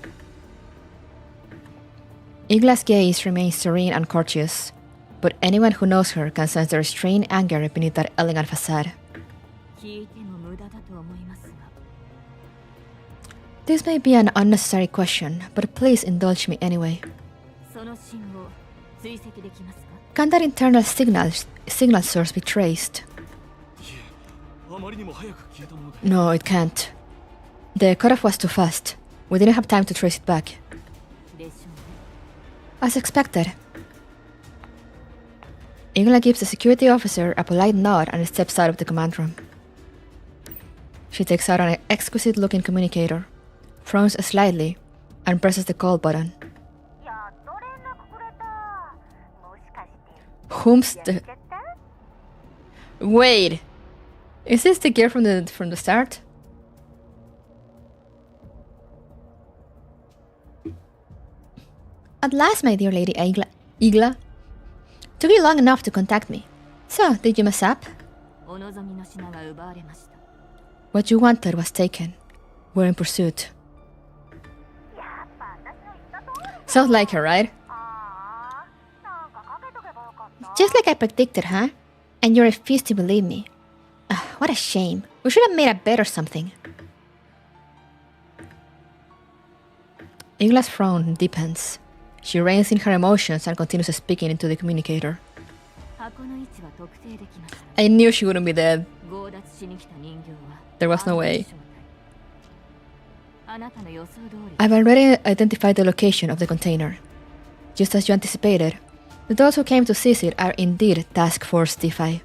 Igla's gaze remains serene and courteous, but anyone who knows her can sense the restrained anger beneath that elegant facade. 聞いても無駄だと思いますが This may be an unnecessary question, but please indulge me anyway. その信号追跡できますか？ Can that internal signal source be traced? いえ、あまりにも早く消えたもので。 No, it can't. The cutoff was too fast. We didn't have time to trace it back. でしょうね。 As expected. Igla gives the security officer a polite nod and steps out of the command room. She takes out an exquisite-looking communicator, frowns slightly, and presses the call button. やっと連絡くれた。もしかして Whom's やっ the... ちゃった？ Wait! Is this the gear from the start? At last, my dear Lady Igla. Took you long enough to contact me. So, did you mess up? お望みの品が奪われました。 What you wanted was taken. We're in pursuit. やっぱ私の言った通り。 Sounds like her, right? ああ、なんかかけとけばよかった。 Just like I predicted, huh? And you refused to believe me. What a shame. We should have made a bet or something. Igla's frown deepens. She reins in her emotions and continues speaking into the communicator. 箱の位置は特定できました。 I knew she wouldn't be dead. 強奪しに来た人形は There was no way. あなたの予想通り I've already identified the location of the container. Just as you anticipated, those who came to seize it are indeed Task Force Defi.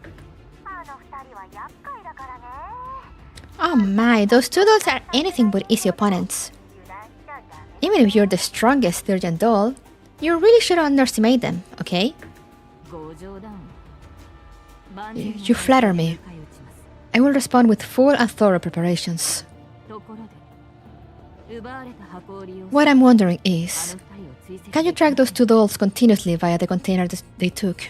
あの二人は厄介だからね。 Oh my, those two dolls are anything but easy opponents. 油断しちゃダメ。 Even if you're the strongest third-gen doll, you really shouldn't underestimate them, okay? ご冗談を。 You flatter me. I will respond with full and thorough preparations. ところで What I'm wondering is, can you track those two dolls continuously via the container they took?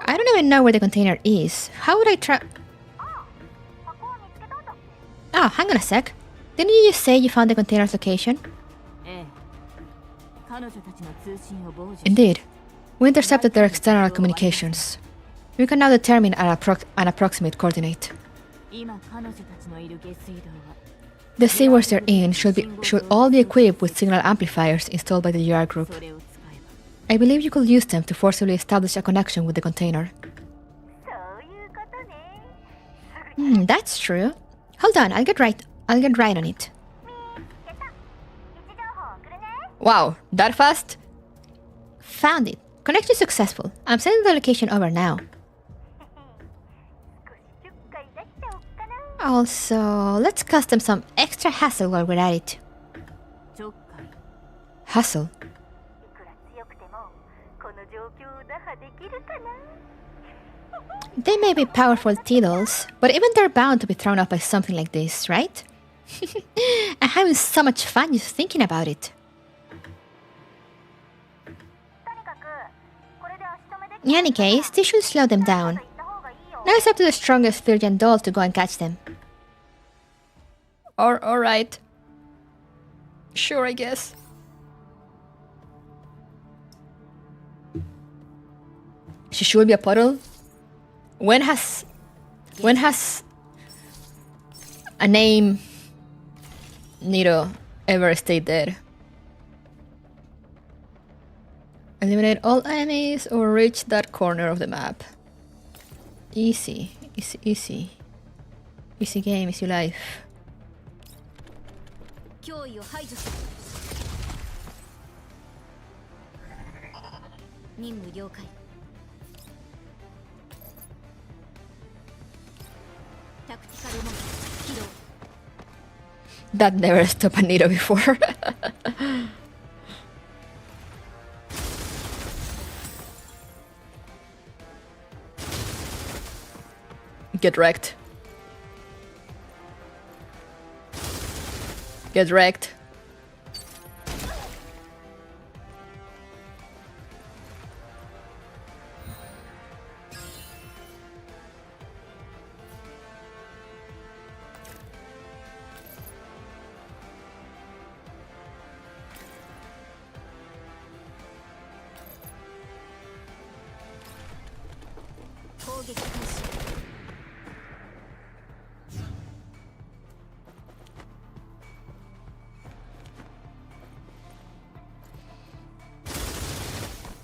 I don't even know where the container is. How would I track... Oh, hang on a sec. Didn't you just say you found the container's location? Indeed. We intercepted their external communications. We can now determine an approximate coordinate. The sewers they're in should all be equipped with signal amplifiers installed by the GR group. I believe you could use them to forcibly establish a connection with the container. That's true. Hold on, I'll get right on it. Wow, that fast? Found it. Connection successful. I'm sending the location over now. Also, let's custom some extra hassle while we're at it. Hassle? They may be powerful T-dolls, but even they're bound to be thrown off by something like this, right? I'm having so much fun just thinking about it. In any case, this should slow them down. Now it's up to the strongest Virgin doll to go and catch them. Alright. Sure, I guess. She should be a puddle. When has a name Nero ever stayed dead? Eliminate all enemies or reach that corner of the map. Easy. Easy game, easy life. That never stopped a Nero before. Get wrecked. Get wrecked.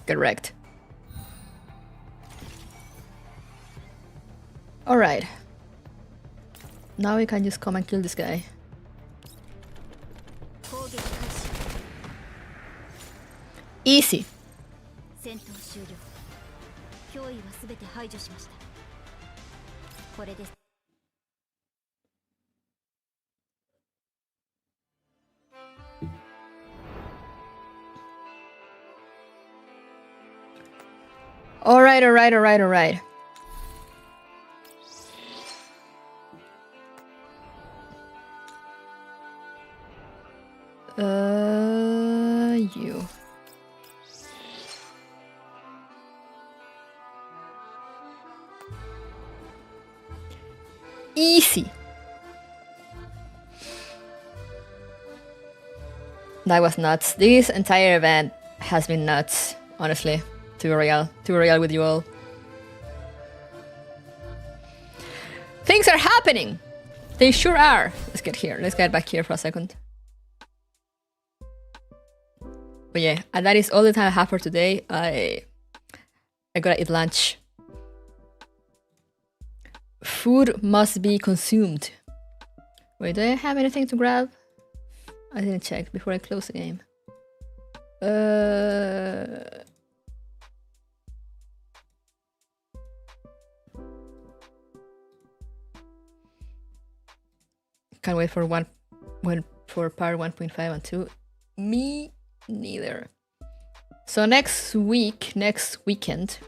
Get wrecked. Alright. Now we can just come and kill this guy. Easy. Alright. You. Easy. That was nuts. This entire event has been nuts, honestly. To be real with you all. Things are happening! They sure are. Let's get back here for a second. But yeah, and that is all the time I have for today. I gotta eat lunch. Food must be consumed. Wait, do I have anything to grab? I didn't check before I close the game. Can't wait for part 1.5 and 2. Me neither. So next weekend,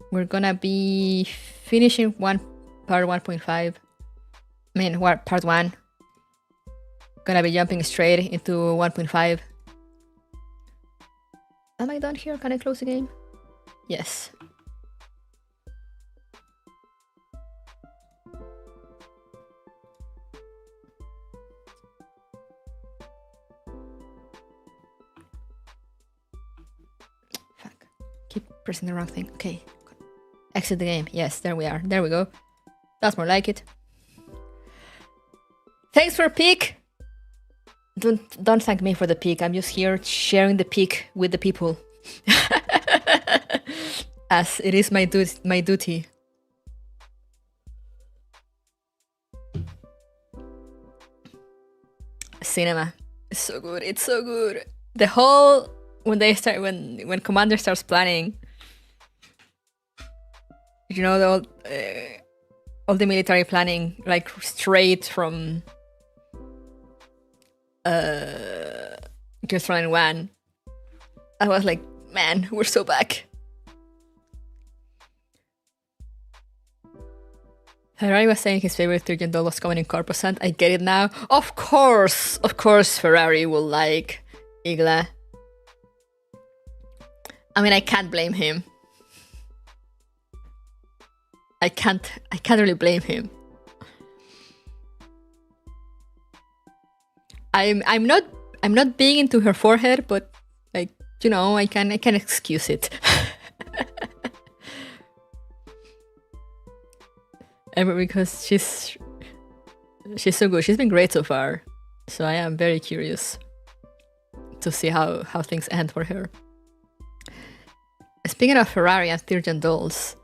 we're gonna be finishing part 1.5 I mean, what, part 1. Gonna be jumping straight into 1.5. Am I done here? Can I close the game? Yes. Fuck. Keep pressing the wrong thing. Okay. Exit the game. Yes, there we are. There we go. That's more like it. Thanks for peek. Don't thank me for the peek. I'm just here sharing the peek with the people. As it is my duty. Cinema. It's so good. It's so good. The whole when Commander starts planning, you know, all the military planning, like straight from Frontline 1. I was like, man, we're so back. Ferrari was saying his favorite Turkian doll was coming in Corposant. I get it now. Of course, Ferrari will like Igla. I mean, I can't blame him. I can't really blame him. I'm not being into her forehead, but like, you know, I can excuse it. Because she's so good. She's been great so far. So I am very curious to see how things end for her. Speaking of Ferrari and Sturgeon dolls,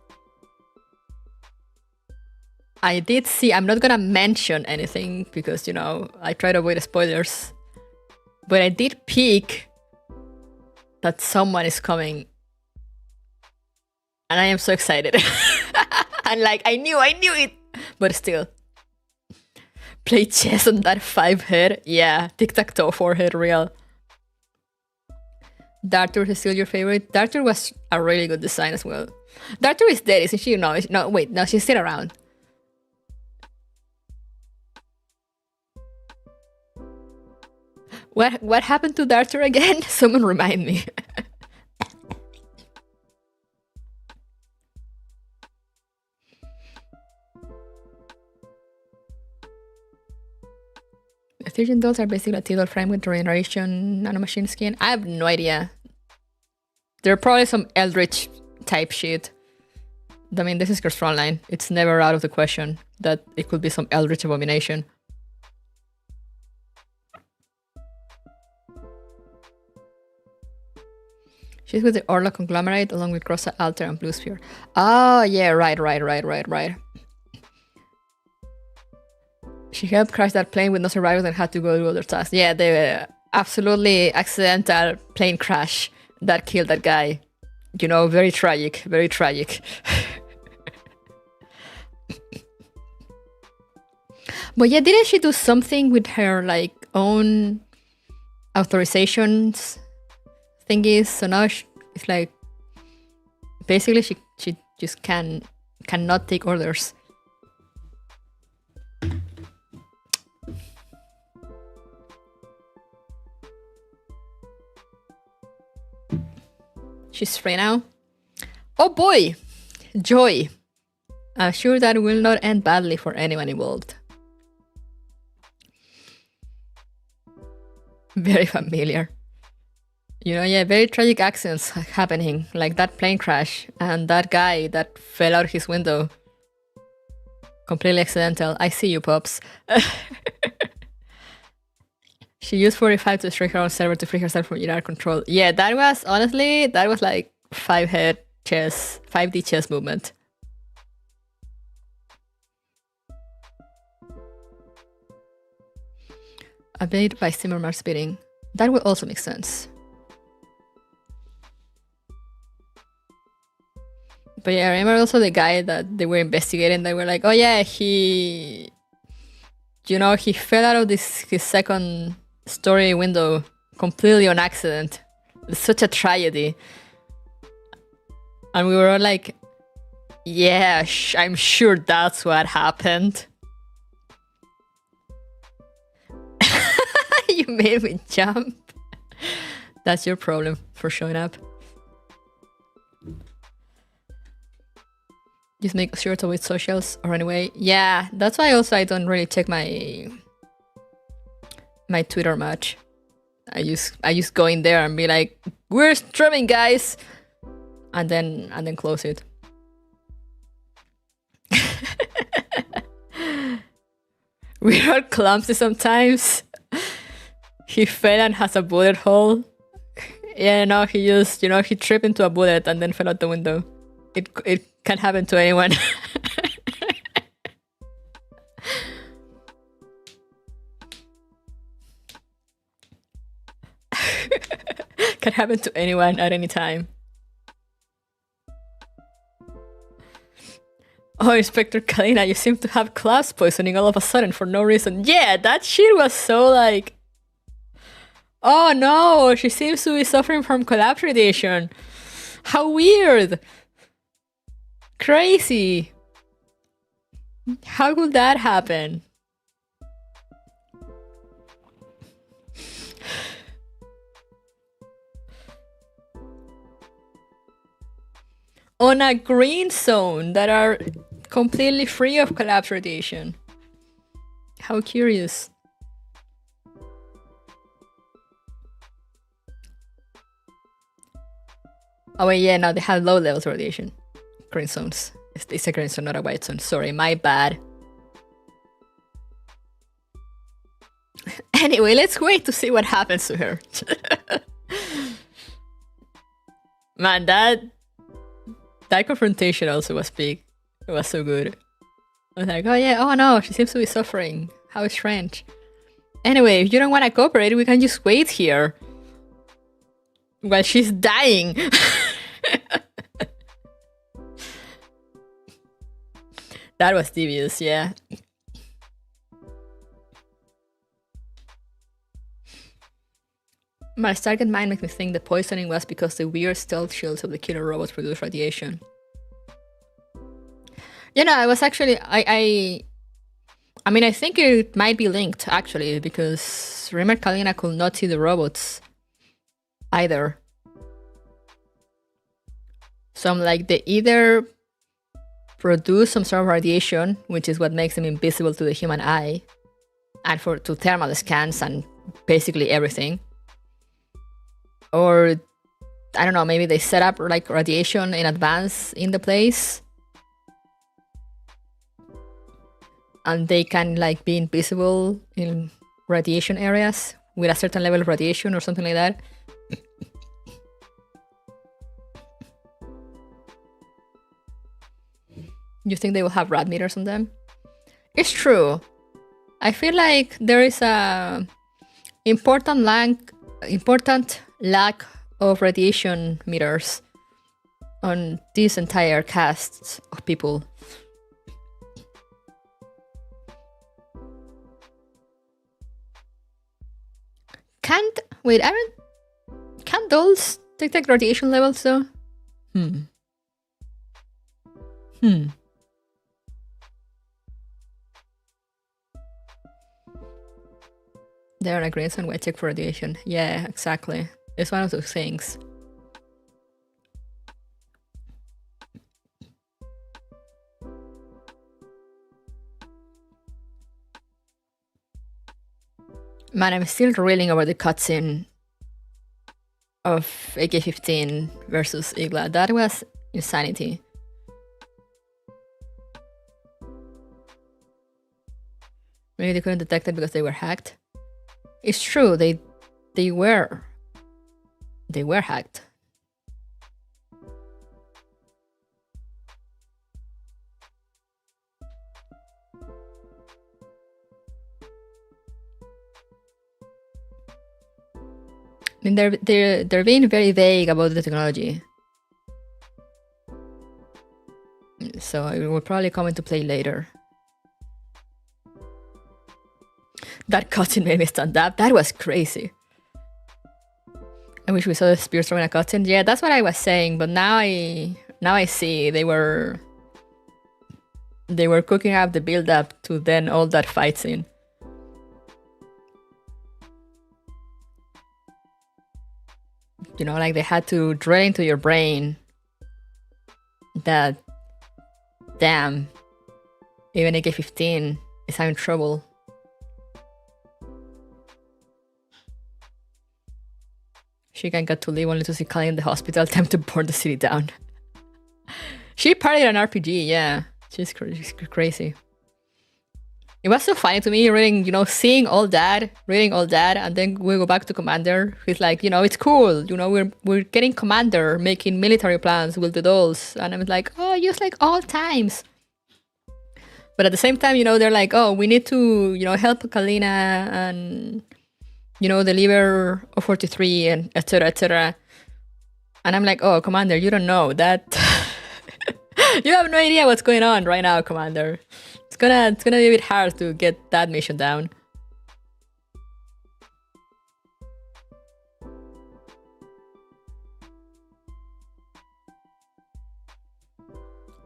I did see, I'm not gonna mention anything because, you know, I try to avoid spoilers, but I did peek that someone is coming and I am so excited. And like, I knew it, but still. Play chess on that 5 head? Yeah, tic-tac-toe 4 head real. Dartur is still your favorite? Dartur was a really good design as well. Dartur is dead, isn't she? No, wait, no, she's still around. What happened to Dartur again? Someone remind me. Ethereum dolls are basically a T-doll frame with regeneration nanomachine skin. I have no idea. There are probably some Eldritch type shit. I mean, this is Frontline. It's never out of the question that it could be some Eldritch abomination. She's with the Orla conglomerate along with Grossa, Alter, and Blue Sphere. Oh, yeah, right. She helped crash that plane with no survivors and had to go do other tasks. Yeah, the absolutely accidental plane crash that killed that guy. You know, very tragic, very tragic. But yeah, didn't she do something with her, like, own authorizations thingies? So now it's like, basically she just cannot take orders. She's free now. Oh boy! Joy! I'm sure that will not end badly for anyone involved. Very familiar. You know, yeah, very tragic accidents happening, like that plane crash and that guy that fell out his window. Completely accidental. I see you, Pops. She used 45 to destroy her own server to free herself from Iran control. Yeah, that was, honestly, that was like 5-head chess, 5D chess movement. Obeyed by Simmermar's speeding. That would also make sense. But yeah, I remember also the guy that they were investigating, they were like, oh yeah, he fell out of his second story window completely on accident. It's such a tragedy. And we were all like, yeah, I'm sure that's what happened. You made me jump. That's your problem for showing up. Just make sure to avoid socials or anyway. Yeah, that's why also I don't really check my Twitter much. I just go in there and be like, we're streaming, guys, and then close it. We are clumsy sometimes. He fell and has a bullet hole. Yeah, no, he just, he tripped into a bullet and then fell out the window. It can happen to anyone. Can happen to anyone at any time. Oh, Inspector Kalina, you seem to have class poisoning all of a sudden for no reason. Yeah, that shit was so like... Oh no, she seems to be suffering from collapse radiation. How weird. Crazy. How could that happen? On a green zone that are completely free of collapse radiation. How curious. Oh wait, yeah, no, they have low levels of radiation. Green zones. It's a green zone, not a white zone. Sorry, my bad. Anyway, let's wait to see what happens to her. Man, that confrontation also was big. It was so good. I was like, oh yeah, oh no, she seems to be suffering. How strange. Anyway, if you don't want to cooperate, we can just wait here. While she's dying. That was devious, yeah. My target mind makes me think the poisoning was because the weird stealth shields of the killer robots produce radiation. You know, I was actually... I mean, I think it might be linked, actually, because remember Kalina could not see the robots either. So I'm like, they either produce some sort of radiation, which is what makes them invisible to the human eye, and to thermal scans and basically everything. Or, I don't know, maybe they set up like radiation in advance in the place. And they can like be invisible in radiation areas with a certain level of radiation or something like that. You think they will have rad meters on them? It's true. I feel like there is a important lack of radiation meters on this entire cast of people. Can't dolls detect radiation levels though? They're on a green zone, white check for radiation. Yeah, exactly. It's one of those things. Man, I'm still reeling over the cutscene of AK-15 versus Igla. That was insanity. Maybe they couldn't detect it because they were hacked. It's true, they were hacked. I mean, they're being very vague about the technology. So it will probably come into play later. That cutscene made me stand up. That was crazy. I wish we saw the spears throwing a cutscene. Yeah, that's what I was saying. But now I see they were cooking up the build up to then all that fight scene. You know, like they had to drill into your brain that, damn, even AK-15 is having trouble. Shikan got to leave only to see Kali in the hospital attempt to burn the city down. She partied an RPG, yeah. She's crazy. It was so funny to me reading, you know, seeing all that, reading all that, and then we go back to Commander. He's like, you know, it's cool. You know, we're getting Commander, making military plans with the dolls. And I'm like, oh, use like all times. But at the same time, you know, they're like, oh, we need to, you know, help Kalina and, you know, deliver O43 and etc. etc. And I'm like, oh, Commander, you don't know that. You have no idea what's going on right now, Commander. It's gonna be a bit hard to get that mission down.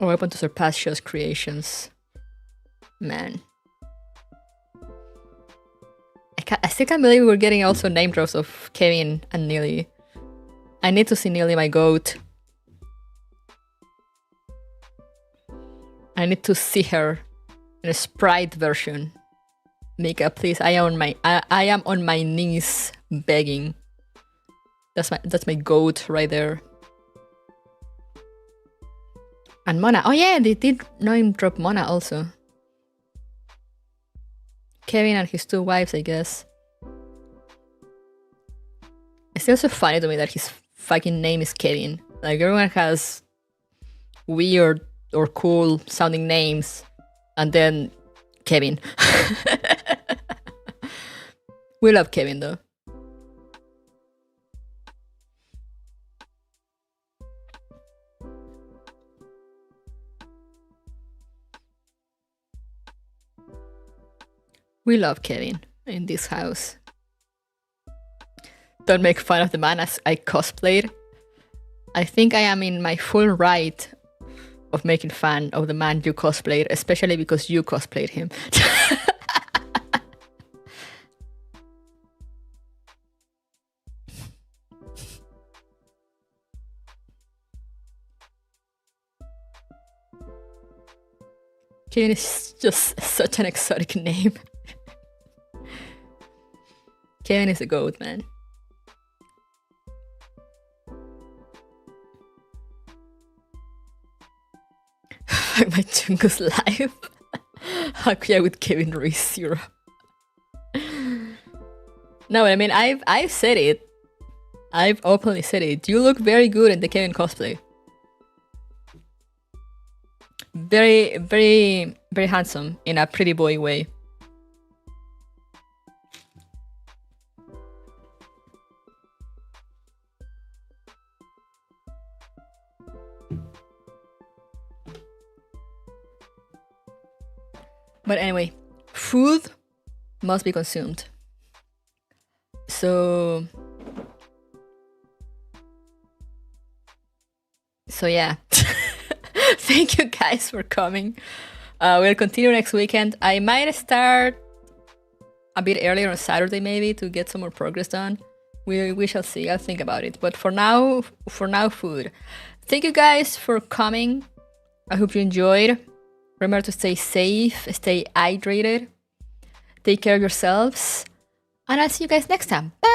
A weapon to surpass Show's creations. Man. I still can't believe we're getting also name drops of Kevin and Neely. I need to see Neely, my goat. I need to see her in a sprite version. Mika, please, I am on my knees begging. That's my goat right there. And Mona. Oh yeah, they did name drop Mona also. Kevin and his 2 wives, I guess. It's still so funny to me that his fucking name is Kevin. Like, everyone has weird or cool sounding names, and then Kevin. We love Kevin though. We love Kevin in this house. Don't make fun of the man as I cosplayed. I think I am in my full right of making fun of the man you cosplayed, especially because you cosplayed him. Kevin is just such an exotic name. Kevin is a goat, man. Fuck my Chungus life. Hakuya with Kevin Ruiz Europe. No, I mean, I've said it. I've openly said it. You look very good in the Kevin cosplay. Very, very, very handsome in a pretty boy way. But anyway, food must be consumed. So yeah. Thank you guys for coming. We'll continue next weekend. I might start a bit earlier on Saturday maybe to get some more progress done. We shall see. I'll think about it. But for now, food. Thank you guys for coming. I hope you enjoyed. Remember to stay safe, stay hydrated, take care of yourselves, and I'll see you guys next time. Bye!